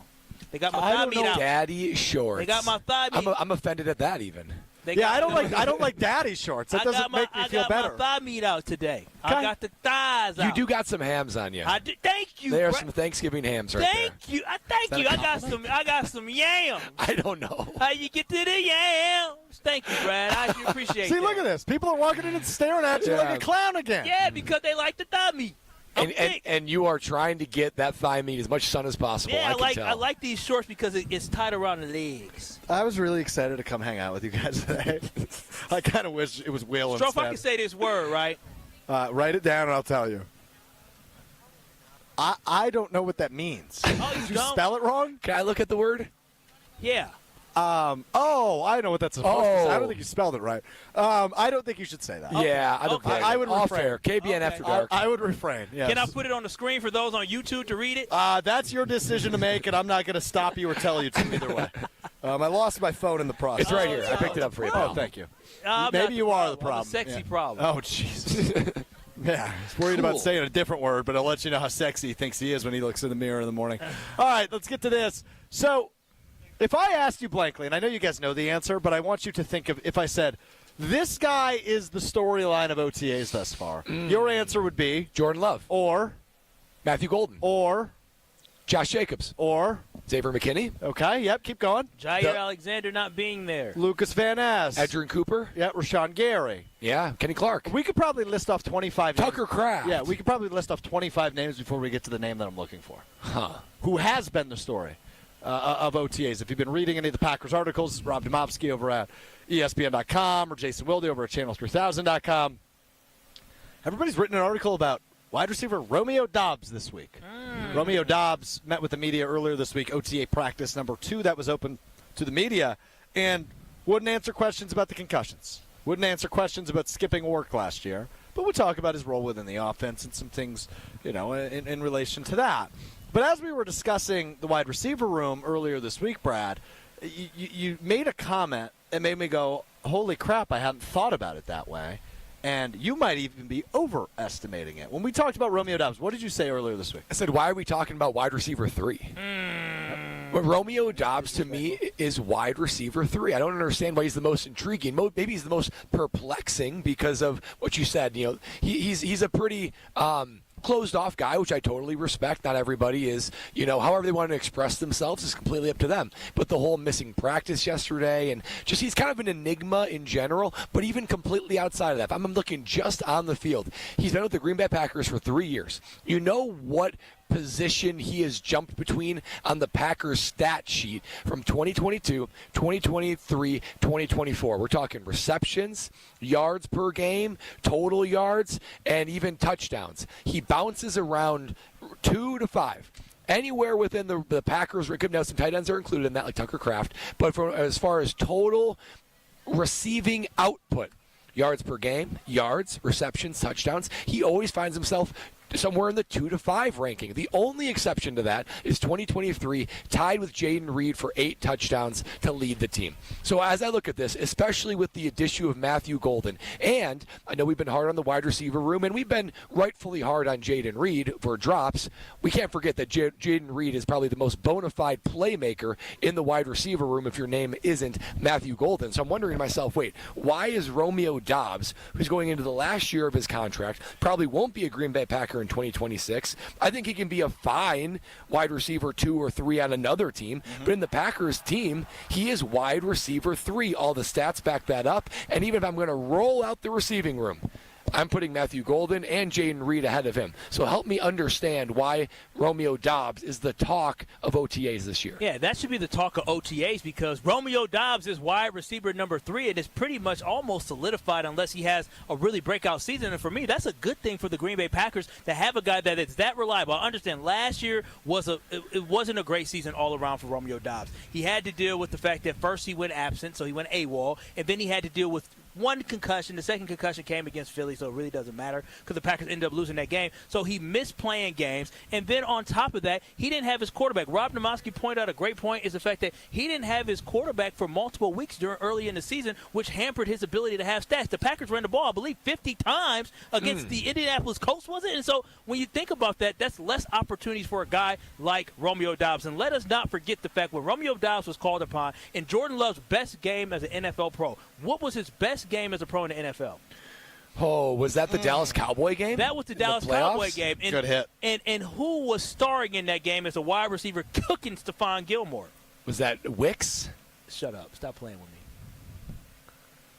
They got my thigh meat out. Daddy shorts. They got my thigh meat. I'm offended at that even. I don't like daddy shorts. That doesn't make me feel better. I got my thigh meat out today. I got the thighs out. You do got some hams on you. I do. Thank you. There are some Thanksgiving hams right there. Thank you. Thank you. I got some yams. I don't know. How you get to the yams? Thank you, Brad. I appreciate See, that. look at this. People are walking in and staring at you like a clown again. Yeah, because they like the thigh meat. And you are trying to get that thigh meat as much sun as possible. Yeah, I like these shorts because it's tight around the legs. I was really excited to come hang out with you guys today. I kind of wish it was Will Strofe, instead. I can say this word, right? Write it down and I'll tell you. I don't know what that means. Oh, Did you spell it wrong? Can I look at the word? Yeah. I know what that's supposed to say. I don't think you spelled it right. I don't think you should say that. Yeah, I don't think I would All refrain. fair. KBN after dark. I would refrain. Yes. Can I put it on the screen for those on YouTube to read it? That's your decision to make, and I'm not going to stop you or tell you to either way. I lost my phone in the process. It's right here. I picked it up for you. Oh, thank you. Maybe you are the problem. I'm a sexy problem. Oh, jeez. Yeah, he's worried about saying a different word, but I'll let you know how sexy he thinks he is when he looks in the mirror in the morning. All right, let's get to this. So, if I asked you blankly, and I know you guys know the answer, but I want you to think of if I said, this guy is the storyline of OTAs thus far, your answer would be Jordan Love. Or Matthew Golden. Or Josh Jacobs. Or Xavier McKinney. Okay, yep, keep going. Jair Alexander not being there. Lucas Van Ness. Edgerrin Cooper. Yeah, Rashawn Gary. Yeah, Kenny Clark. We could probably list off 25 names. Tucker Kraft. Yeah, we could probably list off 25 names before we get to the name that I'm looking for. Huh. Who has been the story of OTAs. If you've been reading any of the Packers articles, Rob Domofsky over at ESPN.com or Jason Wilde over at Channel3000.com, everybody's written an article about wide receiver Romeo Doubs this week. Romeo Doubs met with the media earlier this week, OTA practice number 2 that was open to the media, and wouldn't answer questions about the concussions. Wouldn't answer questions about skipping work last year. But we'll talk about his role within the offense and some things, in relation to that. But as we were discussing the wide receiver room earlier this week, Brad, you made a comment that made me go, holy crap, I hadn't thought about it that way. And you might even be overestimating it. When we talked about Romeo Doubs, what did you say earlier this week? I said, why are we talking about wide receiver 3? But Romeo Doubs, to me, is wide receiver 3. I don't understand why he's the most intriguing. Maybe he's the most perplexing because of what you said. He's a pretty closed-off guy, which I totally respect. Not everybody is, however they want to express themselves is completely up to them. But the whole missing practice yesterday, and just he's kind of an enigma in general, but even completely outside of that. If I'm looking just on the field, he's been with the Green Bay Packers for 3 years. You know what position he has jumped between on the Packers stat sheet from 2022, 2023, 2024. We're talking receptions, yards per game, total yards, and even touchdowns. He bounces around 2 to 5. Anywhere within the Packers, now some tight ends are included in that, like Tucker Kraft, but as far as total receiving output, yards per game, yards, receptions, touchdowns, he always finds himself somewhere in the 2 to 5 ranking. The only exception to that is 2023, tied with Jaden Reed for 8 touchdowns to lead the team. So as I look at this, especially with the addition of Matthew Golden, and I know we've been hard on the wide receiver room, and we've been rightfully hard on Jaden Reed for drops, we can't forget that Jaden Reed is probably the most bona fide playmaker in the wide receiver room if your name isn't Matthew Golden. So I'm wondering to myself, wait, why is Romeo Doubs, who's going into the last year of his contract, probably won't be a Green Bay Packer in 2026. I think he can be a fine wide receiver 2 or 3 on another team, but in the Packers team, he is wide receiver 3. All the stats back that up, and even if I'm going to roll out the receiving room, I'm putting Matthew Golden and Jaden Reed ahead of him. So help me understand why Romeo Doubs is the talk of OTAs this year. Yeah, that should be the talk of OTAs because Romeo Doubs is wide receiver number 3 and is pretty much almost solidified unless he has a really breakout season. And for me, that's a good thing for the Green Bay Packers to have a guy that is that reliable. I understand last year it wasn't a great season all around for Romeo Doubs. He had to deal with the fact that first he went absent, so he went AWOL, and then he had to deal with one concussion. The second concussion came against Philly, so it really doesn't matter because the Packers ended up losing that game. So he missed playing games. And then on top of that, he didn't have his quarterback. Rob Domofsky pointed out a great point is the fact that he didn't have his quarterback for multiple weeks early in the season, which hampered his ability to have stats. The Packers ran the ball, I believe, 50 times against the Indianapolis Colts, was it? And so when you think about that, that's less opportunities for a guy like Romeo Doubs. And let us not forget the fact when Romeo Doubs was called upon in Jordan Love's best game as an NFL pro, what was his best game as a pro in the NFL? Oh, was that the Dallas Cowboy game? That was the Dallas Cowboy game. And, good hit. And who was starring in that game as a wide receiver cooking Stephon Gilmore? Was that Wicks? Shut up. Stop playing with me.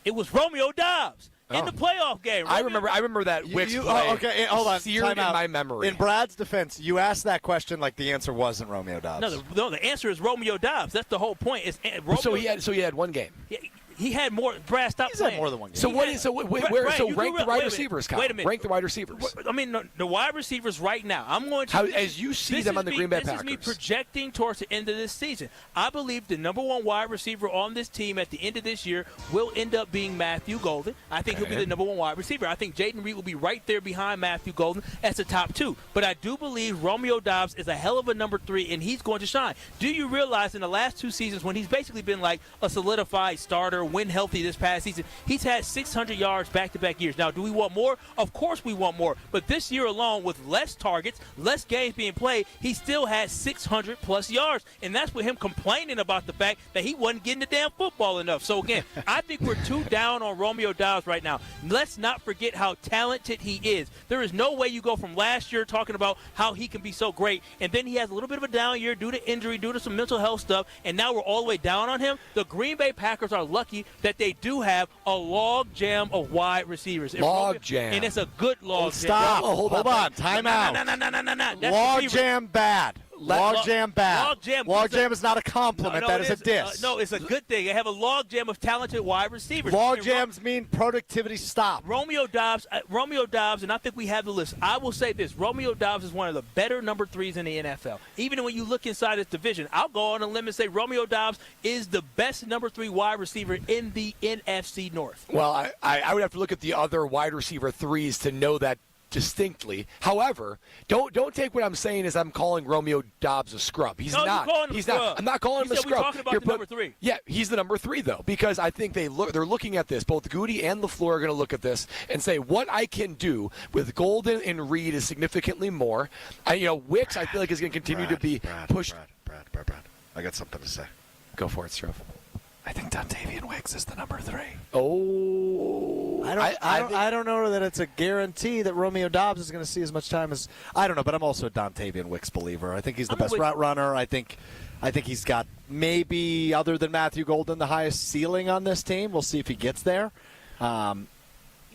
It was Romeo Doubs in the playoff game. I remember that Wicks play. Okay, hold on. Seared in my memory. In Brad's defense, you asked that question like the answer wasn't Romeo Doubs. No, the answer is Romeo Doubs. That's the whole point. So he had one game. He had more. Brad, stop He's playing. had more than one game. So rank the wide receivers, Kyle. Wait a minute. Rank the wide receivers. I mean, the wide receivers right now. I'm going to as you see them on the Green Bay Packers. This is me projecting towards the end of this season. I believe the number one wide receiver on this team at the end of this year will end up being Matthew Golden. I think he'll be the number one wide receiver. I think Jaden Reed will be right there behind Matthew Golden as the top 2. But I do believe Romeo Doubs is a hell of a number 3, and he's going to shine. Do you realize in the last 2 seasons when he's basically been like a solidified starter, when healthy this past season, he's had 600 yards back-to-back years. Now, do we want more? Of course we want more. But this year alone, with less targets, less games being played, he still had 600-plus yards. And that's with him complaining about the fact that he wasn't getting the damn football enough. So, again, I think we're too down on Romeo Doubs right now. Let's not forget how talented he is. There is no way you go from last year talking about how he can be so great, and then he has a little bit of a down year due to injury, due to some mental health stuff, and now we're all the way down on him. The Green Bay Packers are lucky that they do have a log jam of wide receivers. Log jam. And it's a good log jam. Stop. Hold on. Time out. No. Log jam bad. Logjam bad. Logjam is not a compliment. No, that is a diss. No, it's a good thing. They have a logjam of talented wide receivers. Logjams mean productivity stop. Romeo Doubs, and I think we have the list. I will say this. Romeo Doubs is one of the better number 3s in the NFL. Even when you look inside this division, I'll go on a limb and say Romeo Doubs is the best number 3 wide receiver in the NFC North. Well, I would have to look at the other wide receiver 3s to know that distinctly. However, don't take what I'm saying as I'm calling Romeo Doubs a scrub. He's not. He's not. I'm not calling him a scrub. We're talking about the number 3. Yeah, he's the number 3 though, because I think they're looking at this. Both Goody and LaFleur are going to look at this and say what I can do with Golden and Reed is significantly more. Wicks I feel like is going to continue to be pushed. Brad. I got something to say. Go for it, Stroh. I think Dontavian Wicks is the number 3. Oh, I don't know that it's a guarantee that Romeo Doubs is going to see as much time as I don't know, but I'm also a Dontavian Wicks believer. I think he's the best route runner. I think he's got maybe other than Matthew Golden the highest ceiling on this team. We'll see if he gets there.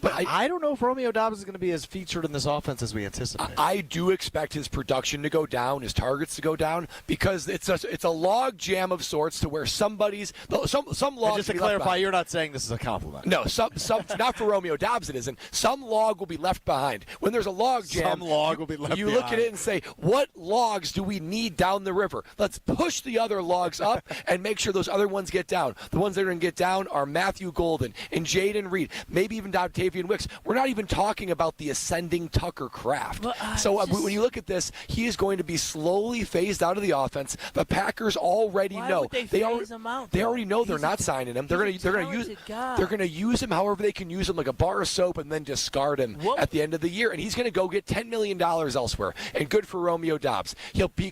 But I don't know if Romeo Doubs is going to be as featured in this offense as we anticipate. I do expect his production to go down, his targets to go down, because it's a log jam of sorts to where some logs. And just to clarify, you're not saying this is a compliment. No, some not for Romeo Doubs it isn't. Some log will be left behind. When there's a log jam, some log will be left behind. You look at it and say, what logs do we need down the river? Let's push the other logs up and make sure those other ones get down. The ones that are going to get down are Matthew Golden and Jaden Reed, maybe even Dontavian Wicks. We're not even talking about the ascending Tucker Kraft. When you look at this, he is going to be slowly phased out of the offense. The Packers already know. They already know they're not signing him. They're going to use him however they can use him, like a bar of soap, and then discard him at the end of the year. And he's going to go get $10 million elsewhere. And good for Romeo Doubs.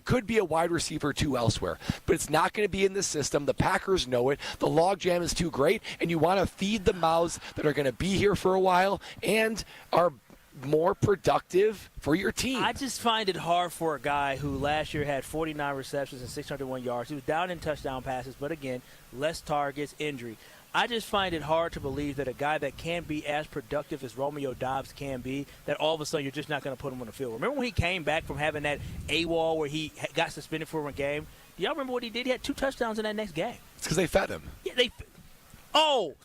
Could be a wide receiver too elsewhere, but it's not going to be in the system. The Packers know it. The logjam is too great, and you want to feed the mouths that are going to be here for a while and are more productive for your team. I just find it hard for a guy who last year had 49 receptions and 601 yards. He was down in touchdown passes, but again, less targets, injury. I just find it hard to believe that a guy that can be as productive as Romeo Doubs can be, that all of a sudden you're just not going to put him on the field. Remember when he came back from having that AWOL where he got suspended for a game? Do y'all remember what he did? He had 2 touchdowns in that next game. It's because they fed him. Yeah,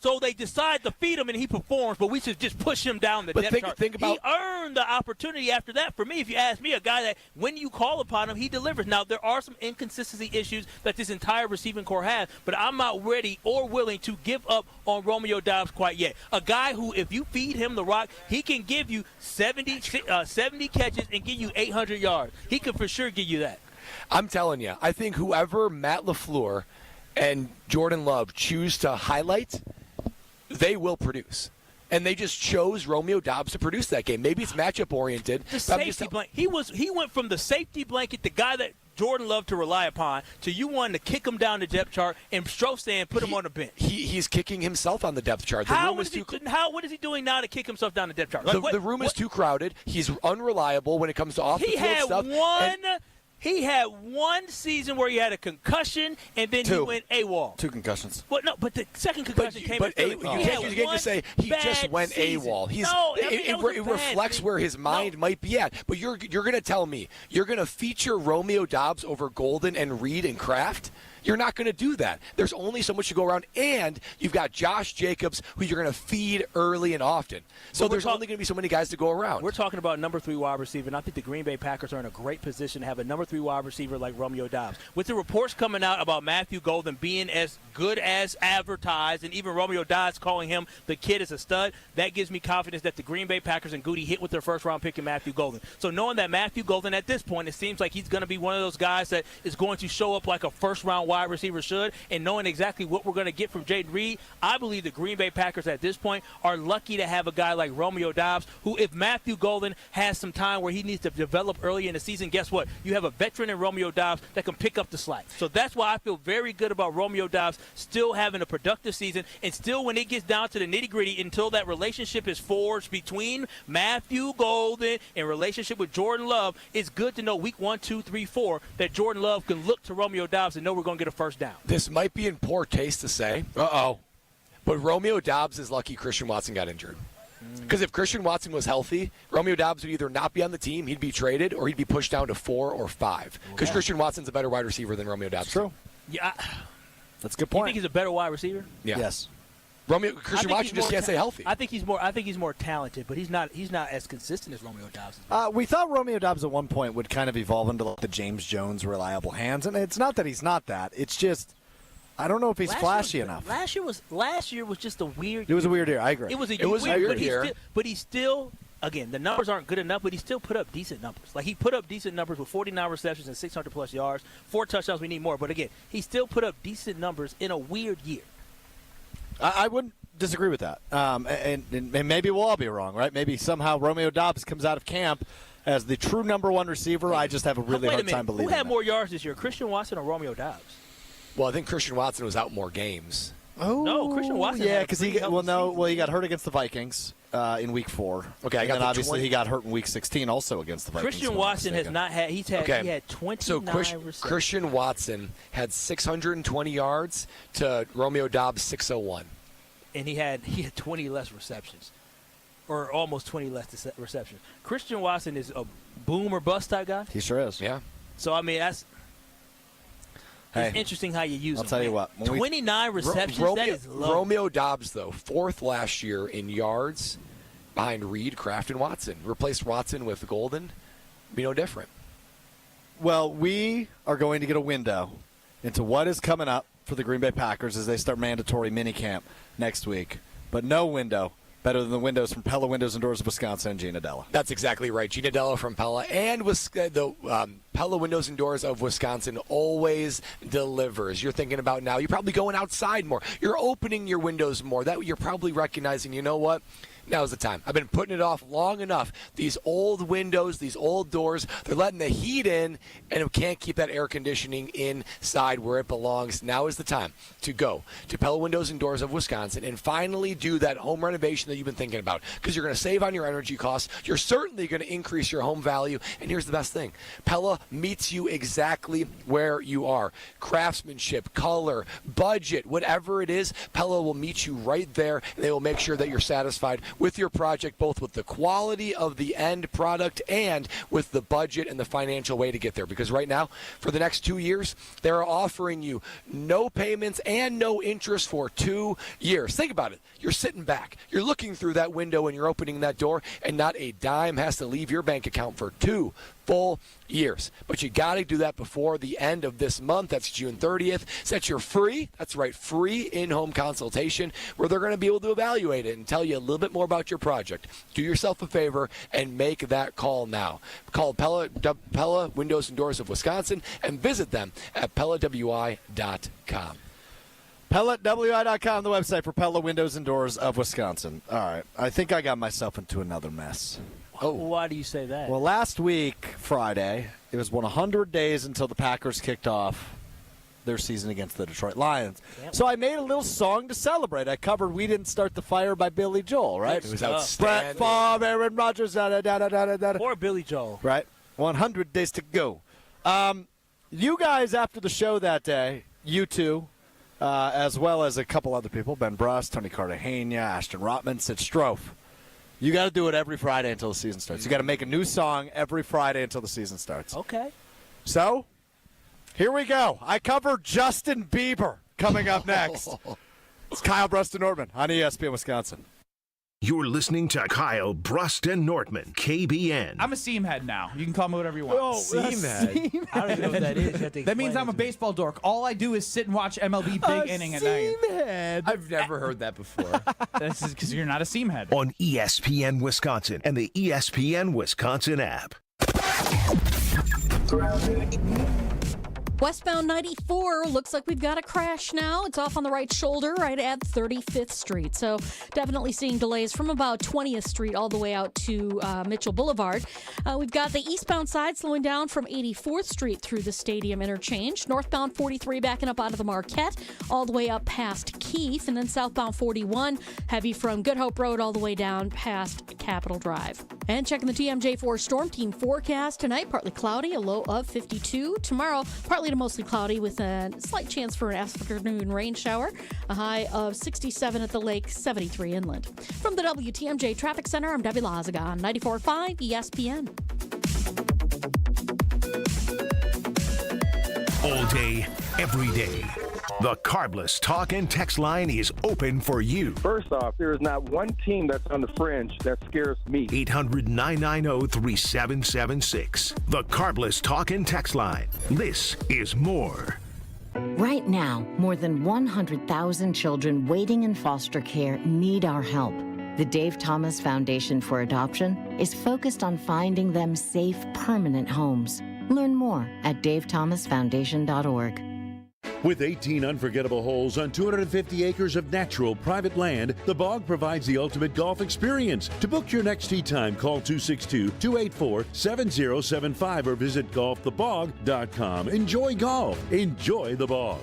so they decide to feed him and he performs, but we should just push him down the depth chart. He earned the opportunity after that. For me, if you ask me, a guy that when you call upon him, he delivers. Now, there are some inconsistency issues that this entire receiving corps has, but I'm not ready or willing to give up on Romeo Doubs quite yet. A guy who, if you feed him the rock, he can give you 70 catches and give you 800 yards. He can for sure give you that. I'm telling you, I think whoever Matt LaFleur and Jordan Love choose to highlight, they will produce. And they just chose Romeo Doubs to produce that game. Maybe it's matchup oriented. The safety blanket. He went from the safety blanket, the guy that Jordan loved to rely upon, to you wanting to kick him down the depth chart and Stroh saying put him on the bench. He's kicking himself on the depth chart. What is he doing now to kick himself down the depth chart? The room is too crowded. He's unreliable when it comes to off-the-field stuff. He had one season where he had a concussion, and then he went AWOL. 2 concussions. But the second concussion came. You can't just say he just went AWOL. It reflects where his mind might be at. But you're going to tell me you're going to feature Romeo Doubs over Golden and Reed and Kraft? You're not going to do that. There's only so much to go around, and you've got Josh Jacobs, who you're going to feed early and often. So there's only going to be so many guys to go around. We're talking about number 3 wide receiver, and I think the Green Bay Packers are in a great position to have a number 3 wide receiver like Romeo Doubs. With the reports coming out about Matthew Golden being as good as advertised, and even Romeo Doubs calling him the kid is a stud, that gives me confidence that the Green Bay Packers and Goody hit with their first-round pick in Matthew Golden. So knowing that Matthew Golden at this point, it seems like he's going to be one of those guys that is going to show up like a first-round wide receiver should, and knowing exactly what we're going to get from Jaden Reed, I believe the Green Bay Packers at this point are lucky to have a guy like Romeo Doubs, who if Matthew Golden has some time where he needs to develop early in the season, guess what? You have a veteran in Romeo Doubs that can pick up the slack. So that's why I feel very good about Romeo Doubs still having a productive season, and still when it gets down to the nitty-gritty, until that relationship is forged between Matthew Golden and relationship with Jordan Love, it's good to know week 1, 2, 3, 4 that Jordan Love can look to Romeo Doubs and know we're going to get a first down. This might be in poor taste to say. But Romeo Doubs is lucky Christian Watson got injured. Because if Christian Watson was healthy, Romeo Doubs would either not be on the team, he'd be traded, or he'd be pushed down to 4 or 5. Because Christian Watson's a better wide receiver than Romeo Doubs. True. Yeah. That's a good You point. think he's a better wide receiver? Yeah. Yes. Christian Watson just can't stay healthy. I think he's more talented, but he's not as consistent as Romeo Doubs. We thought Romeo Doubs at one point would kind of evolve into like the James Jones reliable hands, and it's not that he's not that. It's just I don't know if he's flashy enough. Last year was just a weird. It was a weird year. I agree. It was a weird year. But he still. Again, the numbers aren't good enough, but he still put up decent numbers. Like, he put up decent numbers with 49 receptions and 600-plus yards, 4 touchdowns. We need more. But, again, he still put up decent numbers in a weird year. I wouldn't disagree with that. And maybe we'll all be wrong, right? Maybe somehow Romeo Doubs comes out of camp as the true number 1 receiver. I just have a really hard time believing Who had that. more yards this year, Christian Watson or Romeo Doubs? Well, I think Christian Watson was out more games. Oh, no, Christian Watson. Yeah, because he got hurt against the Vikings in Week 4. Okay, and then obviously he got hurt in Week 16 also against the Vikings. Christian Watson has not had. He had 29 receptions. Christian Watson had 620 yards to Romeo Doubs 601, and he had 20 less receptions, or almost 20 less receptions. Christian Watson is a boom or bust type guy. He sure is. Yeah. So I mean that's. It's interesting how you use I'll them. tell you what. 29 receptions, that is low. Romeo Doubs, though, 4th last year in yards behind Reed, Kraft, and Watson. Replaced Watson with Golden. Be no different. Well, we are going to get a window into what is coming up for the Green Bay Packers as they start mandatory minicamp next week. But no window better than the windows from Pella Windows and Doors of Wisconsin and Gina Della. That's exactly right. Gina Della from Pella and the Pella Windows and Doors of Wisconsin always delivers. You're thinking about now, you're probably going outside more. You're opening your windows more. That you're probably recognizing, you know what? Now's the time. I've been putting it off long enough. These old windows, these old doors, they're letting the heat in, and it can't keep that air conditioning inside where it belongs. Now is the time to go to Pella Windows and Doors of Wisconsin and finally do that home renovation that you've been thinking about, because you're going to save on your energy costs. You're certainly going to increase your home value. And here's the best thing. Pella meets you exactly where you are. Craftsmanship, color, budget, whatever it is, Pella will meet you right there, and they will make sure that you're satisfied with your project, both with the quality of the end product and with the budget and the financial way to get there. Because right now, for the next 2 years, they're offering you no payments and no interest for 2 years. Think about it. You're sitting back. You're looking through that window and you're opening that door, and not a dime has to leave your bank account for 2 full years. But you got to do that before the end of this month. That's June 30th. Set your free, that's right, free in-home consultation where they're going to be able to evaluate it and tell you a little bit more about your project. Do yourself a favor and make that call now. Call Pella Windows and Doors of Wisconsin and visit them at PellaWI.com. PelletWI.com, the website for Pella Windows and Doors of Wisconsin. All right. I think I got myself into another mess. Oh, why do you say that? Well, last week, Friday, it was 100 days until the Packers kicked off their season against the Detroit Lions. So I made a little song to celebrate. I covered "We Didn't Start the Fire" by Billy Joel, right? It was outstanding. Brett Favre, Aaron Rodgers, da-da-da-da-da-da. Poor Billy Joel. Right. 100 days to go. You guys, after the show that day, you two, as well as a couple other people, Ben Bruss, Tony Cartagena, Ashton Rotman, said, Strofe, you got to do it every Friday until the season starts. You got to make a new song every Friday until the season starts. Okay. So, here we go. I cover Justin Bieber coming up next. It's Kyle Bruston Nortman on ESPN Wisconsin. You're listening to Kyle Bruston Nortman, KBN. I'm a seam head now. You can call me whatever you want. Oh, seam head. I don't even know what that is. That means I'm a baseball dork. All I do is sit and watch MLB Big Inning at night. Head. I've never heard that before. This is because you're not a seam head. On ESPN Wisconsin and the ESPN Wisconsin app. Westbound 94 looks like we've got a crash now. It's off on the right shoulder right at 35th Street. So definitely seeing delays from about 20th Street all the way out to Mitchell Boulevard. We've got the eastbound side slowing down from 84th Street through the Stadium Interchange. Northbound 43 backing up out of the Marquette all the way up past Keith. And then southbound 41 heavy from Good Hope Road all the way down past Capitol Drive. And checking the TMJ4 Storm Team forecast tonight, partly cloudy, a low of 52. Tomorrow, partly to to mostly cloudy with a slight chance for an afternoon rain shower. A high of 67 at the lake, 73 inland. From the WTMJ Traffic Center, I'm Debbie Lazaga on 94.5 ESPN. All day, every day. The Carbless Talk and Text line is open for you. First off, there is not one team that's on the fringe that scares me. 800-990-3776. The Carbless Talk and Text line. This is more. Right now, more than 100,000 children waiting in foster care need our help. The Dave Thomas Foundation for Adoption is focused on finding them safe, permanent homes. Learn more at davethomasfoundation.org. With 18 unforgettable holes on 250 acres of natural private land, the Bog provides the ultimate golf experience. To book your next tee time, call 262-284-7075 or visit golfthebog.com. Enjoy golf. Enjoy the Bog.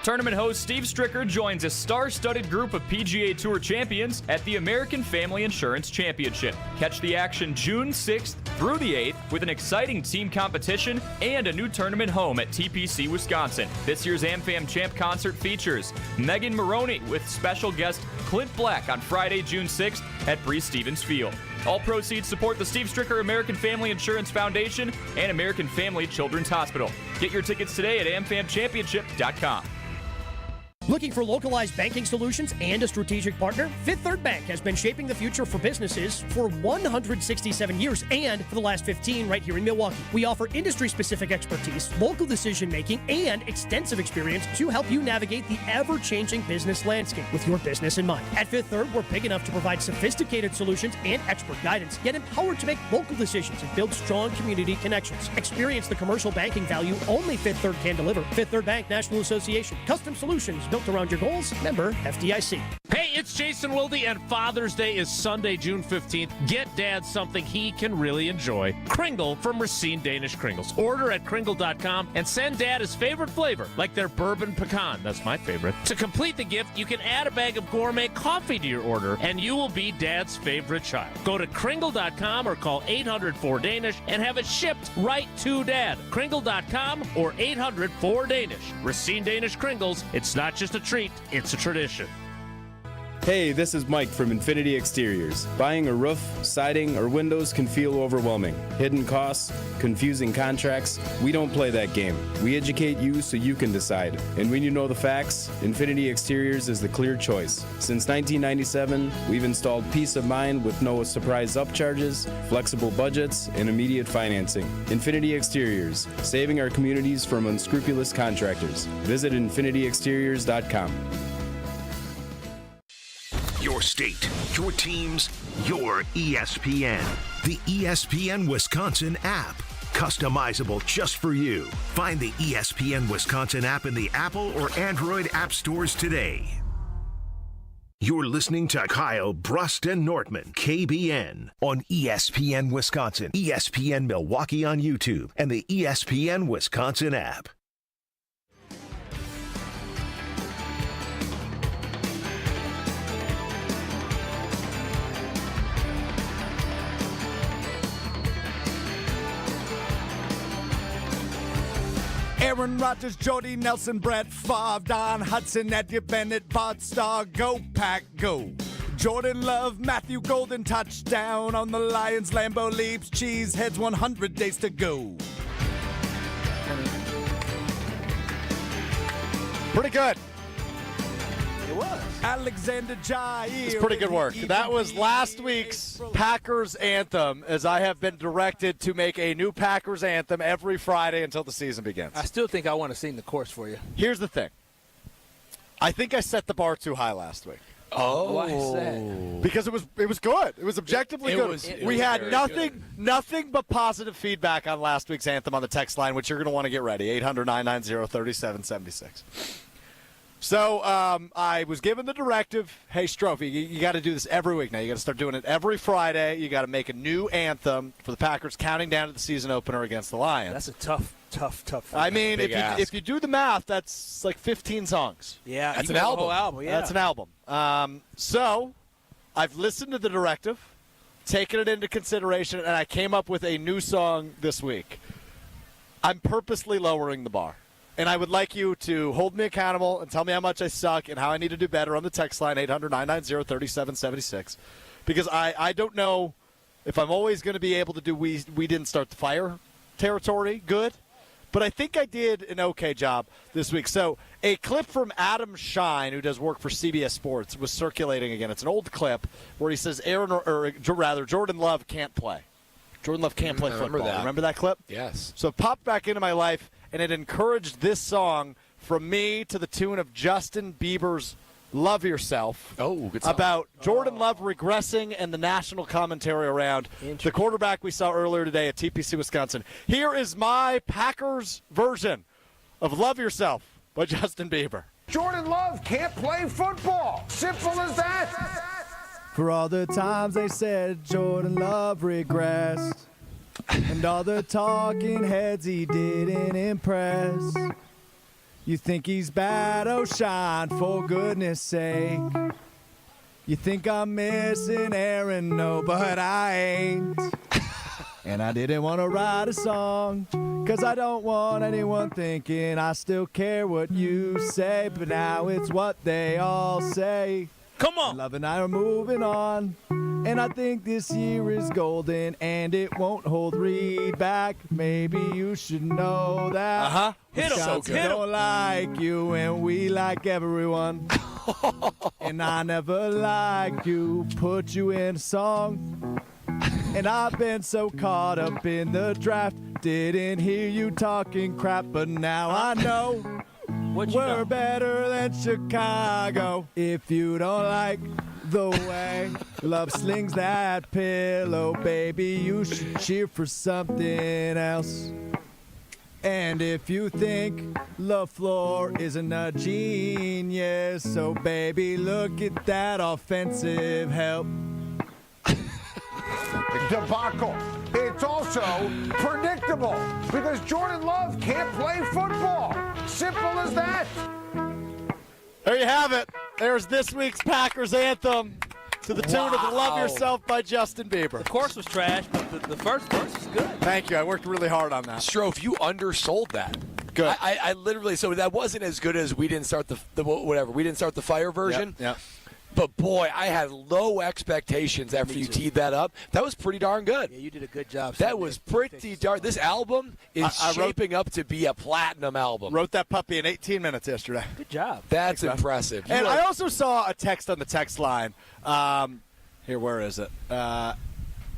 Tournament host Steve Stricker joins a star-studded group of PGA Tour champions at the American Family Insurance Championship. Catch the action June 6th through the 8th with an exciting team competition and a new tournament home at TPC, Wisconsin. This year's AmFam Champ concert features Megan Maroney with special guest Clint Black on Friday, June 6th at Breese Stevens Field. All proceeds support the Steve Stricker American Family Insurance Foundation and American Family Children's Hospital. Get your tickets today at amfamchampionship.com. Looking for localized banking solutions and a strategic partner? Fifth Third Bank has been shaping the future for businesses for 167 years and for the last 15 right here in Milwaukee. We offer industry-specific expertise, local decision-making, and extensive experience to help you navigate the ever-changing business landscape with your business in mind. At Fifth Third, we're big enough to provide sophisticated solutions and expert guidance, yet empowered to make local decisions and build strong community connections. Experience the commercial banking value only Fifth Third can deliver. Fifth Third Bank National Association. Custom solutions built around your goals. Member FDIC. Hey, it's Jason Wilde, and Father's Day is Sunday, June 15th. Get Dad something he can really enjoy. Kringle from Racine Danish Kringles. Order at Kringle.com and send Dad his favorite flavor, like their bourbon pecan. That's my favorite. To complete the gift, you can add a bag of gourmet coffee to your order, and you will be Dad's favorite child. Go to Kringle.com or call 800-4DANISH and have it shipped right to Dad. Kringle.com or 800-4DANISH. Racine Danish Kringles. It's not just a treat, it's a tradition. Hey, this is Mike from Infinity Exteriors. Buying a roof, siding, or windows can feel overwhelming. Hidden costs, confusing contracts. We don't play that game. We educate you so you can decide. And when you know the facts, Infinity Exteriors is the clear choice. Since 1997, we've installed peace of mind with no surprise upcharges, flexible budgets, and immediate financing. Infinity Exteriors, saving our communities from unscrupulous contractors. Visit infinityexteriors.com. Your state, your teams, your ESPN. The ESPN Wisconsin app. Customizable just for you. Find the ESPN Wisconsin app in the Apple or Android app stores today. You're listening to Kyle Brust and Nortman, KBN, on ESPN Wisconsin, ESPN Milwaukee on YouTube, and the ESPN Wisconsin app. Aaron Rodgers, Jordy Nelson, Brett Favre, Don Hudson, Eddie Bennett, Bart Starr, go Pack, go. Jordan Love, Matthew Golden, touchdown on the Lions, Lambeau leaps, Cheeseheads, 100 days to go. Pretty good. It was. Alexander Jair. It's pretty good work. That was last week's Packers anthem, as I have been directed to make a new Packers anthem every Friday until the season begins. I still think I want to sing the chorus for you. Here's the thing. I think I set the bar too high last week. Oh. Why is that? Because it was good. It was objectively good. We had nothing but positive feedback on last week's anthem on the text line, which you're going to want to get ready. 800-990-3776. So I was given the directive, hey, Strophe, you got to do this every week now. You got to start doing it every Friday. You got to make a new anthem for the Packers counting down to the season opener against the Lions. That's a tough. I mean, if you do the math, that's like 15 songs. Yeah, that's an album. Whole album. Yeah, that's an album. So I've listened to the directive, taken it into consideration, and I came up with a new song this week. I'm purposely lowering the bar. And I would like you to hold me accountable and tell me how much I suck and how I need to do better on the text line, 800-990-3776. Because I don't know if I'm always going to be able to do we didn't start the fire territory good. But I think I did an okay job this week. So a clip from Adam Shine, who does work for CBS Sports, was circulating again. It's an old clip where he says Jordan Love can't play. Jordan Love can't play football. Remember that clip? Yes. So it popped back into my life, and it encouraged this song from me to the tune of Justin Bieber's Love Yourself. Oh, good song. About Jordan Love regressing and the national commentary around the quarterback we saw earlier today at TPC, Wisconsin. Here is my Packers version of Love Yourself by Justin Bieber. Jordan Love can't play football. Simple as that. For all the times they said Jordan Love regressed, and all the talking heads he didn't impress. You think he's bad, oh shine, for goodness sake. You think I'm missing Aaron, no, but I ain't. And I didn't want to write a song, 'cause I don't want anyone thinking I still care what you say. But now it's what they all say. Come on. Love and I are moving on, and I think this year is golden, and it won't hold Reed back. Maybe you should know that. Uh-huh. Hit him. So good. Don't like you, and we like everyone. And I never liked you, put you in a song. And I've been so caught up in the draft, didn't hear you talking crap, but now I know. We're better than Chicago. If you don't like the way Love slings that pillow, baby, you should cheer for something else. And if you think LaFleur isn't a genius, so baby, look at that offensive help. Debacle. It's also predictable because Jordan Love can't play football. Simple as that. There you have it. There's this week's Packers anthem to the tune of Love Yourself by Justin Bieber. The chorus was trash, but the first verse was good. Thank you. I worked really hard on that. Strofe, you undersold that. Good. I literally, so that wasn't as good as we didn't start we didn't start the fire version. Yeah. But boy, I had low expectations after you teed that up. That was pretty darn good. Yeah, you did a good job. That was pretty darn. This album is shaping up to be a platinum album. Wrote that puppy in 18 minutes yesterday. Good job. That's impressive. And I also saw a text on the text line. Here, where is it?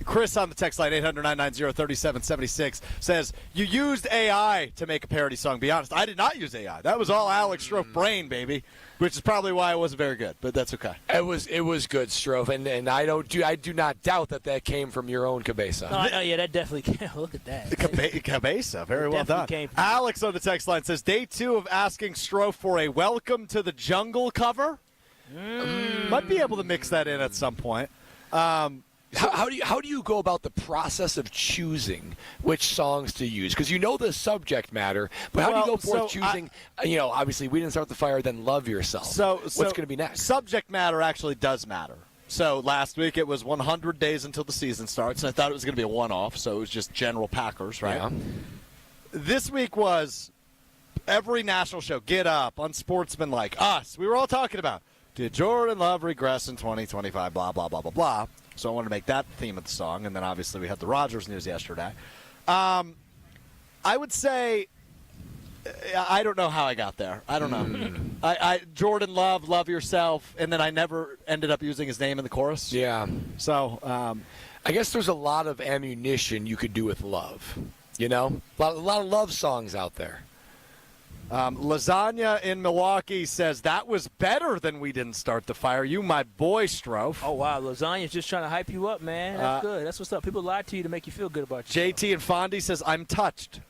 Chris on the text line, 800-990-3776, says, you used AI to make a parody song. Be honest, I did not use AI. That was all Alex Strofe brain, baby, which is probably why it wasn't very good, but that's okay. It was good, Strofe, and I do not doubt that came from your own cabeza. Yeah, that definitely came. Look at that. Cabeza, very well done. Alex on the text line says, day 2 of asking Strofe for a Welcome to the Jungle cover. Might be able to mix that in at some point. How do you go about the process of choosing which songs to use? Because you know the subject matter, but how do you go forth choosing? Obviously, We Didn't Start the Fire, then Love Yourself. So what's going to be next? Subject matter actually does matter. So last week it was 100 days until the season starts, and I thought it was going to be a one-off, so it was just general Packers, right? Yeah. This week was every national show, Get Up, Unsportsmanlike, Us. We were all talking about, did Jordan Love regress in 2025, blah, blah, blah, blah, blah. So I wanted to make that the theme of the song, and then obviously we had the Rodgers news yesterday. I would say I don't know how I got there. I don't know. Jordan Love, Love Yourself, and then I never ended up using his name in the chorus. Yeah. So I guess there's a lot of ammunition you could do with love. You know, a lot of love songs out there. Lasagna in Milwaukee says, that was better than We Didn't Start the Fire. You, my boy, Strofe. Oh, wow. Lasagna's just trying to hype you up, man. That's good. That's what's up. People lie to you to make you feel good about yourself. JT and Fondy says, I'm touched.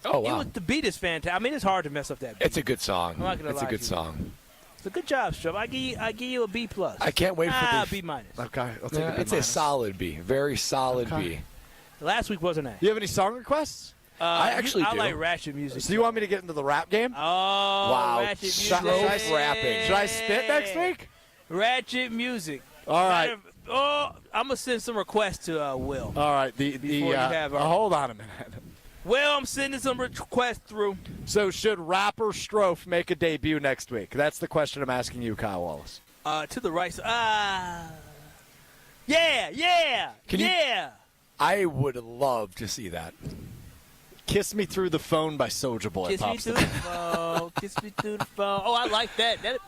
Oh, wow. The beat is fantastic. I mean, it's hard to mess up that beat. It's a good song. I'm not gonna lie It's a good to you. song. It's a good job, Strofe. I give you a B+. I can't wait for the B minus. Okay. I'll take a B it's minus. a solid B. Very solid B. Last week wasn't A. You have any song requests? I actually do. I like ratchet music. So you want me to get into the rap game? Oh, wow. ratchet music. Strofe rapping. Should I spit next week? Ratchet music. All right. I'm going to send some requests to Will. All right. Before you have hold on a minute. Well, I'm sending some requests through. So should rapper Strofe make a debut next week? That's the question I'm asking you, Kyle Wallace. To the right side. Yeah. I would love to see that. Kiss Me Through the Phone by Soulja Boy. Kiss me through the phone. Kiss me through the phone. Oh, I like that. Pink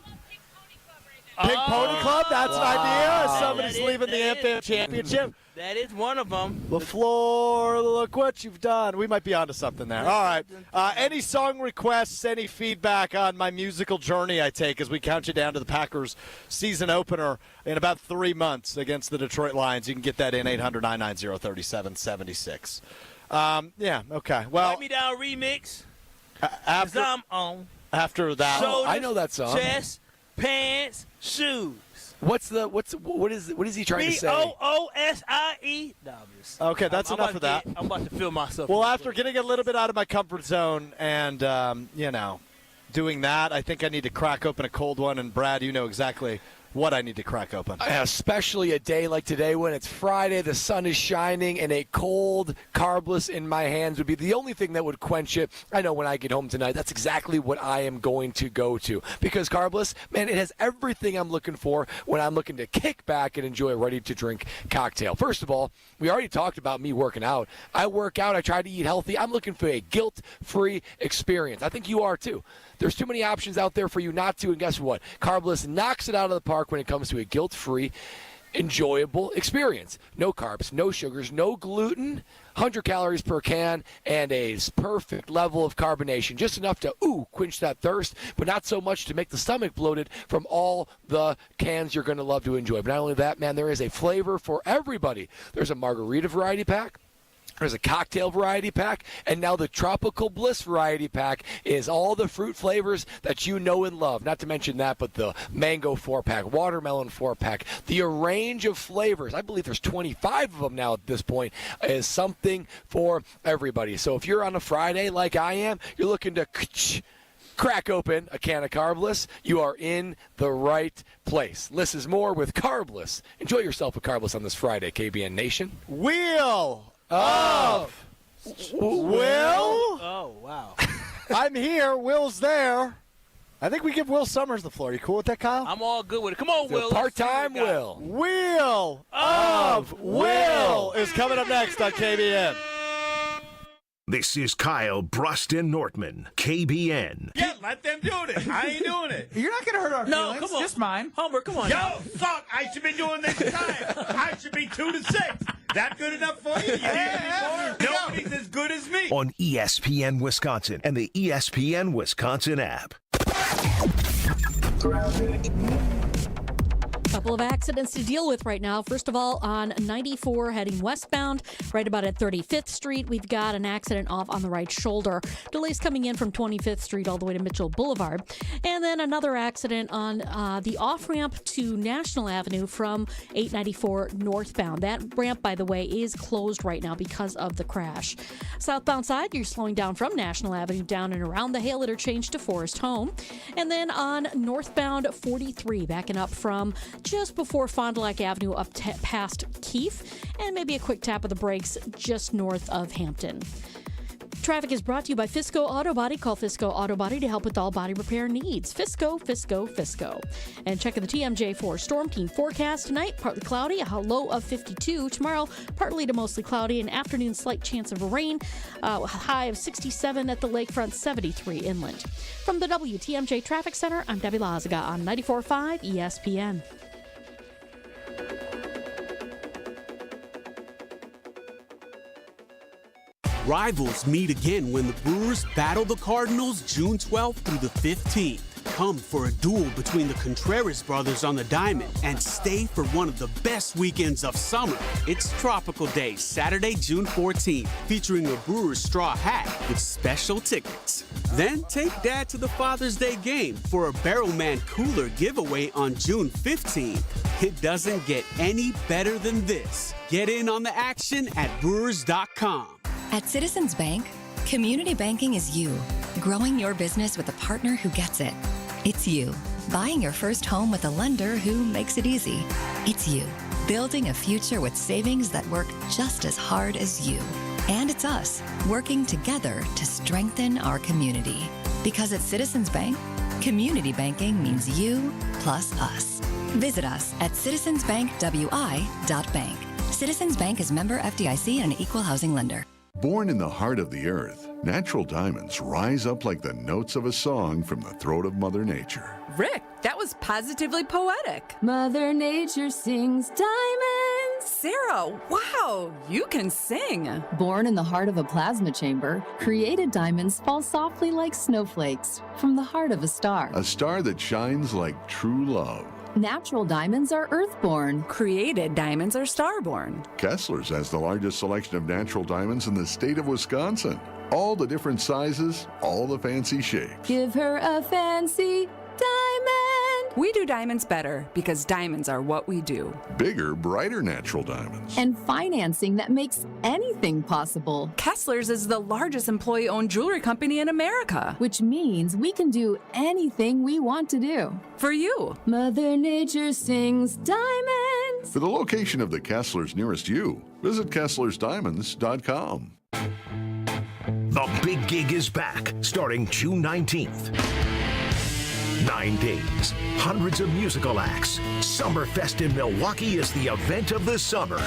Pony Club, that's an idea. Somebody's leaving the AmFam Championship. That is one of them. LaFleur, look what you've done. We might be onto something there. All right. Any song requests, any feedback on my musical journey I take as we count you down to the Packers season opener in about 3 months against the Detroit Lions? You can get that in 800-990-3776. Yeah, okay. Well, Wipe Me Down remix. After I'm on. After that. Shoulders, I know that song. Chest, pants, shoes. What is he trying to say? BOOSIE. No, okay, that's enough of that. I'm about to feel myself. Well, after getting a little bit out of my comfort zone and, doing that, I think I need to crack open a cold one. And, Brad, you know exactly what I need to crack open. Especially a day like today when it's Friday, the sun is shining, and a cold, carbless in my hands would be the only thing that would quench it. I know when I get home tonight, that's exactly what I am going to go to. Because carbless, man, it has everything I'm looking for when I'm looking to kick back and enjoy a ready-to-drink cocktail. First of all, we already talked about me working out. I work out. I try to eat healthy. I'm looking for a guilt-free experience. I think you are, too. There's too many options out there for you not to, and guess what? Carbless knocks it out of the park when it comes to a guilt-free, enjoyable experience. No carbs, no sugars, no gluten, 100 calories per can, and a perfect level of carbonation. Just enough to, quench that thirst, but not so much to make the stomach bloated from all the cans you're going to love to enjoy. But not only that, man, there is a flavor for everybody. There's a margarita variety pack. There's a cocktail variety pack, and now the Tropical Bliss variety pack is all the fruit flavors that you know and love. Not to mention that, but the mango 4-pack, watermelon 4-pack, the range of flavors, I believe there's 25 of them now at this point, is something for everybody. So if you're on a Friday like I am, you're looking to crack open a can of Carbless, you are in the right place. Less is more with Carbless. Enjoy yourself with Carbless on this Friday, KBN Nation. Wheel of Will. Oh, wow. I'm here. Will's there. I think we give Will Summers the floor. You cool with that, Kyle? I'm all good with it. Come on, Will. Part-time Will. Wheel of Will is coming up next on KBN. This is Kyle Bruston Nortman, KBN. Yeah, let them do this. I ain't doing it. You're not going to hurt our feelings. Come on. Just mine. Homer, come on. Yo, fuck, I should be doing this time. I should be 2-6. That good enough for you? You need any more? Nobody's as good as me. On ESPN Wisconsin and the ESPN Wisconsin app. Couple of accidents to deal with right now. First of all, on 94 heading westbound, right about at 35th Street, we've got an accident off on the right shoulder. Delays coming in from 25th Street all the way to Mitchell Boulevard. And then another accident on the off-ramp to National Avenue from 894 northbound. That ramp, by the way, is closed right now because of the crash. Southbound side, you're slowing down from National Avenue down and around the Hale interchange to Forest Home. And then on northbound 43, backing up from just before Fond du Lac Avenue up past Keefe, and maybe a quick tap of the brakes just north of Hampton. Traffic is brought to you by Fisco Auto Body. Call Fisco Auto Body to help with all body repair needs. Fisco, Fisco, Fisco. And check the TMJ4 Storm Team forecast tonight. Partly cloudy, a low of 52. Tomorrow, partly to mostly cloudy. An afternoon slight chance of rain. High of 67 at the lakefront, 73 inland. From the WTMJ Traffic Center, I'm Debbie Lazaga on 94.5 ESPN. Rivals meet again when the Brewers battle the Cardinals June 12th through the 15th. Come for a duel between the Contreras brothers on the diamond and stay for one of the best weekends of summer. It's Tropical Day, Saturday, June 14th, featuring a Brewers straw hat with special tickets. Then take Dad to the Father's Day game for a Barrelman cooler giveaway on June 15th. It doesn't get any better than this. Get in on the action at Brewers.com. At Citizens Bank, community banking is you, growing your business with a partner who gets it. It's you, buying your first home with a lender who makes it easy. It's you, building a future with savings that work just as hard as you. And it's us, working together to strengthen our community. Because at Citizens Bank, community banking means you plus us. Visit us at citizensbankwi.bank. Citizens Bank is member FDIC and an equal housing lender. Born in the heart of the earth, natural diamonds rise up like the notes of a song from the throat of Mother Nature. Rick, that was positively poetic. Mother Nature sings diamonds. Sarah, wow, you can sing. Born in the heart of a plasma chamber, created diamonds fall softly like snowflakes from the heart of a star. A star that shines like true love. Natural diamonds are earthborn. Created diamonds are starborn. Kessler's has the largest selection of natural diamonds in the state of Wisconsin. All the different sizes, all the fancy shapes. Give her a fancy diamond. We do diamonds better because diamonds are what we do. Bigger, brighter natural diamonds. And financing that makes anything possible. Kessler's is the largest employee-owned jewelry company in America. Which means we can do anything we want to do. For you. Mother Nature sings diamonds. For the location of the Kessler's nearest you, visit KesslersDiamonds.com. The big gig is back, starting June 19th. 9 days, hundreds of musical acts. Summerfest in Milwaukee is the event of the summer.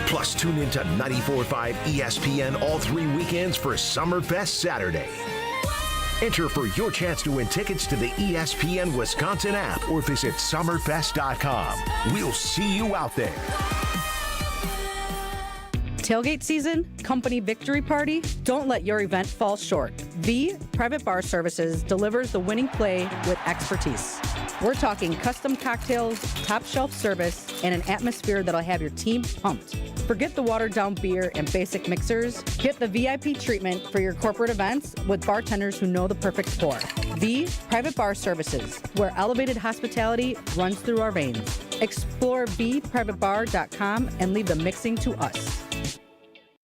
Plus, tune into 94.5 ESPN all 3 weekends for Summerfest Saturday. Enter for your chance to win tickets to the ESPN Wisconsin app or visit summerfest.com. We'll see you out there. Tailgate season, company victory party, don't let your event fall short. V Private Bar Services delivers the winning play with expertise. We're talking custom cocktails, top shelf service, and an atmosphere that'll have your team pumped. Forget the watered down beer and basic mixers. Get the VIP treatment for your corporate events with bartenders who know the perfect pour. V Private Bar Services, where elevated hospitality runs through our veins. Explore vprivatebar.com and leave the mixing to us.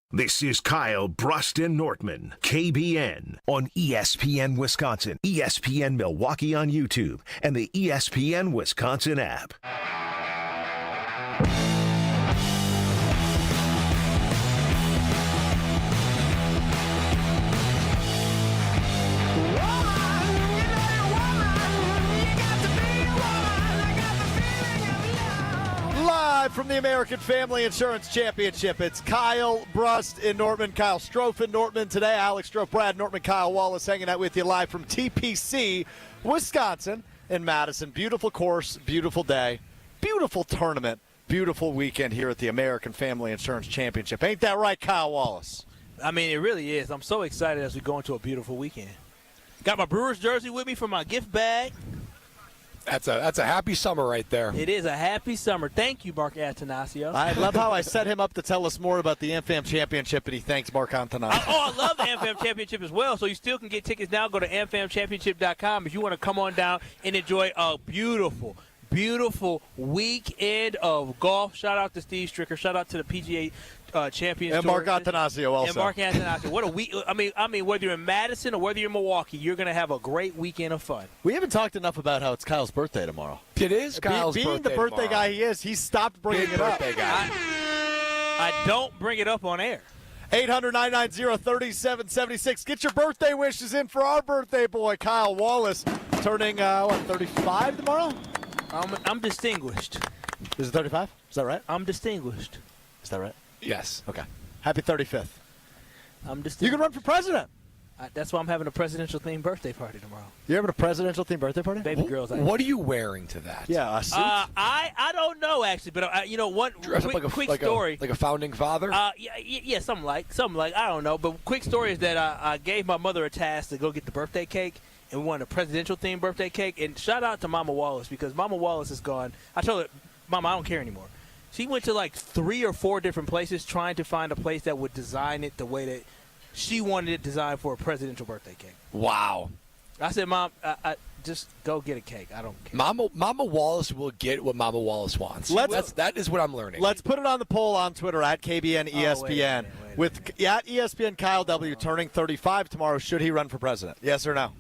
This is Kyle Bruston Nortman, KBN, on ESPN Wisconsin, ESPN Milwaukee on YouTube, and the ESPN Wisconsin app. Live from the American Family Insurance Championship, it's Kyle Brust in Nortman, Kyle Strofe in Nortman today. Alex Strofe, Brad Nortman, Kyle Wallace hanging out with you live from TPC, Wisconsin in Madison. Beautiful course, beautiful day, beautiful tournament, beautiful weekend here at the American Family Insurance Championship. Ain't that right, Kyle Wallace? I mean, it really is. I'm so excited as we go into a beautiful weekend. Got my Brewers jersey with me for my gift bag. That's a happy summer right there. It is a happy summer. Thank you, Mark Attanasio. I love how I set him up to tell us more about the AmFam Championship, and he thanks Mark Attanasio. I love the AmFam Championship as well, so you still can get tickets now. Go to amfamchampionship.com if you want to come on down and enjoy a beautiful, beautiful weekend of golf. Shout out to Steve Stricker. Shout out to the PGA Champions and Mark Attanasio also. And Mark Attanasio. What a week! I mean, whether you're in Madison or whether you're in Milwaukee, you're going to have a great weekend of fun. We haven't talked enough about how it's Kyle's birthday tomorrow. It is Kyle's birthday. Being the birthday tomorrow. guy he is, he stopped bringing it up. Guy. I don't bring it up on air. 800-990-3776. Get your birthday wishes in for our birthday boy, Kyle Wallace, turning 35 tomorrow. I'm distinguished. Is it 35? Is that right? I'm distinguished. Is that right? Yes. Okay. Happy 35th. I'm distinguished. You can run for president. That's why I'm having a presidential-themed birthday party tomorrow. You're having a presidential-themed birthday party? Baby girls. What are you wearing to that? Yeah, a suit? I don't know, actually, but, one quick story. Like a founding father? Yeah, something like, I don't know. But quick story is that I gave my mother a task to go get the birthday cake, and we wanted a presidential-themed birthday cake. And shout out to Mama Wallace, because Mama Wallace is gone. I told her, Mama, I don't care anymore. She went to like 3 or 4 different places trying to find a place that would design it the way that she wanted it designed for a presidential birthday cake. Wow. I said, Mom, I just go get a cake. I don't care. Mama Wallace will get what Mama Wallace wants. That is what I'm learning. Let's put it on the poll on Twitter at KBN ESPN. With at ESPN Kyle W. turning 35 tomorrow, should he run for president? Yes or no?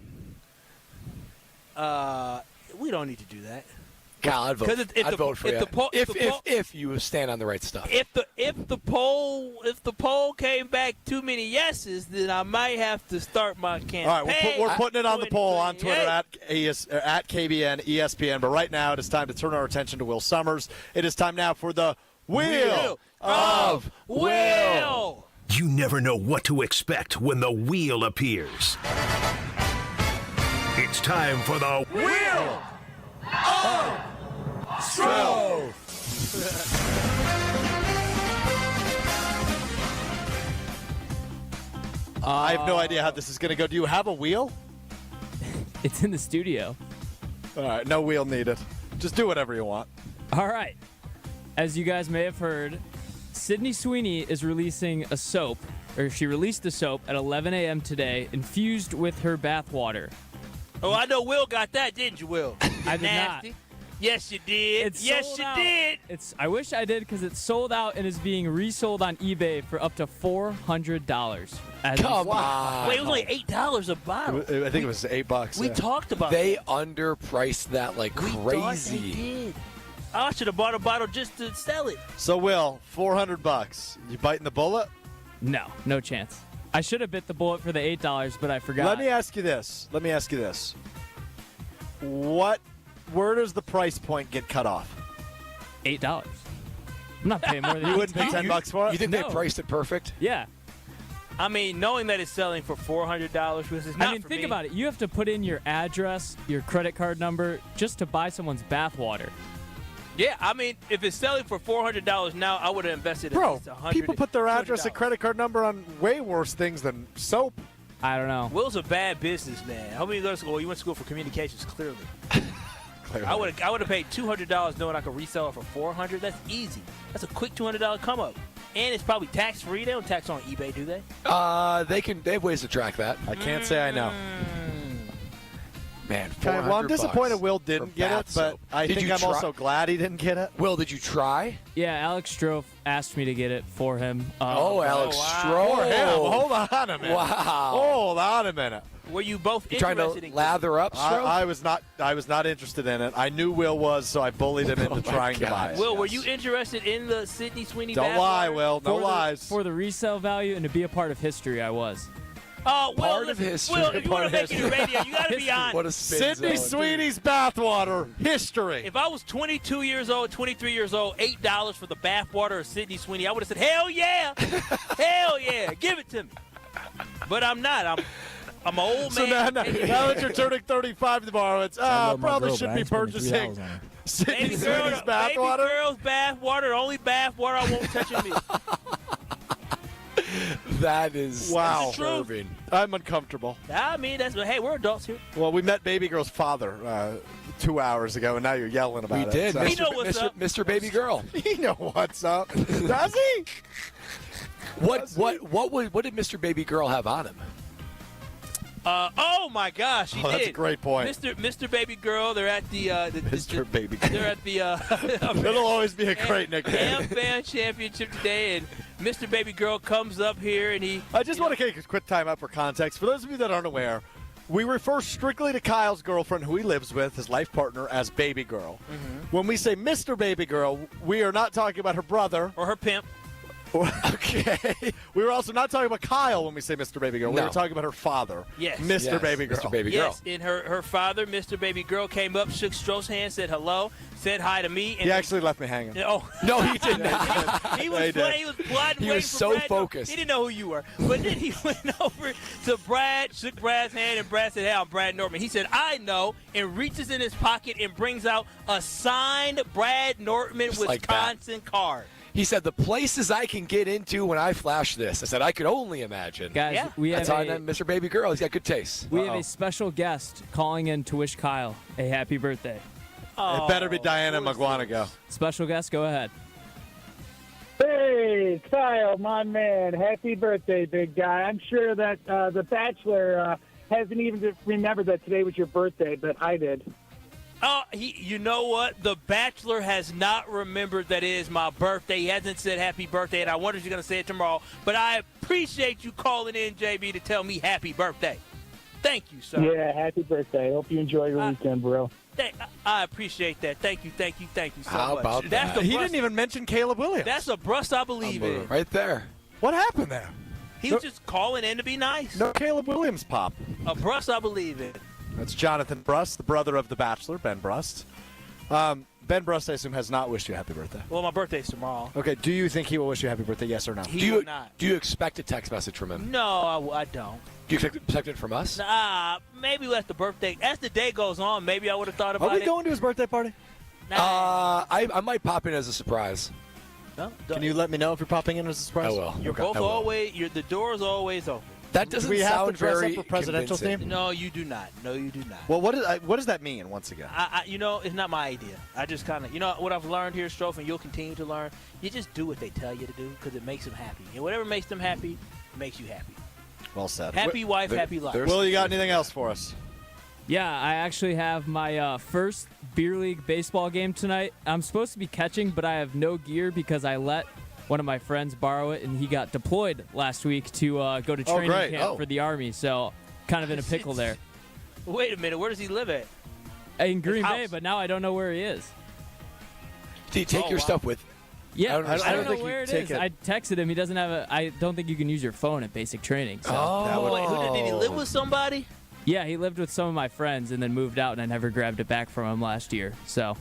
We don't need to do that. Kyle, I'd vote. I'd vote for you. If you stand on the right stuff. If the poll came back too many yeses, then I might have to start my campaign. All right, we're putting it on the poll on Twitter at KBN ESPN. But right now, it is time to turn our attention to Will Summers. It is time now for the Wheel of Will. You never know what to expect when the wheel appears. It's time for the Wheel of Stroke. I have no idea how this is going to go. Do you have a wheel? It's in the studio. All right, no wheel needed. Just do whatever you want. All right. As you guys may have heard, Sydney Sweeney is releasing a soap, or she released the soap at 11 a.m. today, infused with her bath water. Oh, I know Will got that, didn't you, Will? I did Nasty. not. Yes, you did. Yes, you did. I wish I did because it's sold out and is being resold on eBay for up to $400. Come on. Wait, it was only $8 a bottle. I think it was $8. We talked about They that. underpriced that like We crazy. thought they did. I should have bought a bottle just to sell it. So, Will, $400. You biting the bullet? No chance. I should have bit the bullet for the $8, but I forgot. Let me ask you this. Where does the price point get cut off? $8. I'm not paying more than You wouldn't pay $10 for it? You think they priced it perfect? Yeah. I mean, knowing that it's selling for $400, which is not for think me. about it. You have to put in your address, your credit card number, just to buy someone's bath water. Yeah, I mean, if it's selling for $400 now, I would have invested at least $100. People put their address and credit card number on way worse things than soap. I don't know. Will's a bad businessman. How many you go to school? Well, you went to school for communications, clearly. I would have paid $200 knowing I could resell it for $400. That's easy. That's a quick $200 come up, and it's probably tax free. They don't tax on eBay, do they? They have ways to track that. I can't say I know. Man, Well, I'm disappointed Will didn't get it, but I think I'm also glad he didn't get it. Will, did you try? Yeah, Alex Strofe asked me to get it for him. Alex For Strofe. him. Hold on a minute. Wow. Hold on a minute. Were you both You trying to interested in lather up, Strofe? I was not interested in it. I knew Will was, so I bullied him into trying to buy it. Will, were you interested in the Sydney Sweeney Don't bath lie, water? Will. No lies. For the resale value and to be a part of history, I was. Oh, Will, Part of listen, history. Will, if you want to make it in radio, you got to be honest. What a spin Sydney zone. Sweeney's bathwater history. If I was 22 years old, 23 years old, $8 for the bathwater of Sydney Sweeney, I would have said, hell yeah. Hell yeah. Give it to me. But I'm not. I'm an old So man. now that you're turning 35 tomorrow, it's probably should be purchasing Sydney Sweeney's bathwater. Baby girl's bathwater, the only bathwater I won't touching me. That is Wow. disturbing. I'm uncomfortable. I mean, hey, we're adults here. Well, we met baby girl's father 2 hours ago, and now you're yelling about We it. did. So. He know what's up. Mr. Baby Girl. He know what's up. Does he? What did Mr. Baby Girl have on him? Oh my gosh, he did. That's a great point. Mr. Baby Girl, they're at the Mr. Baby Girl. they're at the It'll always be a great nickname. AmFam Championship today, and Mr. Baby Girl comes up here and he. I just want to take a quick time out for context. For those of you that aren't aware, we refer strictly to Kyle's girlfriend, who he lives with, his life partner, as Baby Girl. Mm-hmm. When we say Mr. Baby Girl, we are not talking about her brother. Or her pimp. Okay. We were also not talking about Kyle when we say Mr. Baby Girl. We No. were talking about her father, Yes. Mr. Baby Girl. Mr. Baby Girl. Yes, and her father, Mr. Baby Girl, came up, shook Stroh's hand, said hello, said hi to me. And He actually left me hanging. Oh. No, he did not. He was He did. he was plotting, He waiting was for so Brad. No, focused. he didn't know who you were. But then he went over to Brad, shook Brad's hand, and Brad said, hey, I'm Brad Nortman. He said, I know, and reaches in his pocket and brings out a signed Brad Nortman Just like that. Wisconsin card. He said, the places I can get into when I flash this. I said, I could only imagine. Guys, Yeah. we have That's how I know Mr. Baby Girl. He's got good taste. we have a special guest calling in to wish Kyle a happy birthday. It better be Diana McGuanago. Special guest, go ahead. Hey, Kyle, my man. Happy birthday, big guy. I'm sure that The Bachelor hasn't even remembered that today was your birthday, but I did. Oh, you know what? The Bachelor has not remembered that it is my birthday. He hasn't said happy birthday, and I wonder if you're going to say it tomorrow. But I appreciate you calling in, JB, to tell me happy birthday. Thank you, sir. Yeah, happy birthday. Hope you enjoy your weekend, bro. I appreciate that. Thank you so How much. about That's that? the He brust- didn't even mention Caleb Williams. That's a brust I believe in. Right there. What happened there? He was just calling in to be nice. No Caleb Williams pop. A brust I believe in. That's Jonathan Brust, the brother of The Bachelor, Ben Brust. Ben Brust, I assume, has not wished you a happy birthday. Well, my birthday's tomorrow. Okay, do you think he will wish you a happy birthday, yes or no? He will not. Do you expect a text message from him? No, I don't. Do you expect it from us? Maybe as the day goes on, maybe I would have thought about Are it. we going to his birthday party? I might pop in as a surprise. No, Can you let me know if you're popping in as a surprise? I will. You're both always. The door's always open. That doesn't Do we have sound to dress very up for presidential convincing. theme? No, you do not. No, you do not. Well, what does that mean, once again? It's not my idea. I just kind of, what I've learned here, Strofe, and you'll continue to learn, you just do what they tell you to do because it makes them happy. And whatever makes them happy, makes you happy. Well said. Happy wife, happy life. Will, you got anything else for us? Yeah, I actually have my first beer league baseball game tonight. I'm supposed to be catching, but I have no gear because I let one of my friends borrow it, and he got deployed last week to go to training camp for the Army. So kind of in a pickle there. Wait a minute. Where does he live at? In Green Bay, but now I don't know where he is. Do you take your stuff with? Yeah, I don't know think where you it take is. it. I texted him. He doesn't have I don't think you can use your phone at basic training. So. Wait, did he live with somebody? Yeah, he lived with some of my friends and then moved out, and I never grabbed it back from him last year. So.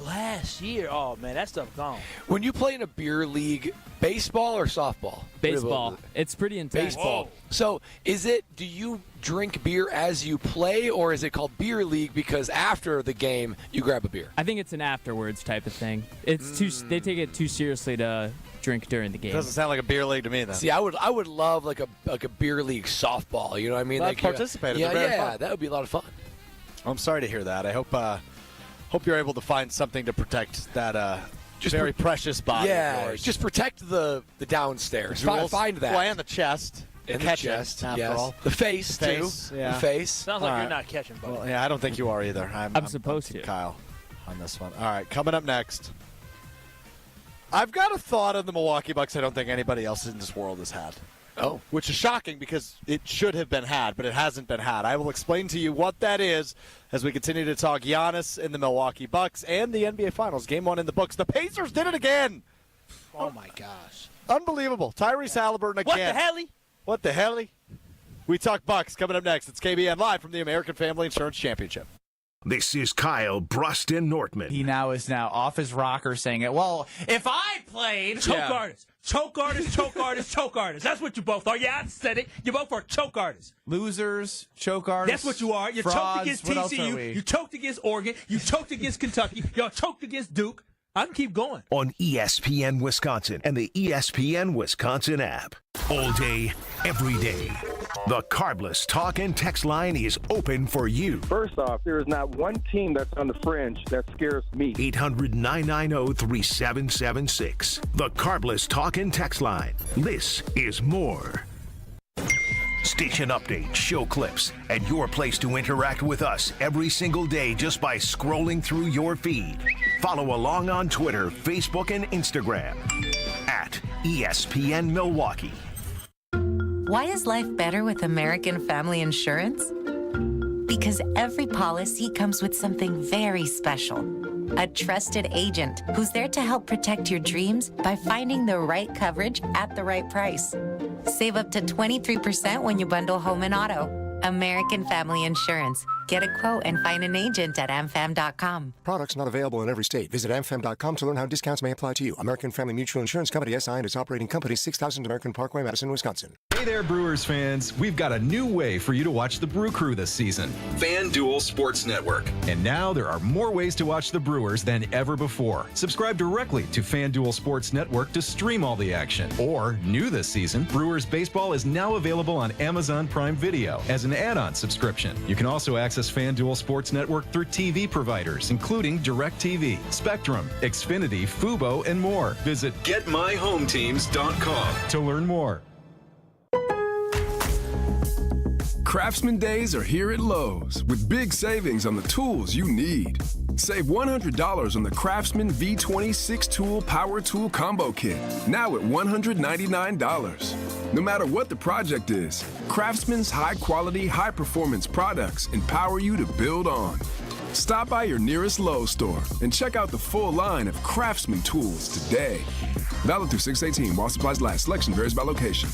Last year? Oh, man, that stuff gone. When you play in a beer league, baseball or softball? Baseball. It's pretty intense. Baseball. So do you drink beer as you play, or is it called beer league because after the game you grab a beer? I think it's an afterwards type of thing. It's they take it too seriously to drink during the game. Doesn't sound like a beer league to me, then. See, I would love like a beer league softball. You know what I mean? I'd participate. Yeah, that would be a lot of fun. I'm sorry to hear that. I hope you're able to find something to protect that very precious body. Yeah, of yours. just protect the downstairs. Jewels. Find that. Well, and the chest. And the catching, chest, after yes. all. The face, too. Yeah. The face. Sounds like you're not catching, buddy. Well, yeah, I don't think you are either. I'm supposed to. to. Kyle on this one. All right, coming up next. I've got a thought on the Milwaukee Bucks I don't think anybody else in this world has had. Oh. Which is shocking because it should have been had, but it hasn't been had. I will explain to you what that is as we continue to talk Giannis and the Milwaukee Bucks and the NBA Finals. Game 1 in the books. The Pacers did it again. Oh, my gosh. Unbelievable. Tyrese Halliburton again. What the hell? What the hell? We talk Bucks coming up next. It's KBN live from the American Family Insurance Championship. This is Kyle Brust and Nortman. He is now off his rocker saying it. Well, if I played... Choke artist. Choke artist, choke artist, choke artist. That's what you both are. Yeah, I said it. You both are choke artists. Losers, choke artists. That's what you are. You frauds, choked against what else are TCU. we? You choked against Oregon. You choked against Kentucky. Y'all choked against Duke. I can keep going. On ESPN Wisconsin and the ESPN Wisconsin app. All day, every day. The Carbless talk and text line is open for you. First off, there is not one team that's on the fringe that scares me. 800-990-3776. The Carbless talk and text line. This is more. Station updates, show clips, and your place to interact with us every single day just by scrolling through your feed. Follow along on Twitter, Facebook, and Instagram at ESPN Milwaukee. Why is life better with American Family Insurance? Because every policy comes with something very special. A trusted agent who's there to help protect your dreams by finding the right coverage at the right price. Save up to 23% when you bundle home and auto. American Family Insurance. Get a quote and find an agent at AmFam.com. Products not available in every state. Visit AmFam.com to learn how discounts may apply to you. American Family Mutual Insurance Company, SI, and its operating company, 6000 American Parkway, Madison, Wisconsin. Hey there, Brewers fans. We've got a new way for you to watch the Brew Crew this season. FanDuel Sports Network. And now there are more ways to watch the Brewers than ever before. Subscribe directly to FanDuel Sports Network to stream all the action. Or, new this season, Brewers Baseball is now available on Amazon Prime Video as an add-on subscription. You can also access FanDuel Sports Network through TV providers, including DirecTV, Spectrum, Xfinity, Fubo, and more. Visit GetMyHomeTeams.com to learn more. Craftsman Days are here at Lowe's with big savings on the tools you need. Save $100 on the Craftsman V20 6-tool Power Tool Combo Kit, now at $199. No matter what the project is, Craftsman's high-quality, high-performance products empower you to build on. Stop by your nearest Lowe's store and check out the full line of Craftsman tools today. Valid through 6/18 while supplies last. Selection varies by location.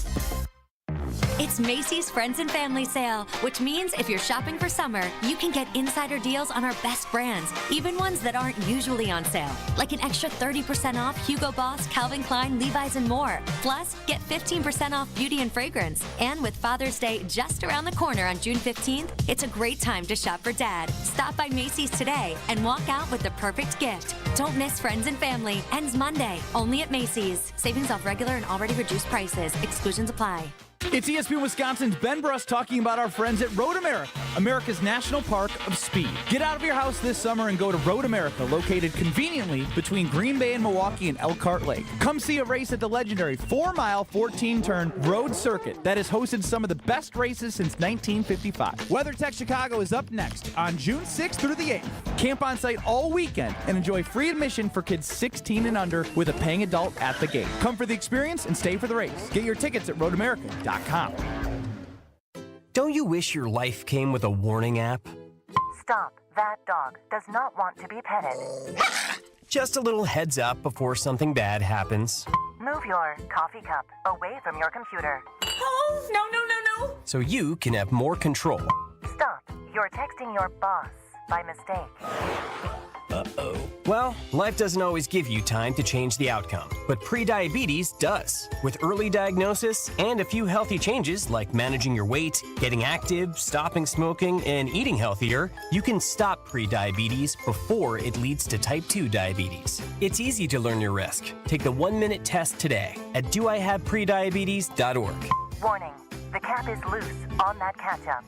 It's Macy's Friends and Family Sale, which means if you're shopping for summer, you can get insider deals on our best brands, even ones that aren't usually on sale, like an extra 30% off Hugo Boss, Calvin Klein, Levi's, and more. Plus, get 15% off beauty and fragrance. And with Father's Day just around the corner on June 15th, it's a great time to shop for Dad. Stop by Macy's today and walk out with the perfect gift. Don't miss Friends and Family. Ends Monday, only at Macy's. Savings off regular and already reduced prices. Exclusions apply. It's ESPN Wisconsin's Ben Bruss talking about our friends at Road America, America's national park of speed. Get out of your house this summer and go to Road America, located conveniently between Green Bay and Milwaukee and Elkhart Lake. Come see a race at the legendary 4-mile, 14-turn road circuit that has hosted some of the best races since 1955. WeatherTech Chicago is up next on June 6th through the 8th. Camp on site all weekend and enjoy free admission for kids 16 and under with a paying adult at the gate. Come for the experience and stay for the race. Get your tickets at roadamerica.com. Don't you wish your life came with a warning app? Stop. That dog does not want to be petted. Just a little heads up before something bad happens. Move your coffee cup away from your computer. Oh, no. So you can have more control. Stop. You're texting your boss by mistake. Uh-oh. Well, life doesn't always give you time to change the outcome, but prediabetes does. With early diagnosis and a few healthy changes like managing your weight, getting active, stopping smoking, and eating healthier, you can stop prediabetes before it leads to type 2 diabetes. It's easy to learn your risk. Take the 1-minute test today at doihaveprediabetes.org. Warning. The cap is loose on that ketchup.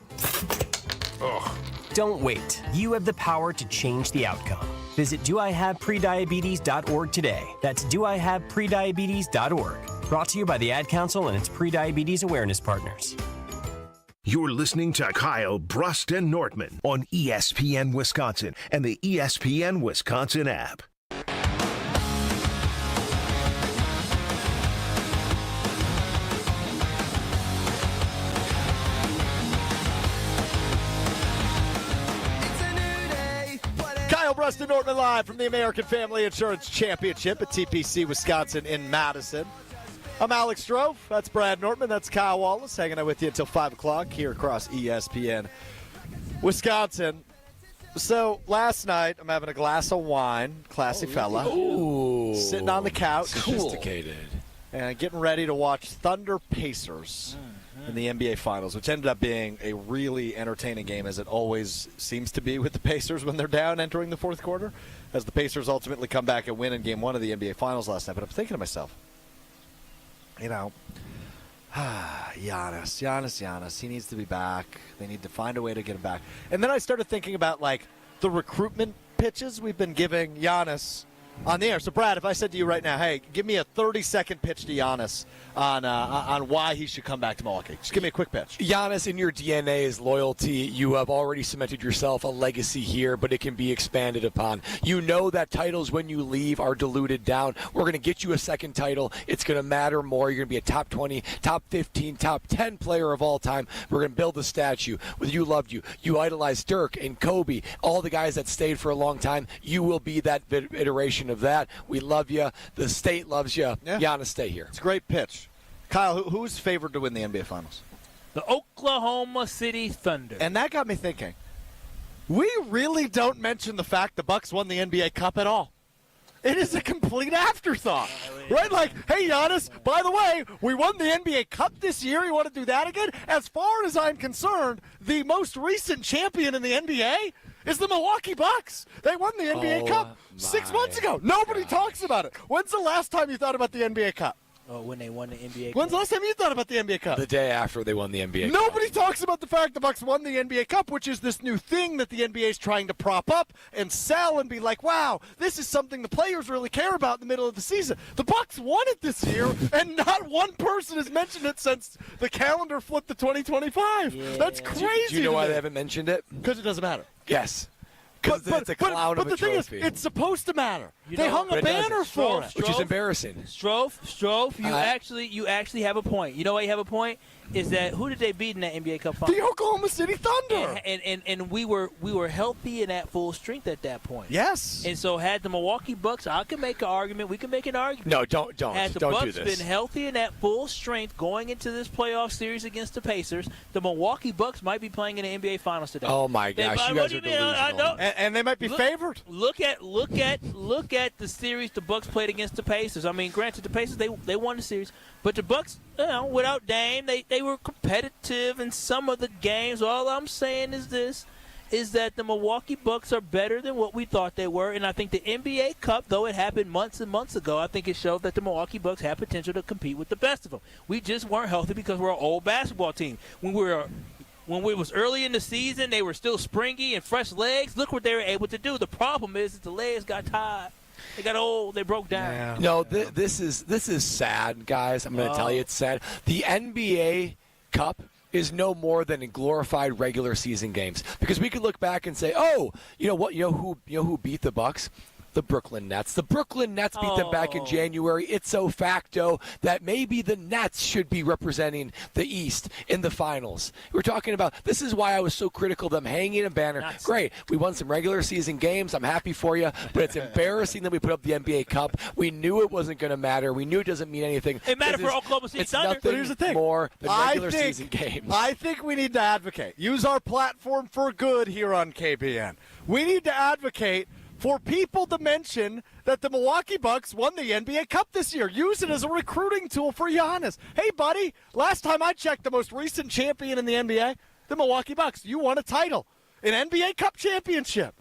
Ugh. Don't wait. You have the power to change the outcome. Visit doihaveprediabetes.org today. That's doihaveprediabetes.org. Brought to you by the Ad Council and its Prediabetes Awareness Partners. You're listening to Kyle Brust and Nortman on ESPN Wisconsin and the ESPN Wisconsin app. Kyle Brust and Nortman live from the American Family Insurance Championship at TPC Wisconsin in Madison. I'm Alex Strofe. That's Brad Nortman. That's Kyle Wallace hanging out with you until 5 o'clock here across ESPN Wisconsin. So last night, I'm having a glass of wine, classy fella. Ooh. Sitting on the couch. Sophisticated. And getting ready to watch Thunder Pacers in the NBA Finals, which ended up being a really entertaining game, as it always seems to be with the Pacers when they're down entering the fourth quarter, as the Pacers ultimately come back and win in Game 1 of the NBA Finals last night. But I'm thinking to myself, Giannis, he needs to be back. They need to find a way to get him back. And then I started thinking about, the recruitment pitches we've been giving Giannis on the air. So, Brad, if I said to you right now, hey, give me a 30-second pitch to Giannis on why he should come back to Milwaukee. Just give me a quick pitch. Giannis, in your DNA is loyalty. You have already cemented yourself a legacy here, but it can be expanded upon. You know that titles, when you leave, are diluted down. We're going to get you a second title. It's going to matter more. You're going to be a top 20, top 15, top 10 player of all time. We're going to build a statue with You Loved You. You idolized Dirk and Kobe, all the guys that stayed for a long time. You will be that iteration of that. We love you. The state loves you. Yeah. Giannis, stay here. It's a great pitch. Kyle, who's favored to win the NBA Finals? The Oklahoma City Thunder. And that got me thinking, we really don't mention the fact the Bucks won the NBA Cup at all. It is a complete afterthought, right? Hey, Giannis, by the way, we won the NBA Cup this year. You want to do that again? As far as I'm concerned, the most recent champion in the NBA is the Milwaukee Bucks. They won the NBA Cup 6 months ago. Nobody talks about it. When's the last time you thought about the NBA Cup? Oh, when they won the NBA Cup. When's the last time you thought about the NBA Cup? The day after they won the NBA Cup. Nobody talks about the fact the Bucks won the NBA Cup, which is this new thing that the NBA is trying to prop up and sell and be like, wow, this is something the players really care about in the middle of the season. The Bucks won it this year, and not one person has mentioned it since the calendar flipped to 2025. Yeah. That's crazy. Do you know why they haven't mentioned it? Because it doesn't matter. Yes. Because it's a clown of a trophy. But the thing is, it's supposed to matter. They hung a banner for it. Which is embarrassing. Strofe, you actually have a point. You know why you have a point? Is that who did they beat in that NBA Cup final? The Oklahoma City Thunder. And we were healthy and at full strength at that point. Yes. And so had the Milwaukee Bucks, I can make an argument. We can make an argument. No, don't Had the don't Bucks do this. been healthy and at full strength going into this playoff series against the Pacers, the Milwaukee Bucks might be playing in the NBA Finals today. Oh my gosh, you guys are delusional. I know. And they might be favored. Look at the series the Bucks played against the Pacers. I mean, granted, the Pacers they won the series, but the Bucks, without Dame, they were competitive in some of the games. All I'm saying is that the Milwaukee Bucks are better than what we thought they were, and I think the NBA Cup, though it happened months and months ago, I think it showed that the Milwaukee Bucks have potential to compete with the best of them. We just weren't healthy because we're an old basketball team. When it was early in the season, they were still springy and fresh legs. Look what they were able to do. The problem is that the legs got tired. They got old. They broke down. Yeah. No, this is sad, guys. I'm going to tell you it's sad. The NBA Cup is no more than glorified regular season games, because we could look back and say, oh, you know what? You know who beat the Bucks? The Brooklyn Nets. The Brooklyn Nets beat them back in January. It's so facto that maybe the Nets should be representing the East in the finals. We're talking about, this is why I was so critical of them hanging a banner. Great. We won some regular season games. I'm happy for you. But it's embarrassing that we put up the NBA Cup. We knew it wasn't going to matter. We knew it doesn't mean anything. It mattered for Oklahoma City Thunder. But here's the thing. More than regular season games. I think we need to advocate. Use our platform for good here on KBN. We need to advocate for people to mention that the Milwaukee Bucks won the NBA Cup this year. Use it as a recruiting tool for Giannis. Hey, buddy, last time I checked, the most recent champion in the NBA, the Milwaukee Bucks. You won a title, an NBA Cup championship.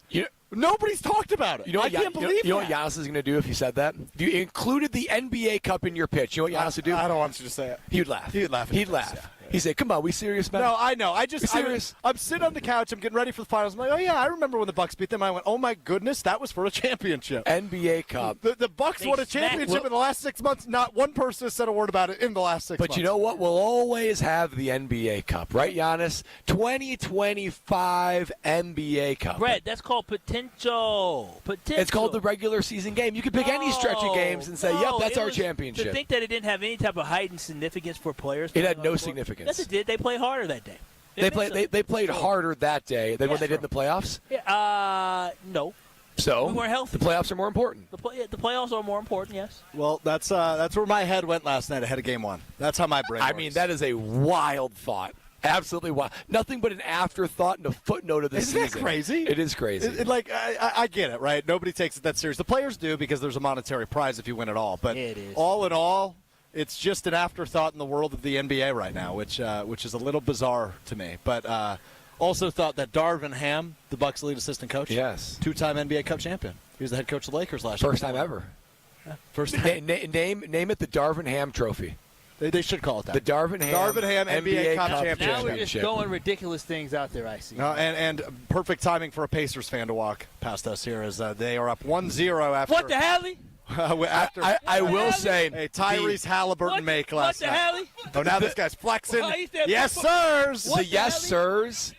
Nobody's talked about it. I can't believe that. You know what Giannis is going to do if you said that? If you included the NBA Cup in your pitch, you know what Giannis would do? I don't want you to say it. He'd laugh. He'd laugh. Yeah. He'd say, come on, we serious, man? No, I know. serious? I'm sitting on the couch. I'm getting ready for the finals. I'm like, oh, yeah, I remember when the Bucks beat them. I went, oh, my goodness, that was for a championship. NBA Cup. The Bucks won a championship in the last 6 months. Not one person has said a word about it in the last 6 months. But you know what? We'll always have the NBA Cup, right, Giannis? 2025 NBA Cup. Brett, that's called potential. It's called the regular season game. You can pick any stretch of games and say, yep, that's our championship. To think that it didn't have any type of heightened significance for players. It had no significance. Yes, it did. They played harder that day. They played harder that day than when they did in the playoffs? No. So we weren't healthy. The playoffs are more important. The playoffs are more important, yes. Well, that's where my head went last night ahead of game one. That's how my brain works. I mean, that is a wild thought. Absolutely wild. Nothing but an afterthought and a footnote of the season. Isn't that crazy? It is crazy. I get it, right? Nobody takes it that serious. The players do because there's a monetary prize if you win it all. But it is. All in all, it's just an afterthought in the world of the NBA right now, which is a little bizarre to me. But also thought that Darvin Ham, the Bucks' lead assistant coach, yes, two-time NBA Cup champion. He was the head coach of the Lakers last year. First time ever. First time. Name it the Darvin Ham Trophy. They should call it that. The Darvin Ham NBA Cup championship. Now we're just throwing ridiculous things out there, I see. And perfect timing for a Pacers fan to walk past us here as they are up 1-0 after. What the hell? I will say, Tyrese Halliburton make last night. What the hell? Oh, now this guy's flexing. Yes, sirs. The yes, sirs.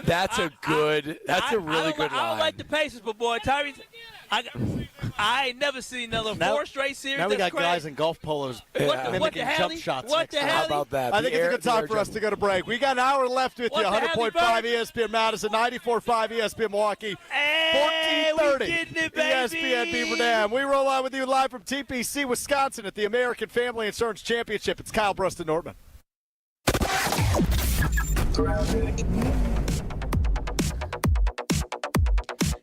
That's a really good line. I don't like the Pacers, but boy, Tyrese, I ain't never seen another 4 straight series. Now we got guys in golf polos mimicking jump shots. What the hell? How about that? I think it's a good time for us to go to break. We got an hour left with you. 100.5 ESPN Madison, 94.5 ESPN Milwaukee, 1430 ESPN Beaver Dam. We roll on with you live from TPC, Wisconsin at the American Family Insurance Championship. It's Kyle Bruston Nortman.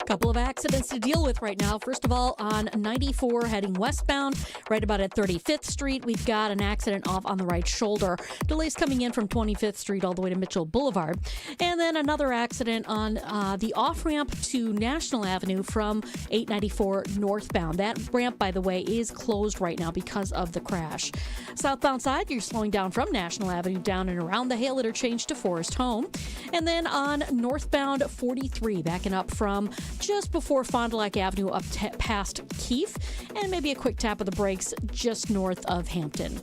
Couple of accidents to deal with right now. First of all, on 94 heading westbound, right about at 35th Street, we've got an accident off on the right shoulder. Delays coming in from 25th Street all the way to Mitchell Boulevard. And then another accident on the off-ramp to National Avenue from 894 northbound. That ramp, by the way, is closed right now because of the crash. Southbound side, you're slowing down from National Avenue down and around the Hale interchange to Forest Home. And then on northbound 43, backing up from just before Fond du Lac Avenue up past Keefe, and maybe a quick tap of the brakes just north of Hampton.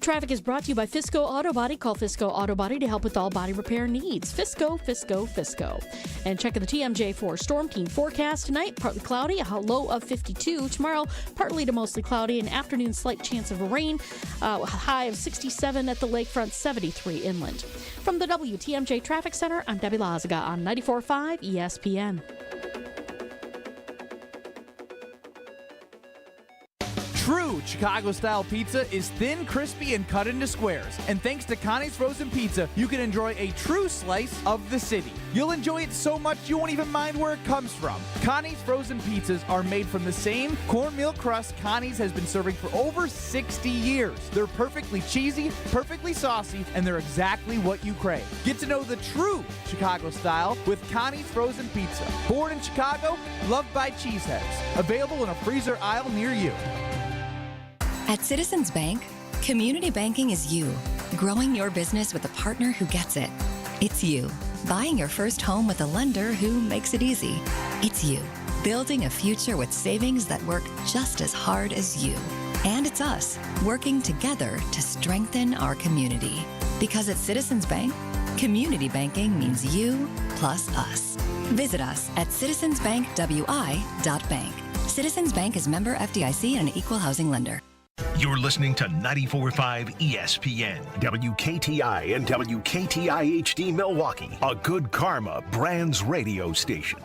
Traffic is brought to you by Fisco Auto Body. Call Fisco Auto Body to help with all body repair needs. Fisco, Fisco, Fisco. And check the TMJ4 Storm Team forecast tonight. Partly cloudy, a low of 52. Tomorrow, partly to mostly cloudy. An afternoon slight chance of rain. High of 67 at the lakefront, 73 inland. From the WTMJ Traffic Center, I'm Debbie Lazaga on 94.5 ESPN. True Chicago-style pizza is thin, crispy, and cut into squares. And thanks to Connie's Frozen Pizza, you can enjoy a true slice of the city. You'll enjoy it so much you won't even mind where it comes from. Connie's Frozen Pizzas are made from the same cornmeal crust Connie's has been serving for over 60 years. They're perfectly cheesy, perfectly saucy, and they're exactly what you crave. Get to know the true Chicago style with Connie's Frozen Pizza. Born in Chicago, loved by cheeseheads. Available in a freezer aisle near you. At Citizens Bank, community banking is you, growing your business with a partner who gets it. It's you, buying your first home with a lender who makes it easy. It's you, building a future with savings that work just as hard as you. And it's us, working together to strengthen our community. Because at Citizens Bank, community banking means you plus us. Visit us at citizensbankwi.bank. Citizens Bank is member FDIC and an equal housing lender. You're listening to 94.5 ESPN, WKTI and WKTI HD Milwaukee, a Good Karma Brands radio station.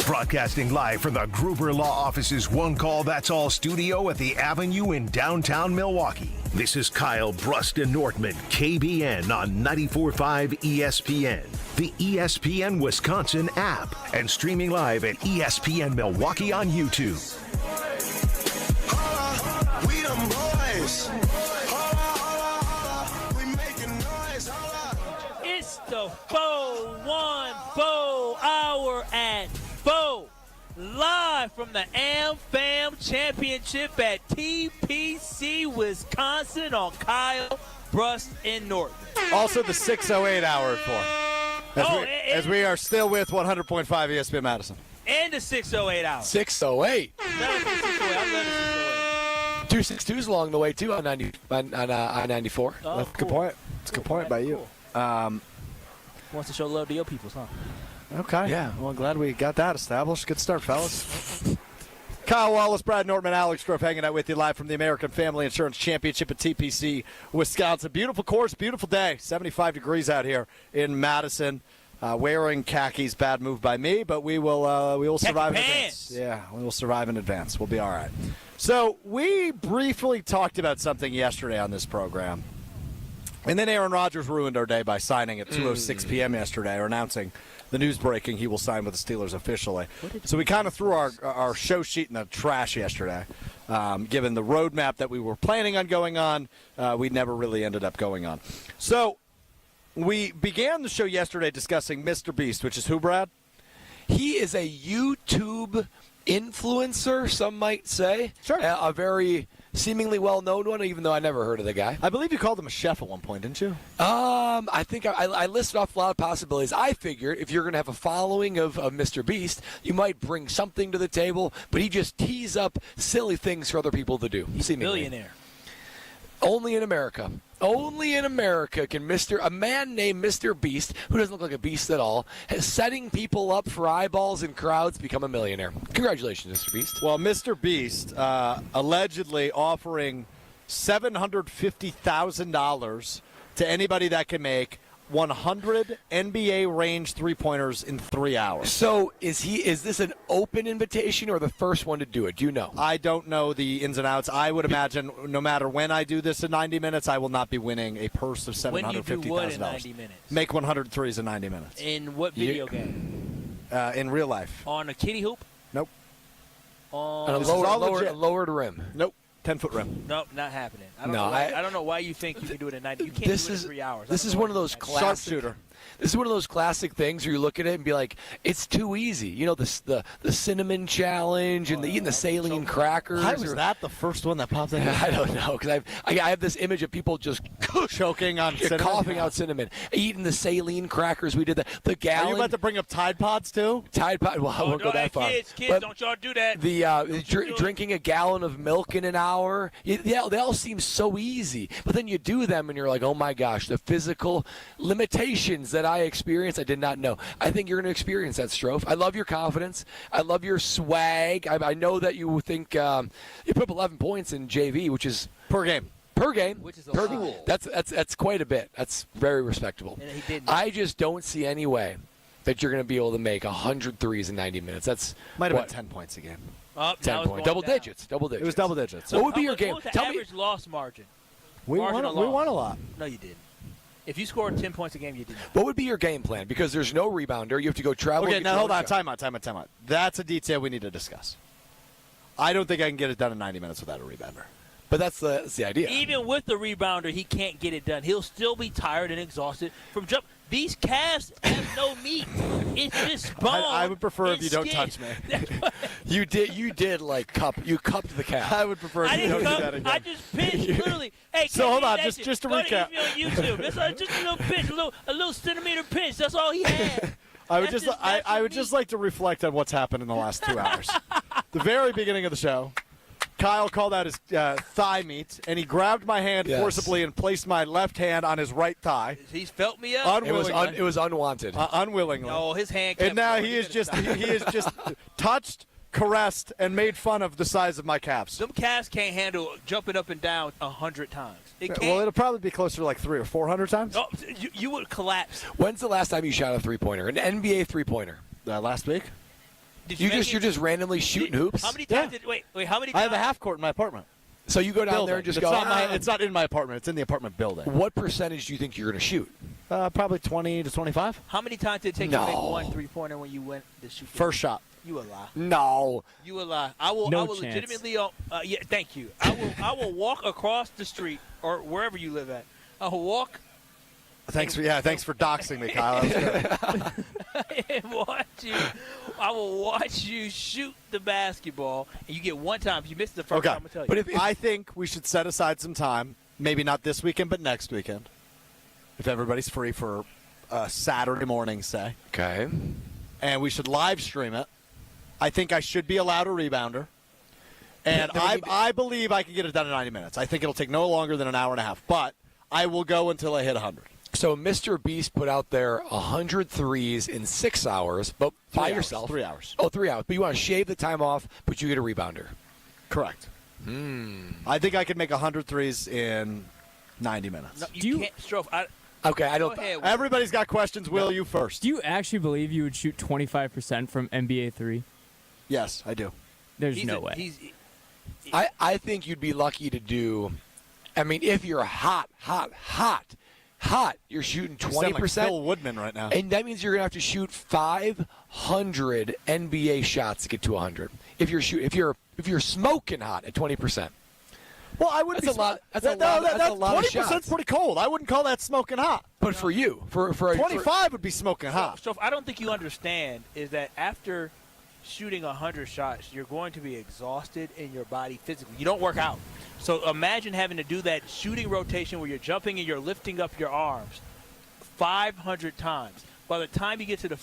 Broadcasting live from the Gruber Law Office's One Call That's All studio at the Avenue in downtown Milwaukee. This is Kyle Bruston Nortman, KBN on 94.5 ESPN, the ESPN Wisconsin app, and streaming live at ESPN Milwaukee on YouTube. We them boys. We making noise. It's the 4-1 Bowl Hour at Bow. Live from the AmFam Championship at TPC, Wisconsin on Kyle, Brust, and Norton. Also the 6:08 hour at 4. As we are still with 100.5 ESPN Madison. And the 6:08 hour. 6:08. I love the 6:08. 262s along the way, too, on I-94. Oh, That's a good point. It's a good point by you. Wants to show love to your peoples, huh? Okay. Yeah. Well, glad we got that established. Good start, fellas. Kyle Wallace, Brad Nortman, Alex Groff hanging out with you live from the American Family Insurance Championship at TPC, Wisconsin. Beautiful course, beautiful day. 75 degrees out here in Madison. Wearing khakis, bad move by me, but we will survive in advance. Yeah, we will survive in advance. We'll be all right. So we briefly talked about something yesterday on this program, and then Aaron Rodgers ruined our day by signing at 2:06 p.m. yesterday, or announcing the news breaking he will sign with the Steelers officially. So we kind of threw our show sheet in the trash yesterday. Given the roadmap that we were planning on going on, we never really ended up going on. So we began the show yesterday discussing Mr. Beast, which is who, Brad? He is a YouTube influencer, some might say. Sure. A very seemingly well-known one, even though I never heard of the guy. I believe you called him a chef at one point, didn't you? I think I listed off a lot of possibilities. I figured if you're going to have a following of Mr. Beast, you might bring something to the table, but he just tees up silly things for other people to do. He's a billionaire. Only in America. Only in America can a man named Mr. Beast, who doesn't look like a beast at all, setting people up for eyeballs and crowds, become a millionaire. Congratulations, Mr. Beast. Well, Mr. Beast allegedly offering $750,000 to anybody that can make 100 NBA range three-pointers in 3 hours. So is this an open invitation or the first one to do it? Do you know? I don't know the ins and outs. I would imagine no matter when I do this in 90 minutes, I will not be winning a purse of $750,000. When you do what in 90 minutes? Make 100 threes in 90 minutes. In what video game? In real life. On a kitty hoop? Nope. On a lowered rim? Nope. 10-foot rim. Nope, not happening. I don't know why you think you can do it in 90. You can't do it in 3 hours. This is one of those classic. Sharpshooter. This is one of those classic things where you look at it and be like, it's too easy. You know, the cinnamon challenge and eating the saline crackers. Why was that the first one that popped in? I don't know, because I have this image of people just choking on cinnamon. Coughing out cinnamon. Eating the saline crackers. We did that. The gallon. Are you about to bring up Tide Pods, too? Tide Pod. Well, I won't go that far. Kids, but don't y'all do that. Drinking a gallon of milk in an hour. They all seem so easy. But then you do them, and you're like, oh, my gosh, the physical limitations that I experienced, I did not know. I think you're going to experience that, Strofe. I love your confidence. I love your swag. I know that you think you put up 11 points in JV, which is per game. Per game. Which is a lot. That's quite a bit. That's very respectable. And he didn't. I just don't see any way that you're going to be able to make 100 threes in 90 minutes. That's might have been 10 points a game. 10 points. Double digits. It was double digits. So what would be your game? What was the average loss margin? We won a lot. No, you didn't. If you scored 10 points a game, you didn't. What would be your game plan? Because there's no rebounder. You have to go travel. Okay, now hold on. Time out. That's a detail we need to discuss. I don't think I can get it done in 90 minutes without a rebounder. But that's the idea. Even with the rebounder, he can't get it done. He'll still be tired and exhausted from jump. These calves have no meat. It's just bone. I would prefer if you don't skin. touch me. You did like cupped the calf. I would prefer if you don't do that again. I just pinched literally. Hey, so hold on, Nation, just to go recap. To YouTube. That's just a little pinch, a little centimeter pinch. That's all he had. I would just like to reflect on what's happened in the last 2 hours. The very beginning of the show, Kyle called out his thigh meat, and he grabbed my hand forcibly and placed my left hand on his right thigh. He's felt me up. Unwillingly. It was unwanted. Unwillingly. No, his hand. And now he is just touched, caressed, and made fun of the size of my calves. Them calves can't handle jumping up and down 100 times. Well, it'll probably be closer to like 300 or 400 times. Oh, you would collapse. When's the last time you shot a three-pointer? An NBA three-pointer? Last week. You're just randomly shooting hoops? How many times wait, how many times? I have a half court in my apartment. So you go down there and just go. It's not in my apartment. It's in the apartment building. What percentage do you think you're going to shoot? Probably 20 to 25. How many times did it take you to make one three-pointer when you went to shoot? First shot. You a lie. No. You a lie. I will legitimately. Yeah, thank you. I will walk across the street or wherever you live at. I will walk. Thanks for doxing me, Kyle. I will watch you shoot the basketball, and you get one time. If you miss the first time, I'm gonna tell you. But I think we should set aside some time, maybe not this weekend, but next weekend, if everybody's free for Saturday morning, say. Okay. And we should live stream it. I think I should be allowed a rebounder. And I believe I can get it done in 90 minutes. I think it'll take no longer than an hour and a half. But I will go until I hit 100. So Mr. Beast put out there 100 threes in 6 hours, but by yourself. 3 hours. Oh, 3 hours. But you want to shave the time off, but you get a rebounder. Correct. I think I could make 100 threes in 90 minutes. No, you can't, Strofe. Okay, I don't. Everybody's got questions. Will, you first. Do you actually believe you would shoot 25% from NBA 3? Yes, I do. There's no way. I think you'd be lucky to do. I mean, if you're hot, you're shooting 20%. Like Phil Woodman right now. And that means you're gonna have to shoot 500 NBA shots to get to 100. If you're smoking hot at 20%. Well, I wouldn't. That's a lot. That's a lot of shots. 20%'s pretty cold. I wouldn't call that smoking hot. But for you, for 25 would be smoking hot. So I don't think you understand is that after shooting 100 shots, you're going to be exhausted in your body physically. You don't work out. So imagine having to do that shooting rotation where you're jumping and you're lifting up your arms 500 times. By the time you get to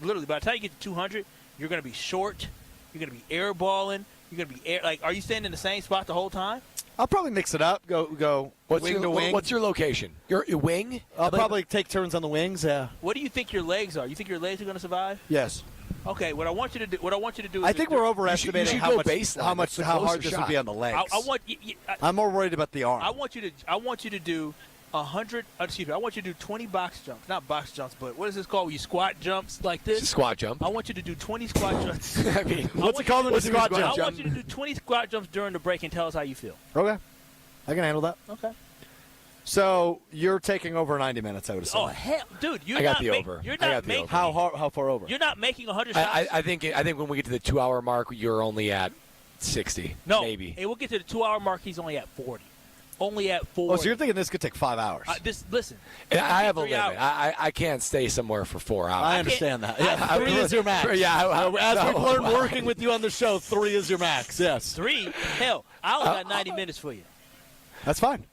literally, by the time you get to 200, you're going to be short. You're going to be airballing. You're going to be are you staying in the same spot the whole time? I'll probably mix it up. Go wing to wing. What's your location? Your wing? I'll probably take turns on the wings. Yeah. What do you think your legs are? You think your legs are going to survive? Yes. Okay. What I want you to do. Is I think we're overestimating how hard this would be on the legs. I'm more worried about the arm. I want you to do 100. Excuse me. I want you to do 20 box jumps. Not box jumps, but what is this called? Where you squat jumps like this? Squat jump. I want you to do 20 squat jumps. I mean, what's it called in a squat jump? I want you to do 20 squat jumps during the break and tell us how you feel. Okay. I can handle that. Okay. So you're taking over 90 minutes, I would assume. Oh hell, dude! I got the over. You're not making. How far over? You're not making 100 shots. I think when we get to the 2 hour mark, you're only at 60. No, maybe. Hey, we'll get to the 2 hour mark. He's only at 40. only at 4. Oh, so you're thinking this could take 5 hours? Listen. I have a 3 limit. hours. I can't stay somewhere for 4 hours. I understand that. Yeah, 3 is your max. Yeah, as we've learned working with you on the show, 3 is your max. Yes. 3? Hell, I only got 90 minutes for you. That's fine.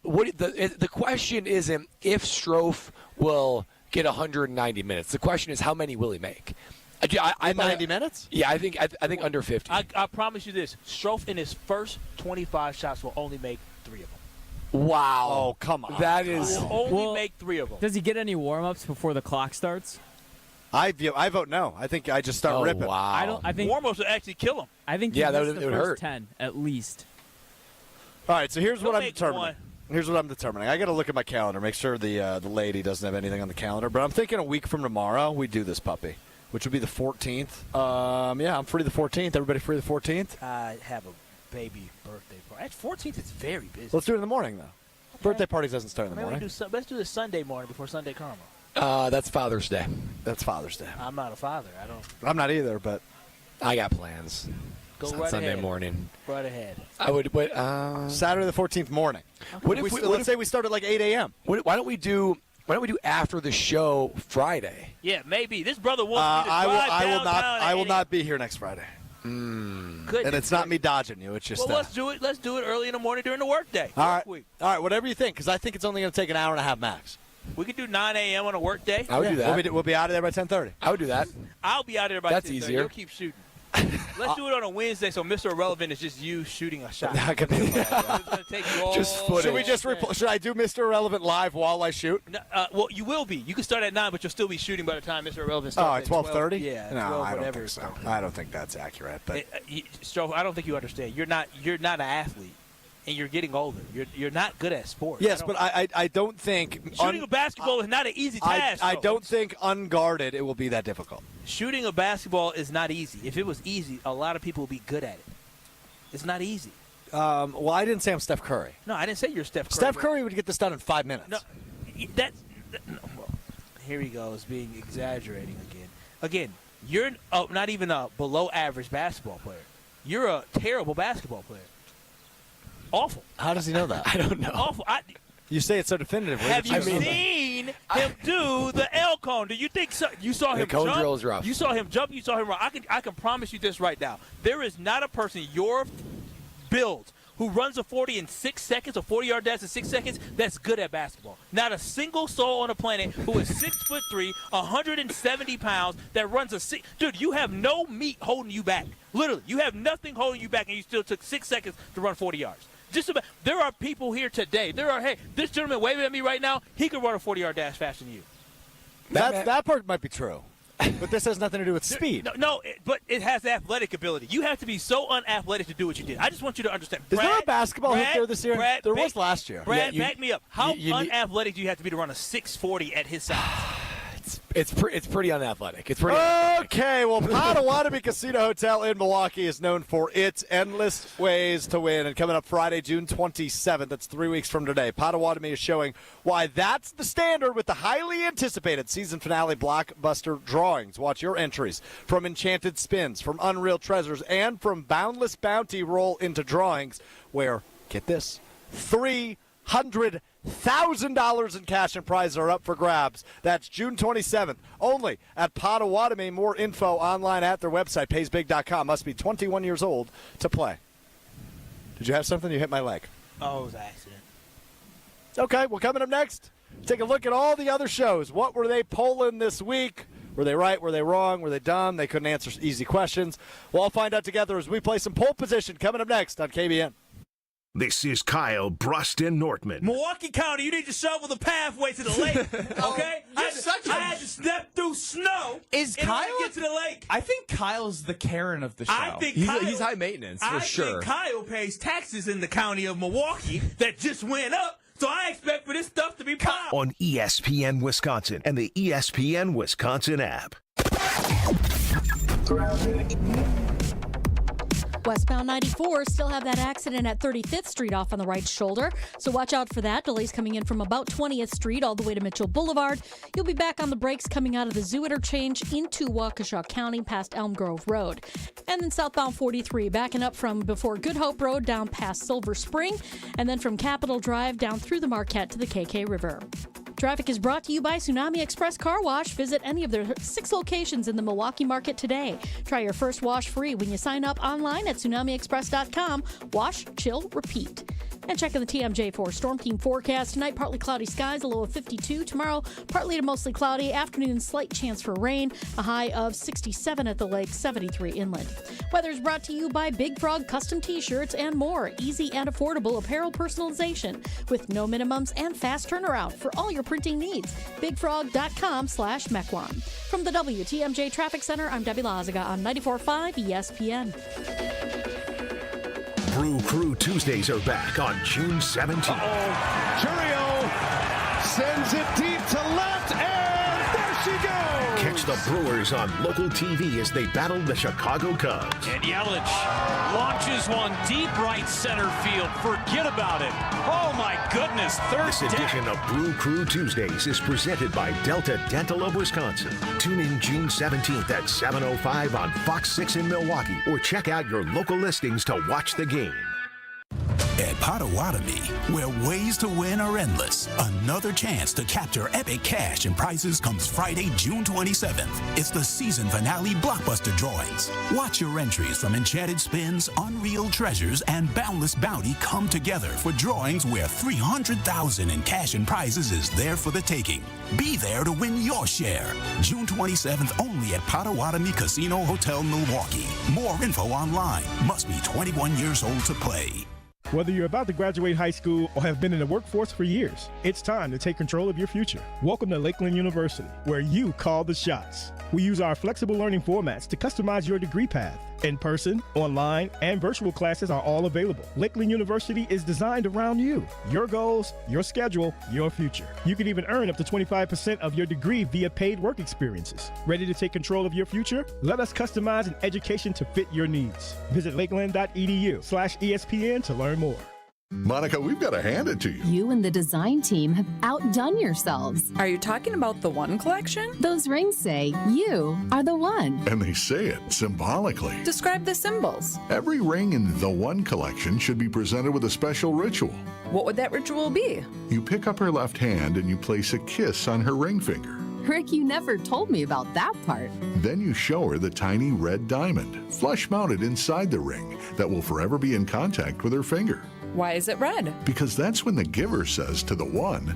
The question isn't if Strofe will get 190 minutes. The question is how many will he make? I 90 minutes? Yeah, I think under 50. I promise you this: Strofe in his first 25 shots will only make 3 of them. Wow! Oh, come on! That is will only make 3 of them. Does he get any warm-ups before the clock starts? I vote no. I think I just start ripping. Wow! I think warm-ups will actually kill him. I think he that missed would the first hurt. 10 at least. All right, so here's what I'm make determining. one. Here's what I'm determining. I got to look at my calendar, make sure the lady doesn't have anything on the calendar. But I'm thinking a week from tomorrow we do this puppy, which would be the 14th. Yeah, I'm free the 14th. Everybody free the 14th? I have a baby birthday party. 14th is very busy. Let's do it in the morning, though. Okay. Birthday parties doesn't start in the Maybe morning. let's do this Sunday morning before Sunday Karma. That's Father's Day. That's Father's Day. I'm not a father. I'm not either, but I got plans. Go It's on right Sunday ahead. morning. Right ahead. I would. But, Saturday the 14th morning. Let's say we start at like 8 a.m. Why don't we do after the show Friday? Yeah, maybe. This brother wants me to drive downtown. I will not be here next Friday. Goodness. And it's not me dodging you. It's just Well, let's do it. Let's do it early in the morning during the workday. All right, whatever you think, because I think it's only going to take an hour and a half max. We could do 9 a.m. on a workday. I would do that. We'll be out of there by 10:30. I would do that. I'll be out of there by 10:30. That's easier. You'll keep shooting. Let's do it on a Wednesday, so Mr. Irrelevant is just you shooting a shot. Not gonna be It's gonna take you all Just footage. Should we just should I do Mr. Irrelevant live while I shoot? No, well, you will be. You can start at 9, but you'll still be shooting by the time Mr. Irrelevant Oh, starts. at 12:30? Yeah, No, 12, I don't whatever. think so. I don't think that's accurate. But Stroh, I don't think you understand. You're not an athlete, and you're getting older. You're not good at sports. yes, but I don't think shooting a basketball is not an easy task. I don't think unguarded it will be that difficult. Shooting a basketball is not easy. If it was easy, a lot of people would be good at it. It's not easy. Well, I didn't say I'm Steph Curry. No, I didn't say you're Steph Curry. Steph Curry would get this done in 5 minutes. No, well, here he goes, being exaggerating again. Again, you're not even a below average basketball player. You're a terrible basketball player. Awful. How does he know that? I don't know. Awful. You say it so definitively. Have you seen him do the L cone? Do you think you saw him cone jump? drill is rough. You saw him jump. You saw him run. I can promise you this right now. There is not a person your build who runs a 40 in 6 seconds, a 40-yard dash in 6 seconds, that's good at basketball. Not a single soul on the planet who is 6'3", 170 pounds, that runs a dude, you have no meat holding you back. Literally, you have nothing holding you back, and you still took 6 seconds to run 40 yards. There are people here today. This gentleman waving at me right now, he could run a 40-yard dash faster than you. That part might be true. But this has nothing to do with speed. But it has athletic ability. You have to be so unathletic to do what you did. I just want you to understand. Is there a basketball hoop there this year? There was last year. Brad, back me up. How unathletic do you have to be to run a 640 at his size? It's pretty unathletic. It's pretty. Okay, well, Potawatomi Casino Hotel in Milwaukee is known for its endless ways to win. And coming up Friday, June 27th, that's 3 weeks from today, Potawatomi is showing why that's the standard with the highly anticipated season finale blockbuster drawings. Watch your entries from Enchanted Spins, from Unreal Treasures, and from Boundless Bounty roll into drawings where, get this, $300,000 in cash and prizes are up for grabs. That's June 27th, only at Potawatomi. More info online at their website, paysbig.com. Must be 21 years old to play. Did you have something? You hit my leg. Oh, it was an accident. Okay, well, coming up next, take a look at all the other shows. What were they polling this week? Were they right? Were they wrong? Were they dumb? They couldn't answer easy questions. We'll all find out together as we play some pole position coming up next on KBN. This is Kyle Bruston Nortman. Milwaukee County, you need to shovel the pathway to the lake, okay? I had to step through snow in order to get to the lake. I think Kyle's the Karen of the show. I think he's high maintenance, for sure. I think Kyle pays taxes in the county of Milwaukee that just went up, so I expect for this stuff to be popped. On ESPN Wisconsin and the ESPN Wisconsin app. Westbound 94 still have that accident at 35th Street off on the right shoulder, so watch out for that. Delays coming in from about 20th Street all the way to Mitchell Boulevard. You'll be back on the brakes coming out of the Zoo interchange into Waukesha County past Elm Grove Road. And then southbound 43 backing up from before Good Hope Road down past Silver Spring, and then from Capitol Drive down through the Marquette to the KK River. Traffic is brought to you by Tsunami Express Car Wash. Visit any of their 6 locations in the Milwaukee market today. Try your first wash free when you sign up online at tsunamiexpress.com. Wash, chill, repeat. And checking the TMJ for Storm Team forecast. Tonight, partly cloudy skies, a low of 52. Tomorrow, partly to mostly cloudy. Afternoon, slight chance for rain. A high of 67 at the lake, 73 inland. Weather is brought to you by Big Frog Custom T-shirts and more. Easy and affordable apparel personalization with no minimums and fast turnaround for all your printing needs. BigFrog.com/Mequon. From the WTMJ Traffic Center, I'm Debbie Lazaga on 94.5 ESPN. Brew Crew Tuesdays are back on June 17th. Churio sends it deep to left, and there she goes. Catch the Brewers on local TV as they battle the Chicago Cubs. And Yelich launches one deep right center field. Forget about it. Oh, my goodness. This edition of Brew Crew Tuesdays is presented by Delta Dental of Wisconsin. Tune in June 17th at 7:05 on Fox 6 in Milwaukee, or check out your local listings to watch the game. At Potawatomi, where ways to win are endless, another chance to capture epic cash and prizes comes Friday, June 27th. It's the season finale blockbuster drawings. Watch your entries from Enchanted Spins, Unreal Treasures, and Boundless Bounty come together for drawings where $300,000 in cash and prizes is there for the taking. Be there to win your share. June 27th only at Potawatomi Casino Hotel, Milwaukee. More info online. Must be 21 years old to play. Whether you're about to graduate high school or have been in the workforce for years, it's time to take control of your future. Welcome to Lakeland University, where you call the shots. We use our flexible learning formats to customize your degree path. In-person, online, and virtual classes are all available. Lakeland University is designed around you, your goals, your schedule, your future. You can even earn up to 25% of your degree via paid work experiences. Ready to take control of your future? Let us customize an education to fit your needs. Visit lakeland.edu/ESPN to learn more. Monica, we've got to hand it to you. You and the design team have outdone yourselves. Are you talking about the One Collection? Those rings say you are the one. And they say it symbolically. Describe the symbols. Every ring in the One Collection should be presented with a special ritual. What would that ritual be? You pick up her left hand and you place a kiss on her ring finger. Rick, you never told me about that part. Then you show her the tiny red diamond, flush mounted inside the ring, that will forever be in contact with her finger. Why is it red? Because that's when the giver says to the one,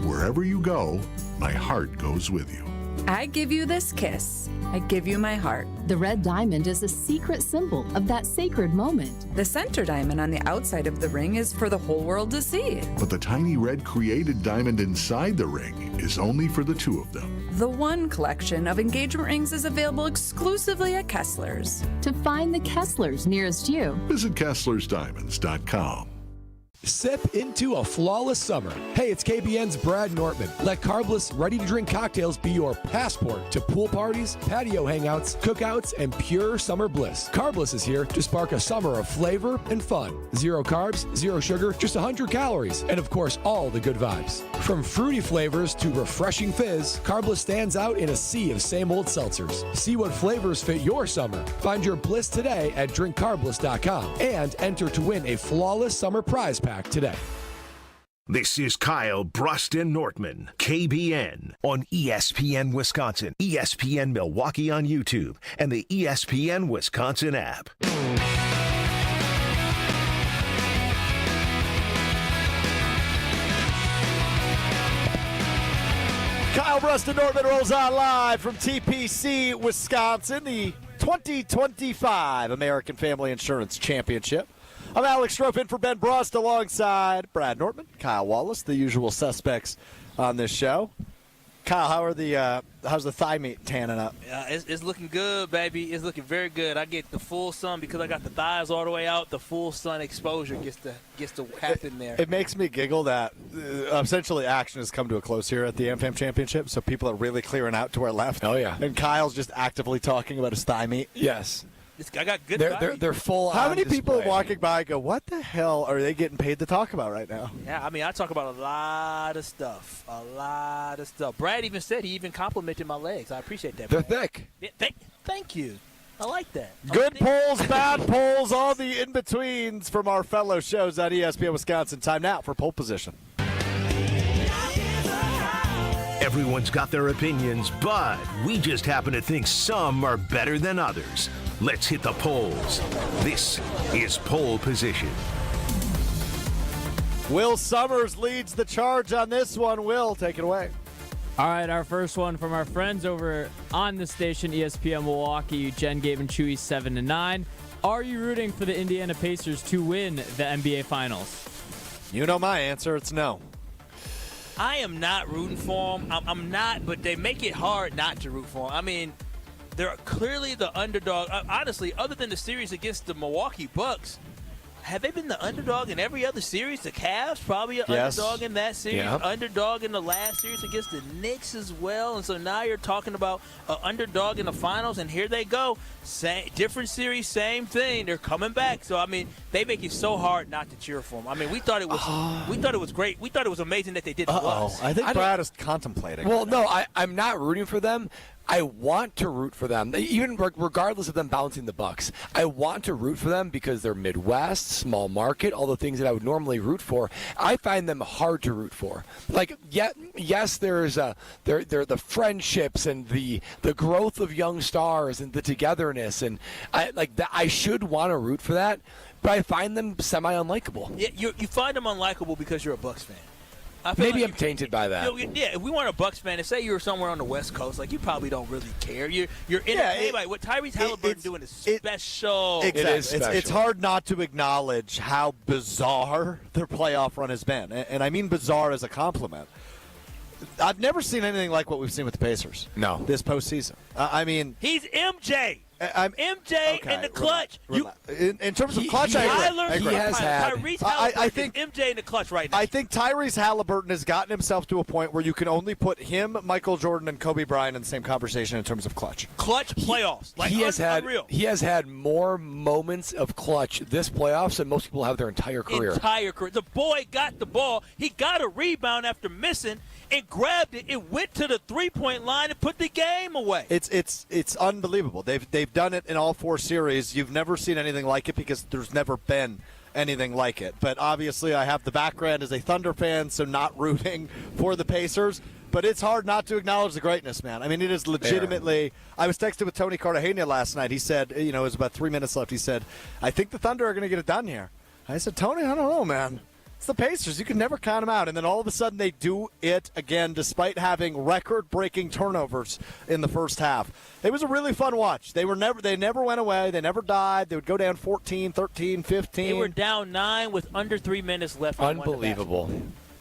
wherever you go, my heart goes with you. I give you this kiss. I give you my heart. The red diamond is a secret symbol of that sacred moment. The center diamond on the outside of the ring is for the whole world to see. But the tiny red created diamond inside the ring is only for the two of them. The One Collection of engagement rings is available exclusively at Kessler's. To find the Kesslers nearest you, visit KesslersDiamonds.com. Sip into a flawless summer. Hey, it's KBN's Brad Nortman. Let carbless, ready-to-drink cocktails be your passport to pool parties, patio hangouts, cookouts, and pure summer bliss. Carbless is here to spark a summer of flavor and fun. 0 carbs, 0 sugar, just 100 calories, and of course, all the good vibes. From fruity flavors to refreshing fizz, Carbless stands out in a sea of same-old seltzers. See what flavors fit your summer. Find your bliss today at drinkcarbless.com and enter to win a flawless summer prize pack today. This is Kyle Bruston Nortman, KBN, on ESPN Wisconsin, ESPN Milwaukee on YouTube, and the ESPN Wisconsin app. Kyle Bruston Nortman rolls on live from TPC, Wisconsin, the 2025 American Family Insurance Championship. I'm Alex Strofe in for Ben Brust alongside Brad Nortman, Kyle Wallace, the usual suspects on this show. Kyle, how's the thigh meat tanning up? It's looking good, baby. It's looking very good. I get the full sun because I got the thighs all the way out. The full sun exposure gets to happen there. It makes me giggle that essentially action has come to a close here at the AmFam Championship, so people are really clearing out to our left. Oh, yeah. And Kyle's just actively talking about his thigh meat. Yes. This guy got good. They're full. How many people display. walking by go, what the hell are they getting paid to talk about right now? Yeah, I mean, I talk about a lot of stuff. Brad even said he even complimented my legs. I appreciate that. They're Brad. thick. Yeah, thank you. I like that. Good polls, bad polls, all the in-betweens from our fellow shows on ESPN Wisconsin. Time now for poll position. Everyone's got their opinions, but we just happen to think some are better than others. Let's hit the polls. This is Poll Position. Will Summers leads the charge on this one. Will, take it away. All right, our first one from our friends over on the station, ESPN Milwaukee, Jen, Gabe, and Chewy, 7-9. Are you rooting for the Indiana Pacers to win the NBA Finals? You know my answer. It's no. I am not rooting for them. I'm not, but they make it hard not to root for them. I mean, they're clearly the underdog. Honestly, other than the series against the Milwaukee Bucks, have they been the underdog in every other series? The Cavs probably an underdog in that series. Yeah. Underdog in the last series against the Knicks as well. And so now you're talking about an underdog in the finals, and here they go. Different series, same thing. They're coming back. So I mean, they make it so hard not to cheer for them. I mean, we thought it was great. We thought it was amazing that they did to us. I think Brad is contemplating. Well, no, I'm not rooting for them. I want to root for them, even regardless of them bouncing the Bucks. I want to root for them because they're Midwest, small market, all the things that I would normally root for. I find them hard to root for. Like, yes, there's they're the friendships and the growth of young stars and the togetherness, and I should want to root for that, but I find them semi-unlikable. Yeah, you find them unlikable because you're a Bucks fan. Maybe I'm tainted by that. Yeah, if we weren't a Bucks fan, and say you were somewhere on the West Coast, like you probably don't really care. You're entertained by what Tyrese Halliburton doing is special. Exactly. It is special. It's hard not to acknowledge how bizarre their playoff run has been. And I mean bizarre as a compliment. I've never seen anything like what we've seen with the Pacers. No. This postseason. I mean. He's MJ. I'm MJ in the clutch. In terms of clutch, Tyrese Halliburton is MJ in the clutch right now. I think Tyrese Halliburton has gotten himself to a point where you can only put him, Michael Jordan, and Kobe Bryant in the same conversation in terms of clutch. Clutch playoffs. Unreal. He has had more moments of clutch this playoffs than most people have their entire career. The boy got the ball. He got a rebound after missing and grabbed it. It went to the three-point line and put the game away. It's unbelievable. They've done it in all four series. You've never seen anything like it because there's never been anything like it. But obviously I have the background as a Thunder fan, so not rooting for the Pacers. But it's hard not to acknowledge the greatness, man. I mean, it is legitimately – I was texting with Tony Cartagena last night. He said, it was about 3 minutes left. He said, I think the Thunder are going to get it done here. I said, Tony, I don't know, man. It's the Pacers. You can never count them out. And then all of a sudden they do it again despite having record-breaking turnovers in the first half. It was a really fun watch. They never went away. They never died. They would go down 14, 13, 15. They were down 9 with under 3 minutes left. Unbelievable.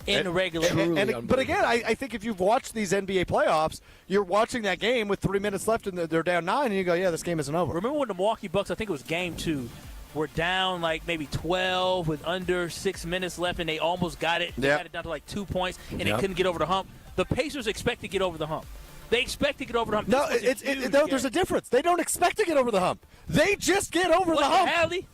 In the regular season. But again, I think if you've watched these NBA playoffs, you're watching that game with 3 minutes left and they're down 9, and you go, yeah, this game isn't over. Remember when the Milwaukee Bucks, I think it was game 2, were down like maybe 12 with under 6 minutes left, and they almost got it. They got it down to like 2 points, and they couldn't get over the hump. The Pacers expect to get over the hump. They expect to get over the hump. No, there's a difference. They don't expect to get over the hump. They just get over the hump. Hallie?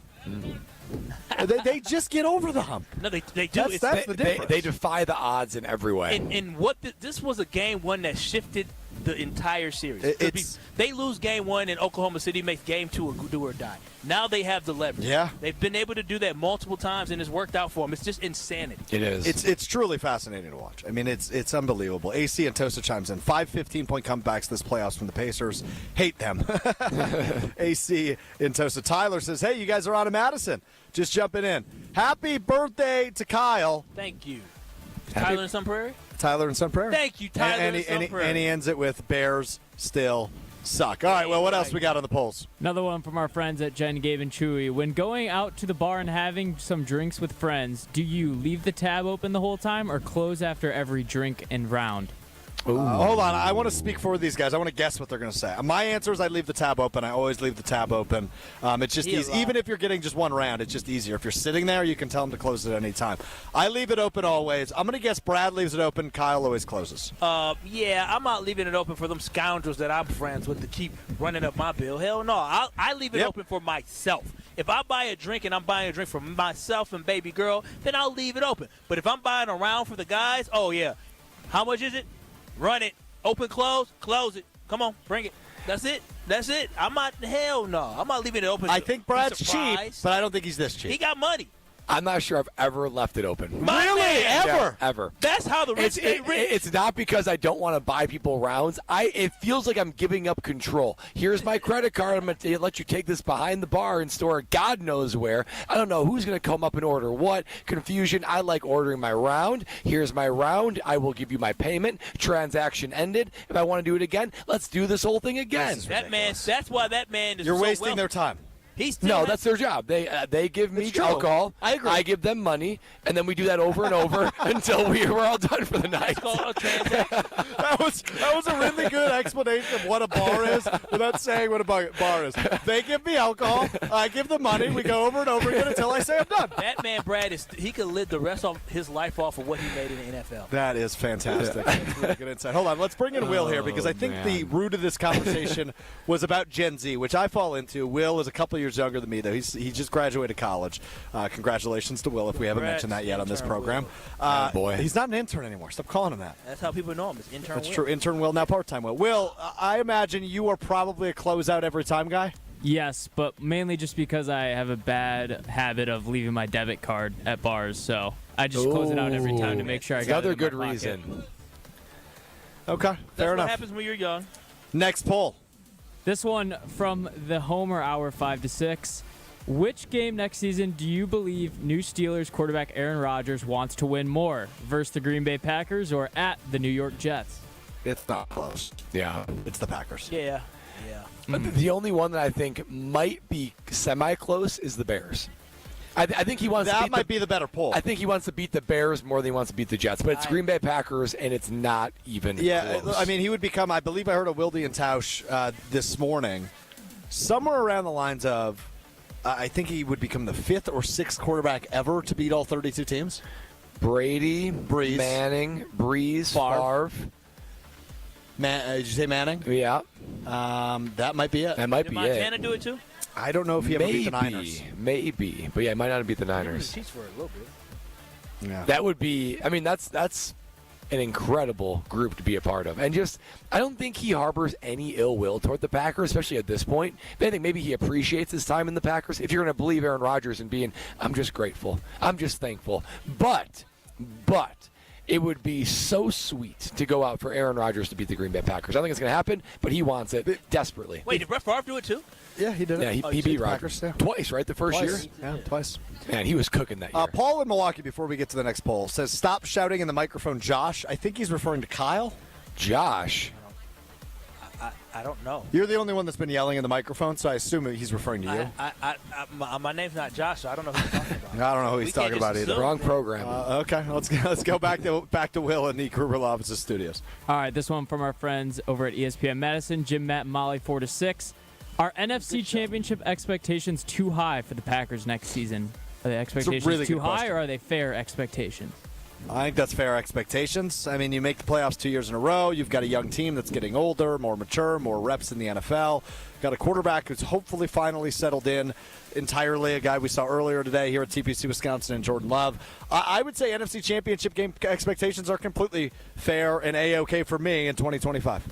They just get over the hump. No, they do. That's the difference. They defy the odds in every way. And this was a game one that shifted the entire series. They lose game 1 and Oklahoma City makes game 2 a do or die. Now they have the leverage. Yeah. They've been able to do that multiple times, and it's worked out for them. It's just insanity. It is. It's truly fascinating to watch. I mean, it's unbelievable. AC and Tosa chimes in. 5 15-point comebacks this playoffs from the Pacers. Hate them. AC and Tosa. Tyler says, hey, you guys are on to Madison. Just jumping in. Happy birthday to Kyle. Thank you. Tyler in Sun Prairie? Tyler in Sun Prairie. Thank you, Tyler in Sun Prairie. And he ends it with Bears still suck. All right, well, what else we got on the polls? Another one from our friends at Jen, Gabe, and Chewy. When going out to the bar and having some drinks with friends, do you leave the tab open the whole time or close after every drink and round? Hold on. I want to speak for these guys. I want to guess what they're going to say. My answer is I leave the tab open. I always leave the tab open. It's just easy. Even if you're getting just one round, it's just easier. If you're sitting there, you can tell them to close it at any time. I leave it open always. I'm going to guess Brad leaves it open. Kyle always closes. Yeah, I'm not leaving it open for them scoundrels that I'm friends with to keep running up my bill. Hell no. I leave it open for myself. If I buy a drink and I'm buying a drink for myself and baby girl, then I'll leave it open. But if I'm buying a round for the guys, oh, yeah. How much is it? Run it. Open, close it. Come on, bring it. That's it. I'm not, hell no. I'm not leaving it open. I think Brad's cheap, but I don't think he's this cheap. He got money. I'm not sure I've ever left it open. Really? Ever? Yeah, ever. That's how the rich get rich. It's not because I don't want to buy people rounds. It feels like I'm giving up control. Here's my credit card. I'm going to let you take this behind the bar and store it God knows where. I don't know who's going to come up and order what. Confusion. I like ordering my round. Here's my round. I will give you my payment. Transaction ended. If I want to do it again, let's do this whole thing again. That's why that man is You're so wasting their time. No, that's their job. They give me alcohol. I agree. I give them money, and then we do that over and over until we're all done for the night. That was a really good explanation of what a bar is without saying what a bar is. They give me alcohol. I give them money. We go over and over again until I say I'm done. That man, Brad, he could live the rest of his life off of what he made in the NFL. That is fantastic. That's really good insight. Hold on. Let's bring in Will here because I think the root of this conversation was about Gen Z, which I fall into. Will is a couple years younger than me, though. He just graduated college. Congratulations to Will, if we haven't mentioned that yet on this program. Boy. He's not an intern anymore. Stop calling him that. That's how people know him. It's intern That's Will. true. Intern Will, now part-time Will. Will, I imagine you are probably a closeout every time guy? Yes, but mainly just because I have a bad habit of leaving my debit card at bars, so I just close it out every time to make sure I got Another it in my good pocket. reason. Okay, fair enough. What happens when you're young. Next poll. This one from the Homer Hour 5 to 6. Which game next season do you believe new Steelers quarterback Aaron Rodgers wants to win more, versus the Green Bay Packers or at the New York Jets? It's not close. Yeah. It's the Packers. Yeah. The only one that I think might be semi-close is the Bears. I think he wants that to might be the better poll. I think he wants to beat the Bears more than he wants to beat the Jets. But it's Green Bay Packers, and it's not even close. I mean, he would become, I believe I heard a Wilde and Tausch this morning, somewhere around the lines of, I think he would become the 5th or 6th quarterback ever to beat all 32 teams. Brady, Breeze, Manning, Breeze, Favre. Did you say Manning? Yeah. That might be it. That might Did be Montana it. do it too? I don't know if he ever beat the Niners. Maybe. But yeah, he might not have beat the Niners. Teach for a little bit. Yeah. That would be, I mean, that's an incredible group to be a part of. And just, I don't think he harbors any ill will toward the Packers, especially at this point. But I think maybe he appreciates his time in the Packers. If you're going to believe Aaron Rodgers and being, I'm just grateful. I'm just thankful. But it would be so sweet to go out for Aaron Rodgers to beat the Green Bay Packers. I don't think it's going to happen, but he wants it desperately. Wait, did Brett Favre do it too? Yeah, he did it. Yeah, he beat Rodgers twice, right? The first year? Yeah, twice. Man, he was cooking that year. Paul in Milwaukee, before we get to the next poll, says, stop shouting in the microphone, Josh. I think he's referring to Kyle. Josh? I don't know. You're the only one that's been yelling in the microphone, so I assume he's referring to you. My name's not Josh, so I don't know who he's talking about. I don't know who he's talking about either. Wrong program. Okay, let's go back to Will in the Kruger Offices studios. All right, this one from our friends over at ESPN Madison, Jim, Matt, and Molly, 4 to 6. Are NFC Championship expectations too high for the Packers next season? Are the expectations really too good high, question. or are they fair expectations? I think that's fair expectations. I mean, you make the playoffs 2 years in a row. You've got a young team that's getting older, more mature, more reps in the NFL. Got a quarterback who's hopefully finally settled in entirely, a guy we saw earlier today here at TPC Wisconsin, and Jordan Love. I would say NFC Championship game expectations are completely fair and A-OK for me in 2025.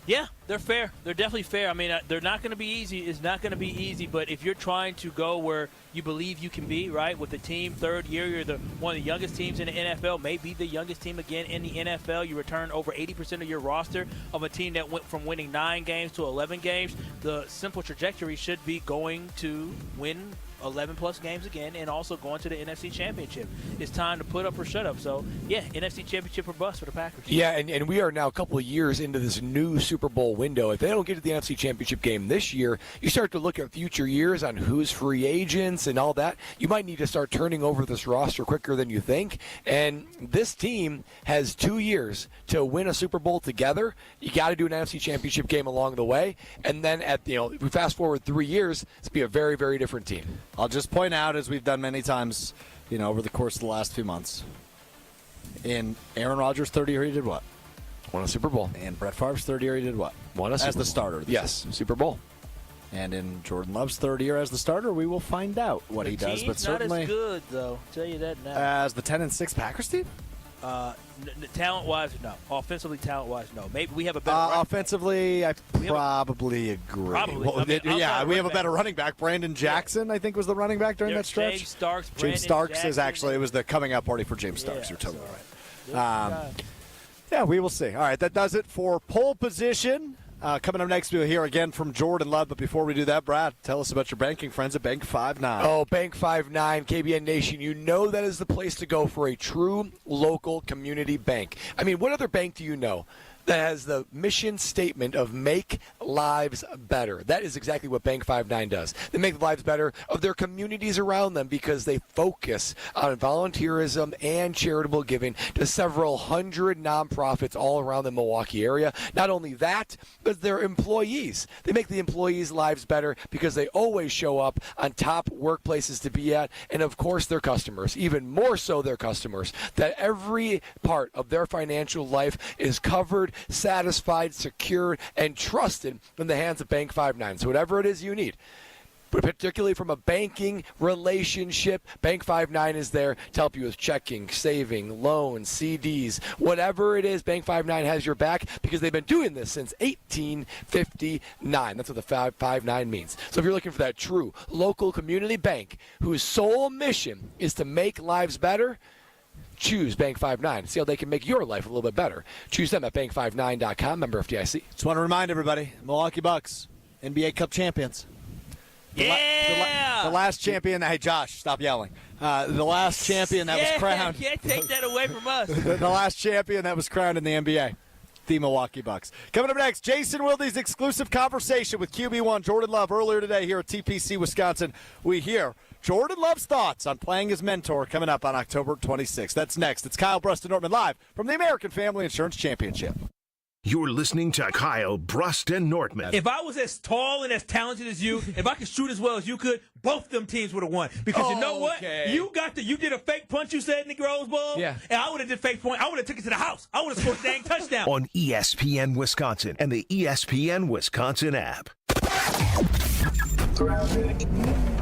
Yeah, they're fair. They're definitely fair. I mean, they're not going to be easy. It's not going to be easy, but if you're trying to go where you believe you can be, right, with the team, third year, you're one of the youngest teams in the NFL, maybe the youngest team again in the NFL. You return over 80% of your roster of a team that went from winning 9 games to 11 games. The simple trajectory should be going to win 11-plus games again and also going to the NFC Championship. It's time to put up or shut up. So, yeah, NFC Championship or bust for the Packers. Yeah, and we are now a couple of years into this new Super Bowl window. If they don't get to the NFC Championship game this year, you start to look at future years on who's free agents and all that. You might need to start turning over this roster quicker than you think. And this team has 2 years to win a Super Bowl together. You got to do an NFC Championship game along the way. And then if we fast forward 3 years, it's be a very, very different team. I'll just point out, as we've done many times, over the course of the last few months, in Aaron Rodgers' third year, he did what? Won a Super Bowl. And Brett Favre's third year, he did what? Won a Super Bowl. As the starter. Yes, Super Bowl. And in Jordan Love's third year as the starter, we will find out what he does. But certainly, not as good, though. I'll tell you that now. As the 10-6 Packers team? Talent-wise, no. Offensively, talent-wise, no. Maybe we have a better offensively, I probably agree. Probably. Well, we have a better running back. Brandon Jackson, I think, was the running back during that stretch. James Starks, is actually, it was the coming out party for James Starks. You're totally right. Yeah, we will see. All right, that does it for pole position. Coming up next, we'll hear again from Jordan Love. But before we do that, Brad, tell us about your banking friends at Bank 5-9. Oh, Bank 5-9, KBN Nation. You know that is the place to go for a true local community bank. I mean, what other bank do you know that has the mission statement of make lives better? That is exactly what Bank 5-9 does. They make the lives better of their communities around them because they focus on volunteerism and charitable giving to several hundred nonprofits all around the Milwaukee area. Not only that, but their employees. They make the employees' lives better because they always show up on top workplaces to be at, and of course their customers, even more so their customers, that every part of their financial life is covered, satisfied, secured, and trusted in the hands of Bank 5-9. So whatever it is you need, but particularly from a banking relationship, Bank 5-9 is there to help you with checking, saving, loans, CDs, whatever it is. Bank 5-9 has your back because they've been doing this since 1859. That's what the 5-9 means. So if you're looking for that true local community bank whose sole mission is to make lives better, choose Bank 5-9. See how they can make your life a little bit better. Choose them at bank59.com, member FDIC. Just want to remind everybody, Milwaukee Bucks, NBA Cup champions. The last champion. Hey, Josh, stop yelling. The last champion that was crowned. Can't take that away from us. The last champion that was crowned in the NBA. The Milwaukee Bucks. Coming up next, Jason Wilde's exclusive conversation with QB1 Jordan Love earlier today here at TPC Wisconsin. We hear Jordan Love's thoughts on playing his mentor coming up on October 26th. That's next. It's Kyle Brust-Nortman live from the American Family Insurance Championship. You're listening to Kyle Brust-Nortman. If I was as tall and as talented as you, if I could shoot as well as you could, both them teams would have won. Because you know what? You did a fake punch, you said, in the Rose Bowl. Yeah. And I would have did fake point. I would have took it to the house. I would have scored a dang touchdown. On ESPN Wisconsin and the ESPN Wisconsin app.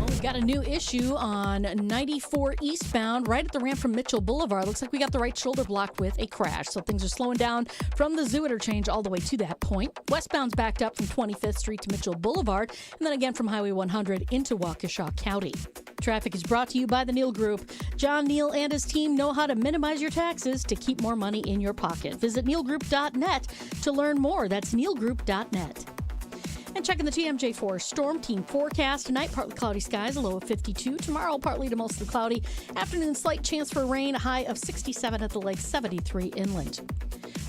We've got a new issue on 94 eastbound, right at the ramp from Mitchell Boulevard. Looks like we got the right shoulder blocked with a crash, so things are slowing down from the Zoo interchange all the way to that point. Westbound's backed up from 25th Street to Mitchell Boulevard, and then again from Highway 100 into Waukesha County. Traffic is brought to you by the Neal Group. John Neal and his team know how to minimize your taxes to keep more money in your pocket. Visit nealgroup.net to learn more. That's nealgroup.net. And checking the TMJ4 Storm Team forecast tonight, partly cloudy skies, a low of 52. Tomorrow, partly to mostly cloudy. Afternoon, slight chance for rain, a high of 67 at the lake, 73 inland.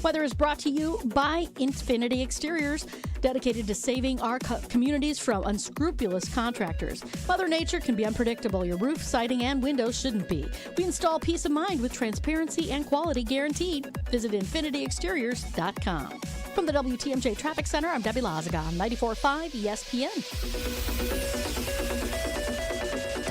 Weather is brought to you by Infinity Exteriors, dedicated to saving our communities from unscrupulous contractors. Mother Nature can be unpredictable. Your roof, siding, and windows shouldn't be. We install peace of mind with transparency and quality guaranteed. Visit infinityexteriors.com. From the WTMJ Traffic Center, I'm Debbie Lazaga on 94.5 ESPN.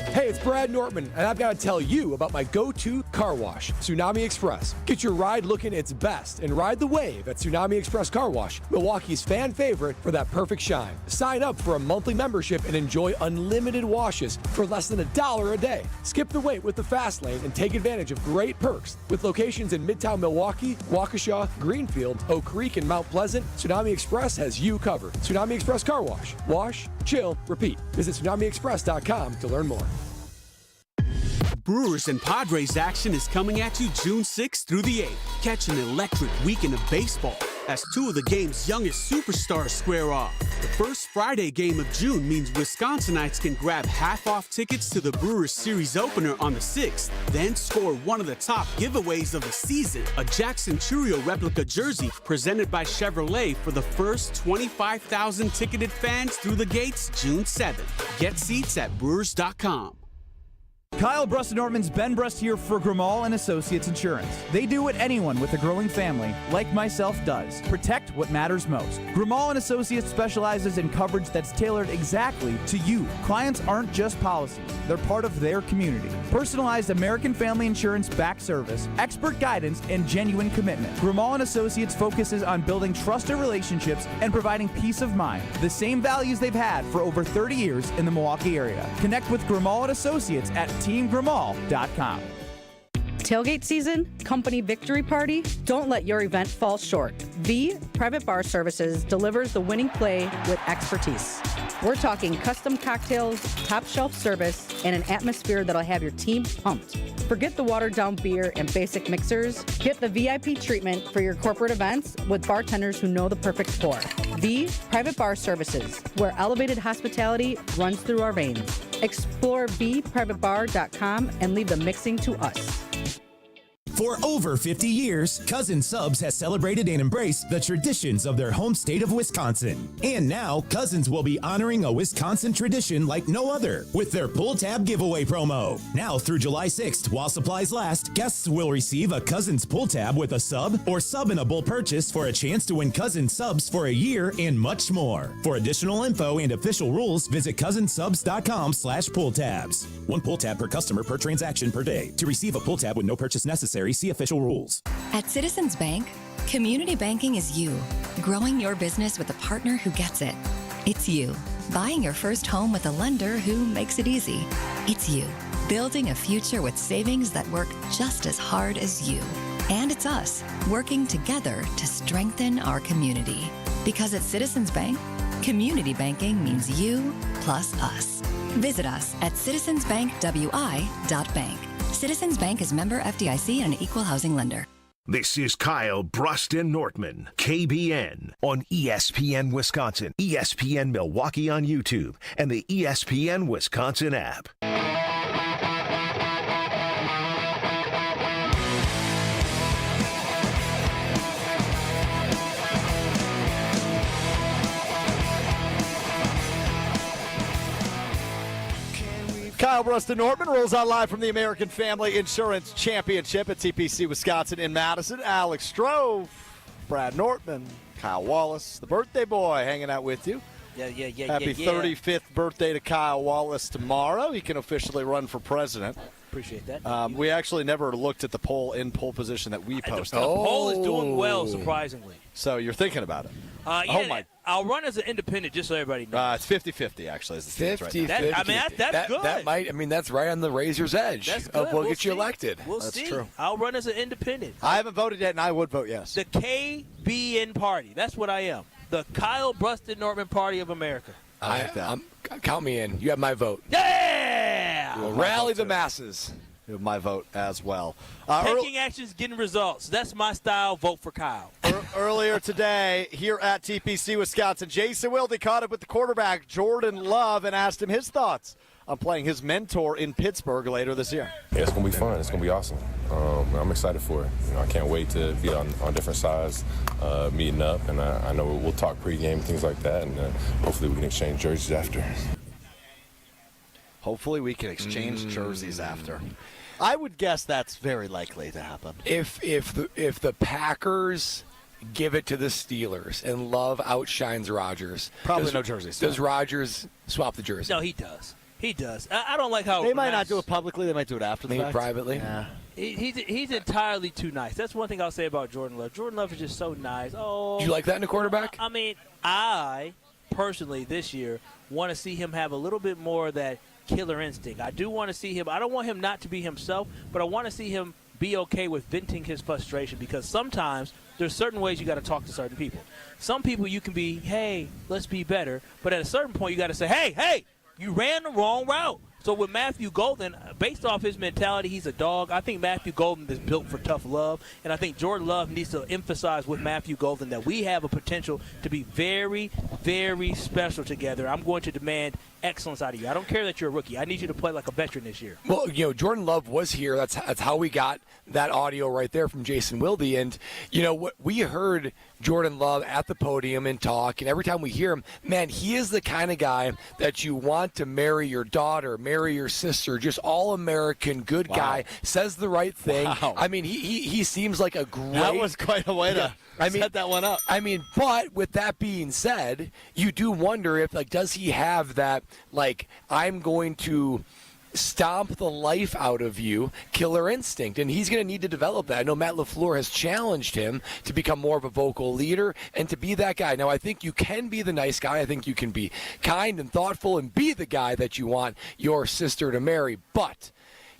Hey, it's Brad Nortman, and I've got to tell you about my go-to car wash, Tsunami Express. Get your ride looking its best and ride the wave at Tsunami Express Car Wash, Milwaukee's fan favorite for that perfect shine. Sign up for a monthly membership and enjoy unlimited washes for less than $1 a day. Skip the wait with the fast lane and take advantage of great perks. With locations in Midtown Milwaukee, Waukesha, Greenfield, Oak Creek, and Mount Pleasant, Tsunami Express has you covered. Tsunami Express Car Wash. Wash, chill, repeat. Visit TsunamiExpress.com to learn more. Brewers and Padres action is coming at you June 6th through the 8th. Catch an electric weekend of baseball as two of the game's youngest superstars square off. The first Friday game of June means Wisconsinites can grab half-off tickets to the Brewers series opener on the 6th, then score one of the top giveaways of the season, a Jackson Churio replica jersey presented by Chevrolet for the first 25,000 ticketed fans through the gates June 7th. Get seats at Brewers.com. Kyle Brust-Nortman's Ben Brust here for Grimal and Associates Insurance. They do what anyone with a growing family, like myself, does. Protect what matters most. Grimal and Associates specializes in coverage that's tailored exactly to you. Clients aren't just policies. They're part of their community. Personalized American Family Insurance back service, expert guidance, and genuine commitment. Grimal and Associates focuses on building trusted relationships and providing peace of mind. The same values they've had for over 30 years in the Milwaukee area. Connect with Grimal and Associates at teamgrimal.com. Tailgate season, company victory party, don't let your event fall short. V Private Bar Services delivers the winning play with expertise. We're talking custom cocktails, top shelf service, and an atmosphere that'll have your team pumped. Forget the watered down beer and basic mixers. Get the VIP treatment for your corporate events with bartenders who know the perfect pour. V Private Bar Services, where elevated hospitality runs through our veins. Explore vprivatebar.com and leave the mixing to us. For over 50 years, Cousin Subs has celebrated and embraced the traditions of their home state of Wisconsin. And now, Cousins will be honoring a Wisconsin tradition like no other with their Pull Tab giveaway promo. Now through July 6th, while supplies last, guests will receive a Cousins Pull Tab with a sub or sub-able purchase for a chance to win Cousin Subs for a year and much more. For additional info and official rules, visit cousinsubs.com/pulltabs. One pull tab per customer per transaction per day. To receive a pull tab with no purchase necessary, see official rules. At Citizens Bank, community banking is you, growing your business with a partner who gets it. It's you, buying your first home with a lender who makes it easy. It's you, building a future with savings that work just as hard as you. And it's us, working together to strengthen our community. Because at Citizens Bank, community banking means you plus us. Visit us at citizensbankwi.bank. Citizens Bank is member FDIC and an equal housing lender. This is Kyle Brust-Nortman, KBN, on ESPN Wisconsin, ESPN Milwaukee on YouTube, and the ESPN Wisconsin app. Kyle Brust-Nortman rolls out live from the American Family Insurance Championship at TPC Wisconsin in Madison. Alex Strove, Brad Nortman, Kyle Wallace, the birthday boy, hanging out with you. Happy 35th birthday to Kyle Wallace tomorrow. He can officially run for president. Appreciate that. We actually never looked at the poll position that we posted. The poll is doing well, surprisingly. So you're thinking about it. I'll run as an independent, just so everybody knows. It's 50-50, actually, as it stands right now. 50-50. That's good. That might, that's right on the razor's edge of what gets you elected. That's true. I'll run as an independent. I haven't voted yet, and I would vote yes. The KBN party. That's what I am. The Kyle Brust-Nortman Party of America. Count me in. You have my vote. Yeah! Rally the masses. My vote as well. Taking actions, getting results. That's my style. Vote for Kyle. Earlier today, here at TPC Wisconsin, Jason Wilde caught up with the quarterback, Jordan Love, and asked him his thoughts on playing his mentor in Pittsburgh later this year. Yeah, it's going to be fun. It's going to be awesome. I'm excited for it. I can't wait to be on different sides, meeting up, and I know we'll talk pregame and things like that, and hopefully we can exchange jerseys after. Hopefully we can exchange jerseys after. I would guess that's very likely to happen. If the Packers give it to the Steelers and Love outshines Rodgers, probably no jerseys. Does Rodgers swap the jersey? No, he does. He does. I don't like how they might not do it publicly. They might do it after the fact. Privately. Yeah. He's entirely too nice. That's one thing I'll say about Jordan Love. Jordan Love is just so nice. Oh, do you like that in a quarterback? I mean, I personally this year want to see him have a little bit more of that killer instinct. I do want to see him. I don't want him not to be himself, but I want to see him be okay with venting his frustration, because sometimes there's certain ways you got to talk to certain people. Some people you can be, hey, let's be better, but at a certain point you got to say, hey, you ran the wrong route. So with Matthew Golden, based off his mentality, he's a dog. I think Matthew Golden is built for tough love, and I think Jordan Love needs to emphasize with Matthew Golden that we have a potential to be very, very special together. I'm going to demand excellence out of you. I don't care that you're a rookie. I need you to play like a veteran this year. Well, Jordan Love was here. That's how we got that audio right there from Jason Wilde. And, we heard Jordan Love at the podium and talk, and every time we hear him, man, he is the kind of guy that you want to marry your daughter, marry your sister, just all-American, good guy, says the right thing. Wow. I mean, he seems like a great... That was quite a way to set that one up. I mean, but with that being said, you do wonder if, does he have that, I'm going to stomp the life out of you killer instinct, and he's going to need to develop that. I know Matt LaFleur has challenged him to become more of a vocal leader and to be that guy. Now, I think you can be the nice guy. I think you can be kind and thoughtful and be the guy that you want your sister to marry, but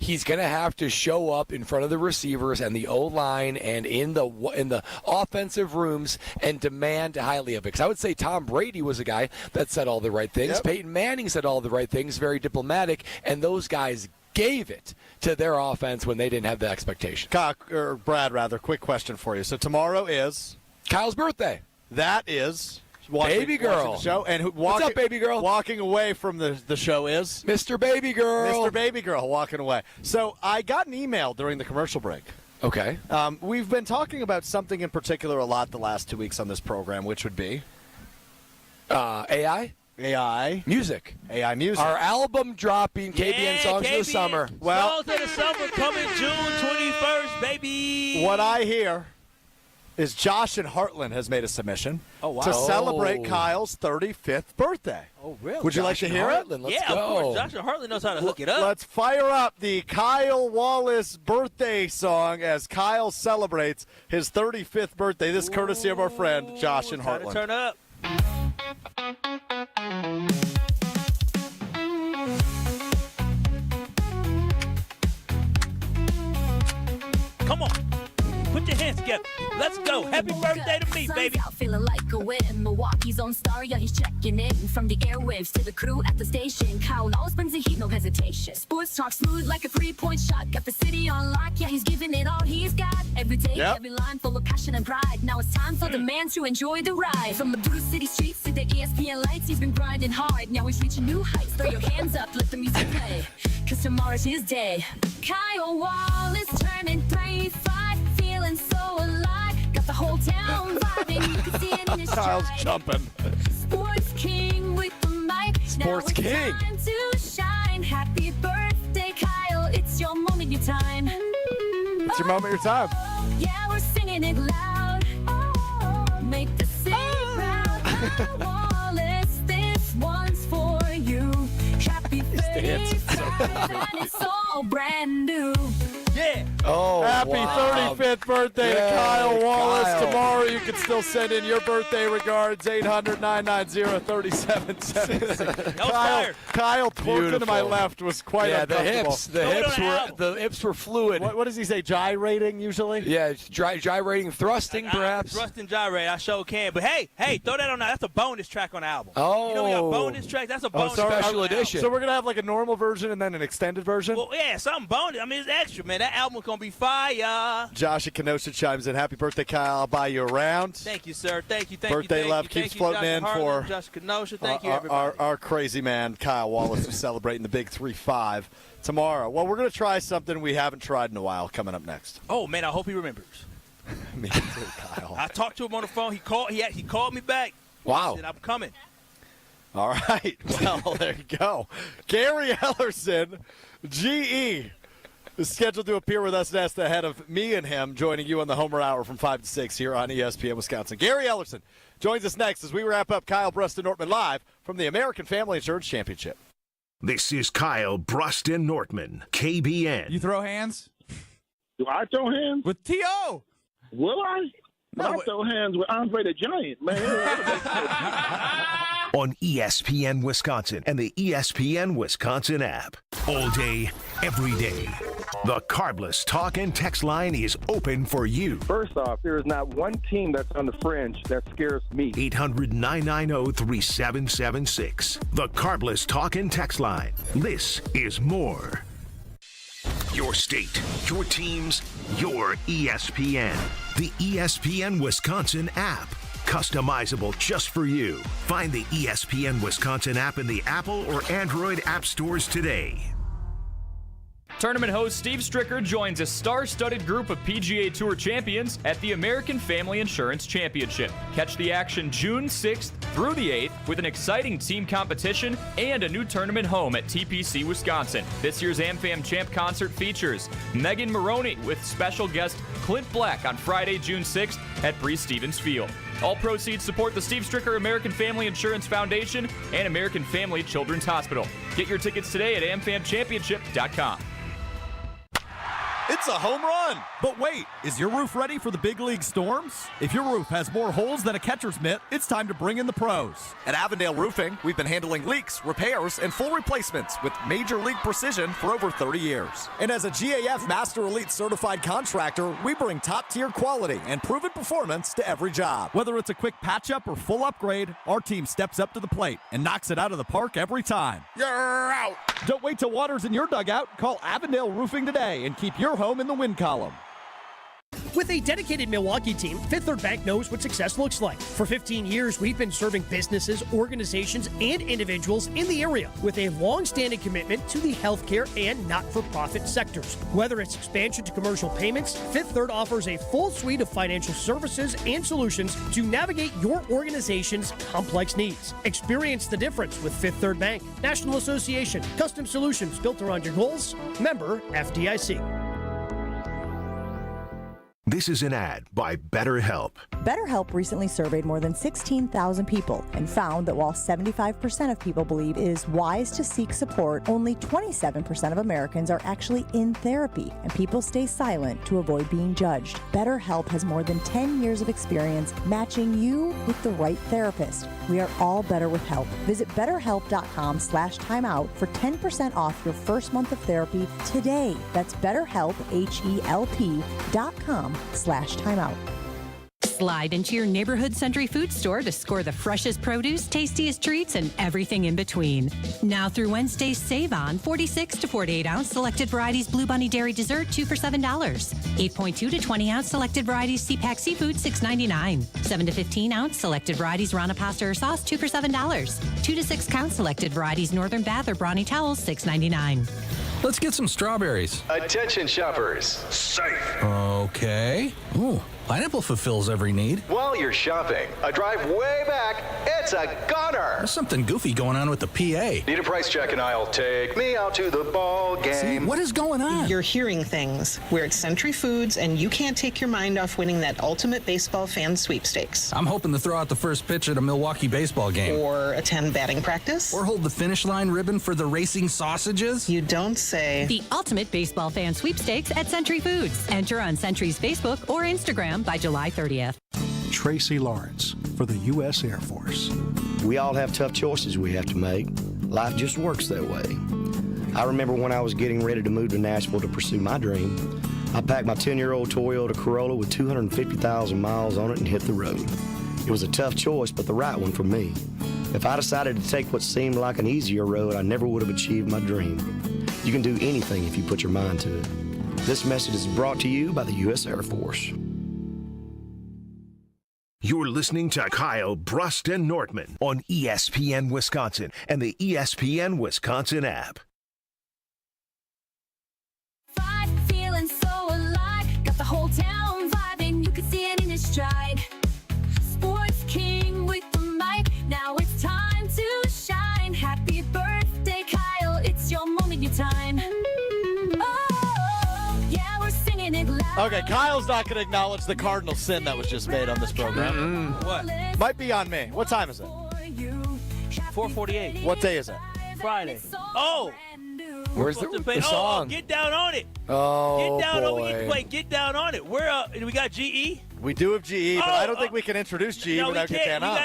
he's going to have to show up in front of the receivers and the O-line and in the offensive rooms and demand highly of it. Because I would say Tom Brady was a guy that said all the right things. Yep. Peyton Manning said all the right things, very diplomatic, and those guys gave it to their offense when they didn't have the expectation. Brad, quick question for you. So tomorrow is? Kyle's birthday. That is... Baby girl. The show. And what's up, baby girl? Walking away from the show is? Mr. Baby Girl. Mr. Baby Girl walking away. So I got an email during the commercial break. Okay. We've been talking about something in particular a lot the last 2 weeks on this program, which would be? AI? AI. Music. AI music. Our album dropping, KBN Songs of the Summer. Songs of the Summer coming June 21st, baby. What I hear is Josh in Heartland has made a submission to celebrate Kyle's 35th birthday. Oh, really? Would you like to hear it? Let's go. Of course. Josh in Heartland knows how to hook it up. Let's fire up the Kyle Wallace birthday song as Kyle celebrates his 35th birthday. This courtesy of our friend Josh in Heartland. Turn up. Come on. Put your hands together. Let's go. Happy birthday to me, baby. Out feeling like a win. Milwaukee's own star, yeah, he's checking in. From the airwaves to the crew at the station. Kyle always brings the heat, no hesitation. Sports talk smooth like a 3-point shot. Got the city on lock, yeah, he's giving it all he's got. Every day, every line full of passion and pride. Now it's time for the man to enjoy the ride. From the Blue City streets to the ESPN lights, he's been grinding hard. Now he's reaching new heights. Throw your hands up, let the music play. Cause tomorrow's his day. Kyle Wallace turning 35. Feeling so alive, got the whole town vibing. You can see it in his Kyle's jumping. Sports King with the mic. Sports now King. It's time to shine. Happy birthday, Kyle. It's your moment, your time. It's your moment, your time. Yeah, we're singing it loud. Make the city proud. Kyle Wallace, this one's for you. Happy birthday, it's all brand new. Yeah. Oh, Happy wow. 35th birthday to Kyle Wallace. Tomorrow you can still send in your birthday regards, 800-990-3776. Kyle twerking to my left was quite uncomfortable. The hips were fluid. What does he say, gyrating usually? Yeah, it's gyrating, thrusting perhaps. Thrusting, gyrate, I sure can. But hey, throw that on that. That's a bonus track on the album. Oh. You know we got bonus tracks? That's a bonus track. Special edition. So we're going to have like a normal version and then an extended version? Well, yeah, something bonus. I mean, it's extra, man. That album's going to be fire. Josh in Kenosha chimes in. Happy birthday, Kyle. I'll buy you a round. Thank you, sir. Thank you. Birthday love keeps floating in for Josh Kenosha. Thank you, everybody. Our crazy man, Kyle Wallace, is celebrating the big 3-5 tomorrow. Well, we're going to try something we haven't tried in a while coming up next. Oh, man, I hope he remembers. Me too, Kyle. I talked to him on the phone. He called me back. Wow. He said, I'm coming. All right. Well, there you go. Gary Ellerson, GE, is scheduled to appear with us next ahead of me and him, joining you on the Homer Hour from 5 to 6 here on ESPN Wisconsin. Gary Ellerson joins us next as we wrap up Kyle Bruston-Nortman live from the American Family Insurance Championship. This is Kyle Bruston-Nortman, KBN. You throw hands? Do I throw hands? With T.O. Will I? I throw hands with Andre the Giant, man. On ESPN Wisconsin and the ESPN Wisconsin app. All day, every day. The Carbless Talk and Text line is open for you. First off, there is not one team that's on the fringe that scares me. 800-990-3776. The Carbless Talk and Text line. This is more. Your state, your teams, your ESPN. The ESPN Wisconsin app. Customizable just for you. Find the ESPN Wisconsin app in the Apple or Android app stores today. Tournament host Steve Stricker joins a star-studded group of PGA Tour champions at the American Family Insurance Championship. Catch the action June 6th through the 8th with an exciting team competition and a new tournament home at TPC Wisconsin. This year's AmFam Champ concert features Megan Maroney with special guest Clint Black on Friday, June 6th at Breese Stevens Field. All proceeds support the Steve Stricker American Family Insurance Foundation and American Family Children's Hospital. Get your tickets today at amfamchampionship.com. It's a home run! But wait, is your roof ready for the big league storms? If your roof has more holes than a catcher's mitt, it's time to bring in the pros. At Avondale Roofing, we've been handling leaks, repairs, and full replacements with major league precision for over 30 years. And as a GAF Master Elite certified contractor, we bring top-tier quality and proven performance to every job. Whether it's a quick patch-up or full upgrade, our team steps up to the plate and knocks it out of the park every time. You're out! Don't wait till water's in your dugout. Call Avondale Roofing today and keep your home in the win column. With a dedicated Milwaukee team, Fifth Third Bank knows what success looks like. For 15 years, we've been serving businesses, organizations, and individuals in the area with a long-standing commitment to the healthcare and not-for-profit sectors. Whether it's expansion to commercial payments, Fifth Third offers a full suite of financial services and solutions to navigate your organization's complex needs. Experience the difference with Fifth Third Bank. National Association. Custom solutions built around your goals. Member FDIC. This is an ad by BetterHelp. BetterHelp recently surveyed more than 16,000 people and found that while 75% of people believe it is wise to seek support, only 27% of Americans are actually in therapy, and people stay silent to avoid being judged. BetterHelp has more than 10 years of experience matching you with the right therapist. We are all better with help. Visit BetterHelp.com/timeout for 10% off your first month of therapy today. That's BetterHelp, HELP.com/timeout. Slide into your neighborhood Century Food Store to score the freshest produce, tastiest treats, and everything in between. Now through Wednesday, save on 46 to 48 ounce selected varieties Blue Bunny Dairy Dessert, 2 for $7. 8.2 to 20 ounce selected varieties CPAC Seafood, $6.99. 7 to 15 ounce selected varieties Rana Pasta or Sauce, 2 for $7. 2 to 6 count selected varieties Northern Bath or Brawny Towels, $6.99. Let's get some strawberries. Attention shoppers. Safe. Okay. Ooh, pineapple fulfills every need. While you're shopping, a drive way back, it's a gunner. There's something goofy going on with the PA. Need a price check and I'll take me out to the ball game. See, what is going on? You're hearing things. We're at Century Foods, and you can't take your mind off winning that ultimate baseball fan sweepstakes. I'm hoping to throw out the first pitch at a Milwaukee baseball game. Or attend batting practice. Or hold the finish line ribbon for the racing sausages. You don't say. The ultimate baseball fan sweepstakes at Century Foods. Enter on Century's Facebook or Instagram by July 30th. Tracy Lawrence for the U.S. Air Force. We all have tough choices we have to make. Life just works that way. I remember when I was getting ready to move to Nashville to pursue my dream, I packed my 10-year-old Toyota Corolla with 250,000 miles on it and hit the road. It was a tough choice, but the right one for me. If I decided to take what seemed like an easier road, I never would have achieved my dream. You can do anything if you put your mind to it. This message is brought to you by the U.S. Air Force. You're listening to Kyle Brust and Nortman on ESPN Wisconsin and the ESPN Wisconsin app. Feeling so alive, got the whole town vibing, you can see it in his stride. Sports king with the mic, now it's time to shine. Happy birthday, Kyle, it's your moment, your time. Oh, yeah, we're singing it loud. Okay, Kyle's not going to acknowledge the cardinal sin that was just made on this program. What? Might be on me. What time is it? 4:48. What day is it? Friday. Oh! Where's the song? Oh, get down on it. Oh, get down boy. on it. We get to play Get Down on It. We got GE? We do have GE, but I don't think we can introduce GE without getting on.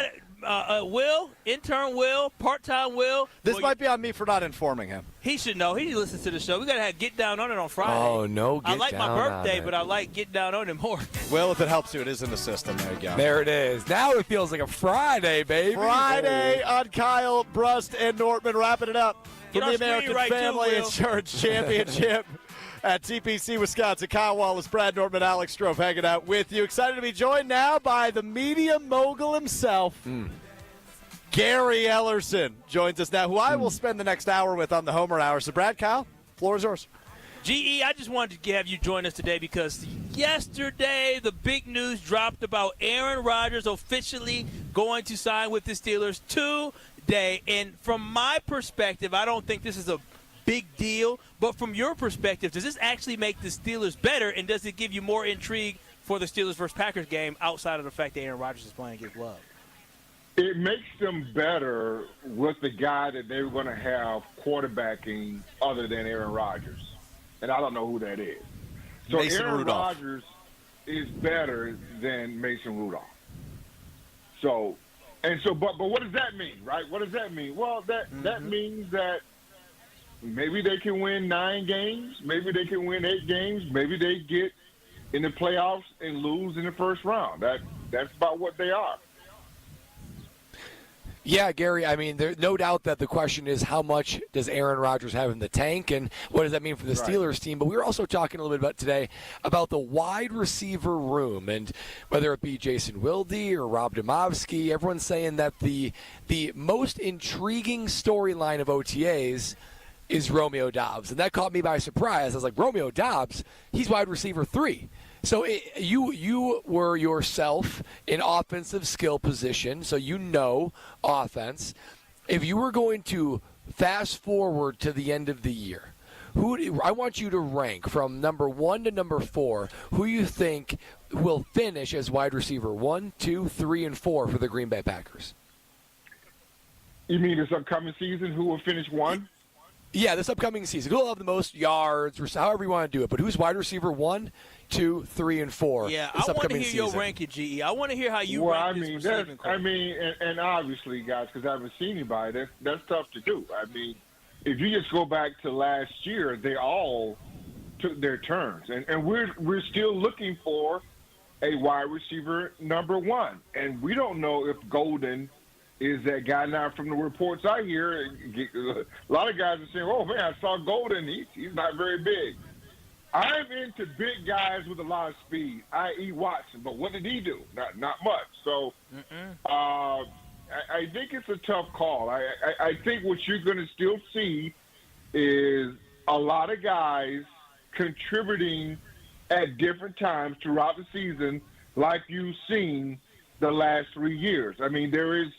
intern Will, part-time Will. This might be on me for not informing him. He should know. He listens to the show. We got to have Get Down on It on Friday. Oh, no, I like my birthday, but I like Get Down on It more. Well, if it helps you, it is in the system. There you go. There it is. Now it feels like a Friday, baby. Friday on Kyle, Brust, and Nortman, wrapping it up from the American Family Insurance Championship at TPC Wisconsin. Kyle Wallace, Brad Nortman, Alex Strofe hanging out with you. Excited to be joined now by the media mogul himself. Gary Ellerson joins us now, who I will spend the next hour with on the Homer Hour. So, Brad, Kyle, floor is yours. GE, I just wanted to have you join us today because yesterday the big news dropped about Aaron Rodgers officially going to sign with the Steelers today. And from my perspective, I don't think this is a big deal. But from your perspective, does this actually make the Steelers better, and does it give you more intrigue for the Steelers versus Packers game outside of the fact that Aaron Rodgers is playing against Love? It makes them better with the guy that they were going to have quarterbacking other than Aaron Rodgers. And I don't know who that is. So Mason Aaron Rudolph. Rodgers is better than Mason Rudolph. So but what does that mean, right? What does that mean? Well, that means that maybe they can win 9 games. Maybe they can win 8 games. Maybe they get in the playoffs and lose in the first round. That's about what they are. Yeah, Gary, I mean, there's no doubt that the question is how much does Aaron Rodgers have in the tank and what does that mean for the Steelers team? But we were also talking a little bit about today about the wide receiver room and whether it be Jason Wilde or Rob Domofsky, everyone's saying that the most intriguing storyline of OTAs is Romeo Doubs. And that caught me by surprise. I was like, Romeo Doubs, he's wide receiver 3. So you were yourself in offensive skill position, so you know offense. If you were going to fast forward to the end of the year, I want you to rank from number 1 to number 4 who you think will finish as wide receiver 1, 2, 3, and 4 for the Green Bay Packers. You mean this upcoming season, who will finish 1? Yeah, this upcoming season. Who will have the most yards, or however you want to do it. But who's wide receiver 1, 2, 3, and 4? Yeah, I want to hear your ranking, GE. I want to hear how you rank this receiving core. And obviously, guys, because I haven't seen anybody, that's tough to do. I mean, if you just go back to last year, they all took their turns, and we're still looking for a wide receiver number 1, and we don't know if Golden is that guy. Now, from the reports I hear, a lot of guys are saying, "Oh man, I saw Golden. He's not very big." I'm into big guys with a lot of speed, i.e. Watson. But what did he do? Not much. So I think it's a tough call. I think what you're going to still see is a lot of guys contributing at different times throughout the season, like you've seen the last 3 years. I mean, there is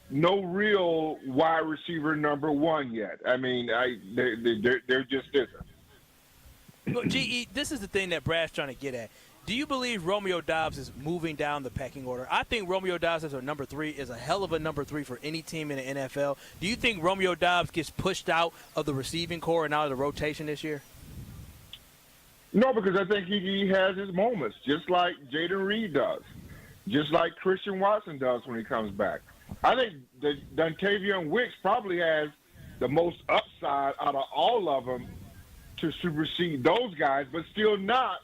no real wide receiver number 1 yet. I mean, there just isn't. But GE, this is the thing that Brad's trying to get at. Do you believe Romeo Doubs is moving down the pecking order? I think Romeo Doubs as a number 3 is a hell of a number 3 for any team in the NFL. Do you think Romeo Doubs gets pushed out of the receiving core and out of the rotation this year? No, because I think he has his moments, just like Jaden Reed does, just like Christian Watson does when he comes back. I think that Dontavian Wicks probably has the most upside out of all of them to supersede those guys, but still not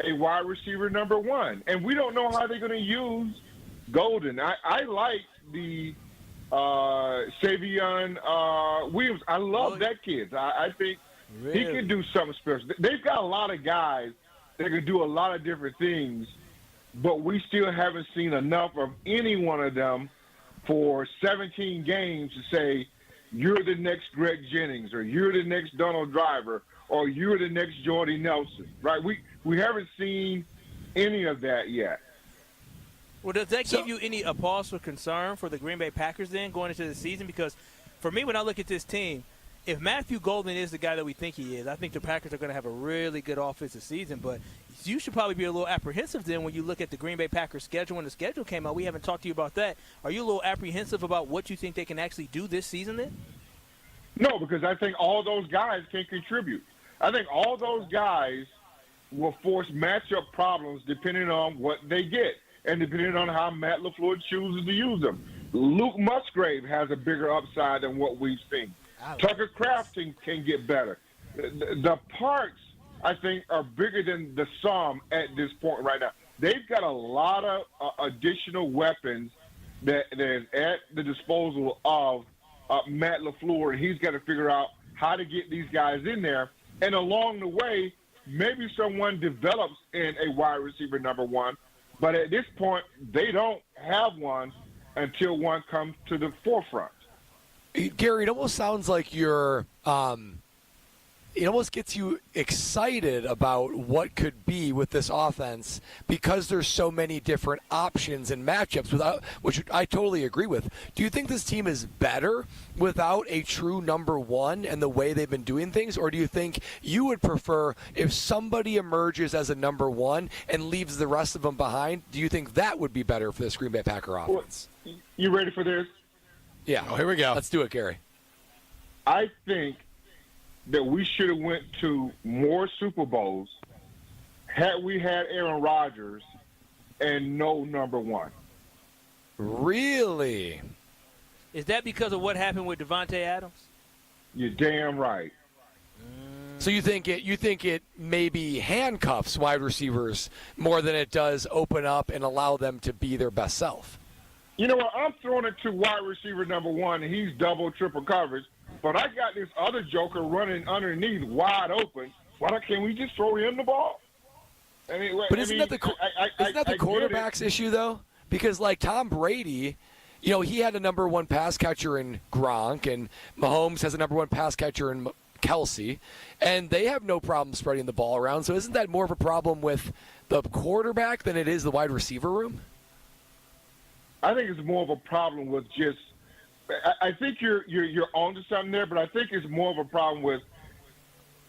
a wide receiver number 1. And we don't know how they're going to use Golden. I like the Savion Williams. I love that kid. I think he can do something special. They've got a lot of guys that can do a lot of different things, but we still haven't seen enough of any one of them for 17 games to say, you're the next Greg Jennings, or you're the next Donald Driver, or you're the next Jordy Nelson, right? We haven't seen any of that yet. Well, does that give you any pause for concern for the Green Bay Packers then going into the season? Because for me, when I look at this team, if Matthew Golden is the guy that we think he is, I think the Packers are going to have a really good offensive season. But you should probably be a little apprehensive then when you look at the Green Bay Packers schedule. When the schedule came out, we haven't talked to you about that. Are you a little apprehensive about what you think they can actually do this season then? No, because I think all those guys can contribute. I think all those guys will force matchup problems depending on what they get and depending on how Matt LaFleur chooses to use them. Luke Musgrave has a bigger upside than what we've seen. Tucker Kraft can get better. The parts, I think, are bigger than the sum at this point right now. They've got a lot of additional weapons that is at the disposal of Matt LaFleur, and he's got to figure out how to get these guys in there. And along the way, maybe someone develops in a wide receiver number one, but at this point, they don't have one until one comes to the forefront. Gary, it almost sounds like you're it almost gets you excited about what could be with this offense because there's so many different options and matchups, which I totally agree with. Do you think this team is better without a true number one and the way they've been doing things, or do you think you would prefer if somebody emerges as a number one and leaves the rest of them behind? Do you think that would be better for this Green Bay Packer offense? You ready for this? Yeah. Oh, here we go. Let's do it, Gary. I think that we should have went to more Super Bowls had we had Aaron Rodgers and no number one. Really? Is that because of what happened with Devontae Adams? You're damn right. So you think it maybe handcuffs wide receivers more than it does open up and allow them to be their best self? You know what? I'm throwing it to wide receiver number one, and he's double, triple coverage. But I got this other joker running underneath wide open. Why can't we just throw him the ball? Isn't that the quarterback's issue, though? Because, like, Tom Brady, you know, he had a number one pass catcher in Gronk, and Mahomes has a number one pass catcher in Kelsey, and they have no problem spreading the ball around. So isn't that more of a problem with the quarterback than it is the wide receiver room? I think it's more of a problem with just – I think you're onto something there, but I think it's more of a problem with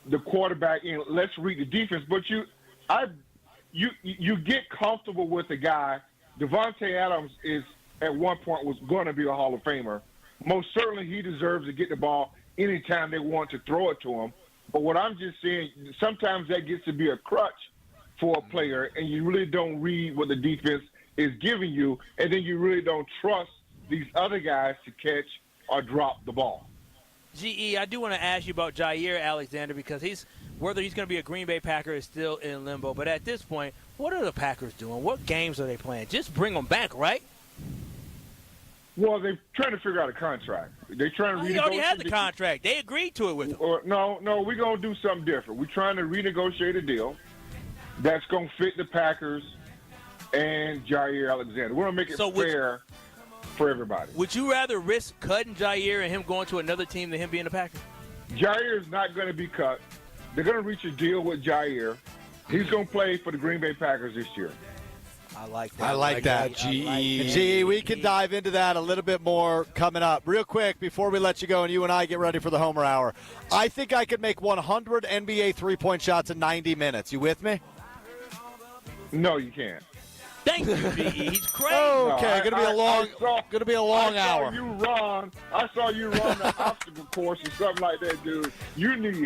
the quarterback. And let's read the defense. But you get comfortable with the guy. Devontae Adams is at one point was going to be a Hall of Famer. Most certainly he deserves to get the ball anytime they want to throw it to him. But what I'm just saying, sometimes that gets to be a crutch for a player, and you really don't read what the defense is giving you, and then you really don't trust these other guys to catch or drop the ball. GE, I do want to ask you about Jair Alexander because whether he's going to be a Green Bay Packer is still in limbo. But at this point, what are the Packers doing? What games are they playing? Just bring them back, right? Well, they're trying to figure out a contract. They're trying to renegotiate. He already had the contract. They agreed to it with him. No, we're going to do something different. We're trying to renegotiate a deal that's going to fit the Packers and Jair Alexander. We're going to make it fair for everybody. Would you rather risk cutting Jair and him going to another team than him being a Packer? Jair is not going to be cut. They're going to reach a deal with Jair. He's going to play for the Green Bay Packers this year. I like that. I like that, GE. GE, we can dive into that a little bit more coming up. Real quick, before we let you go and you and I get ready for the Homer Hour, I think I could make 100 NBA three-point shots in 90 minutes. You with me? No, you can't. Thank you, GE. He's crazy. Okay, going to be a long hour. I saw you run the obstacle course or something like that, dude. You need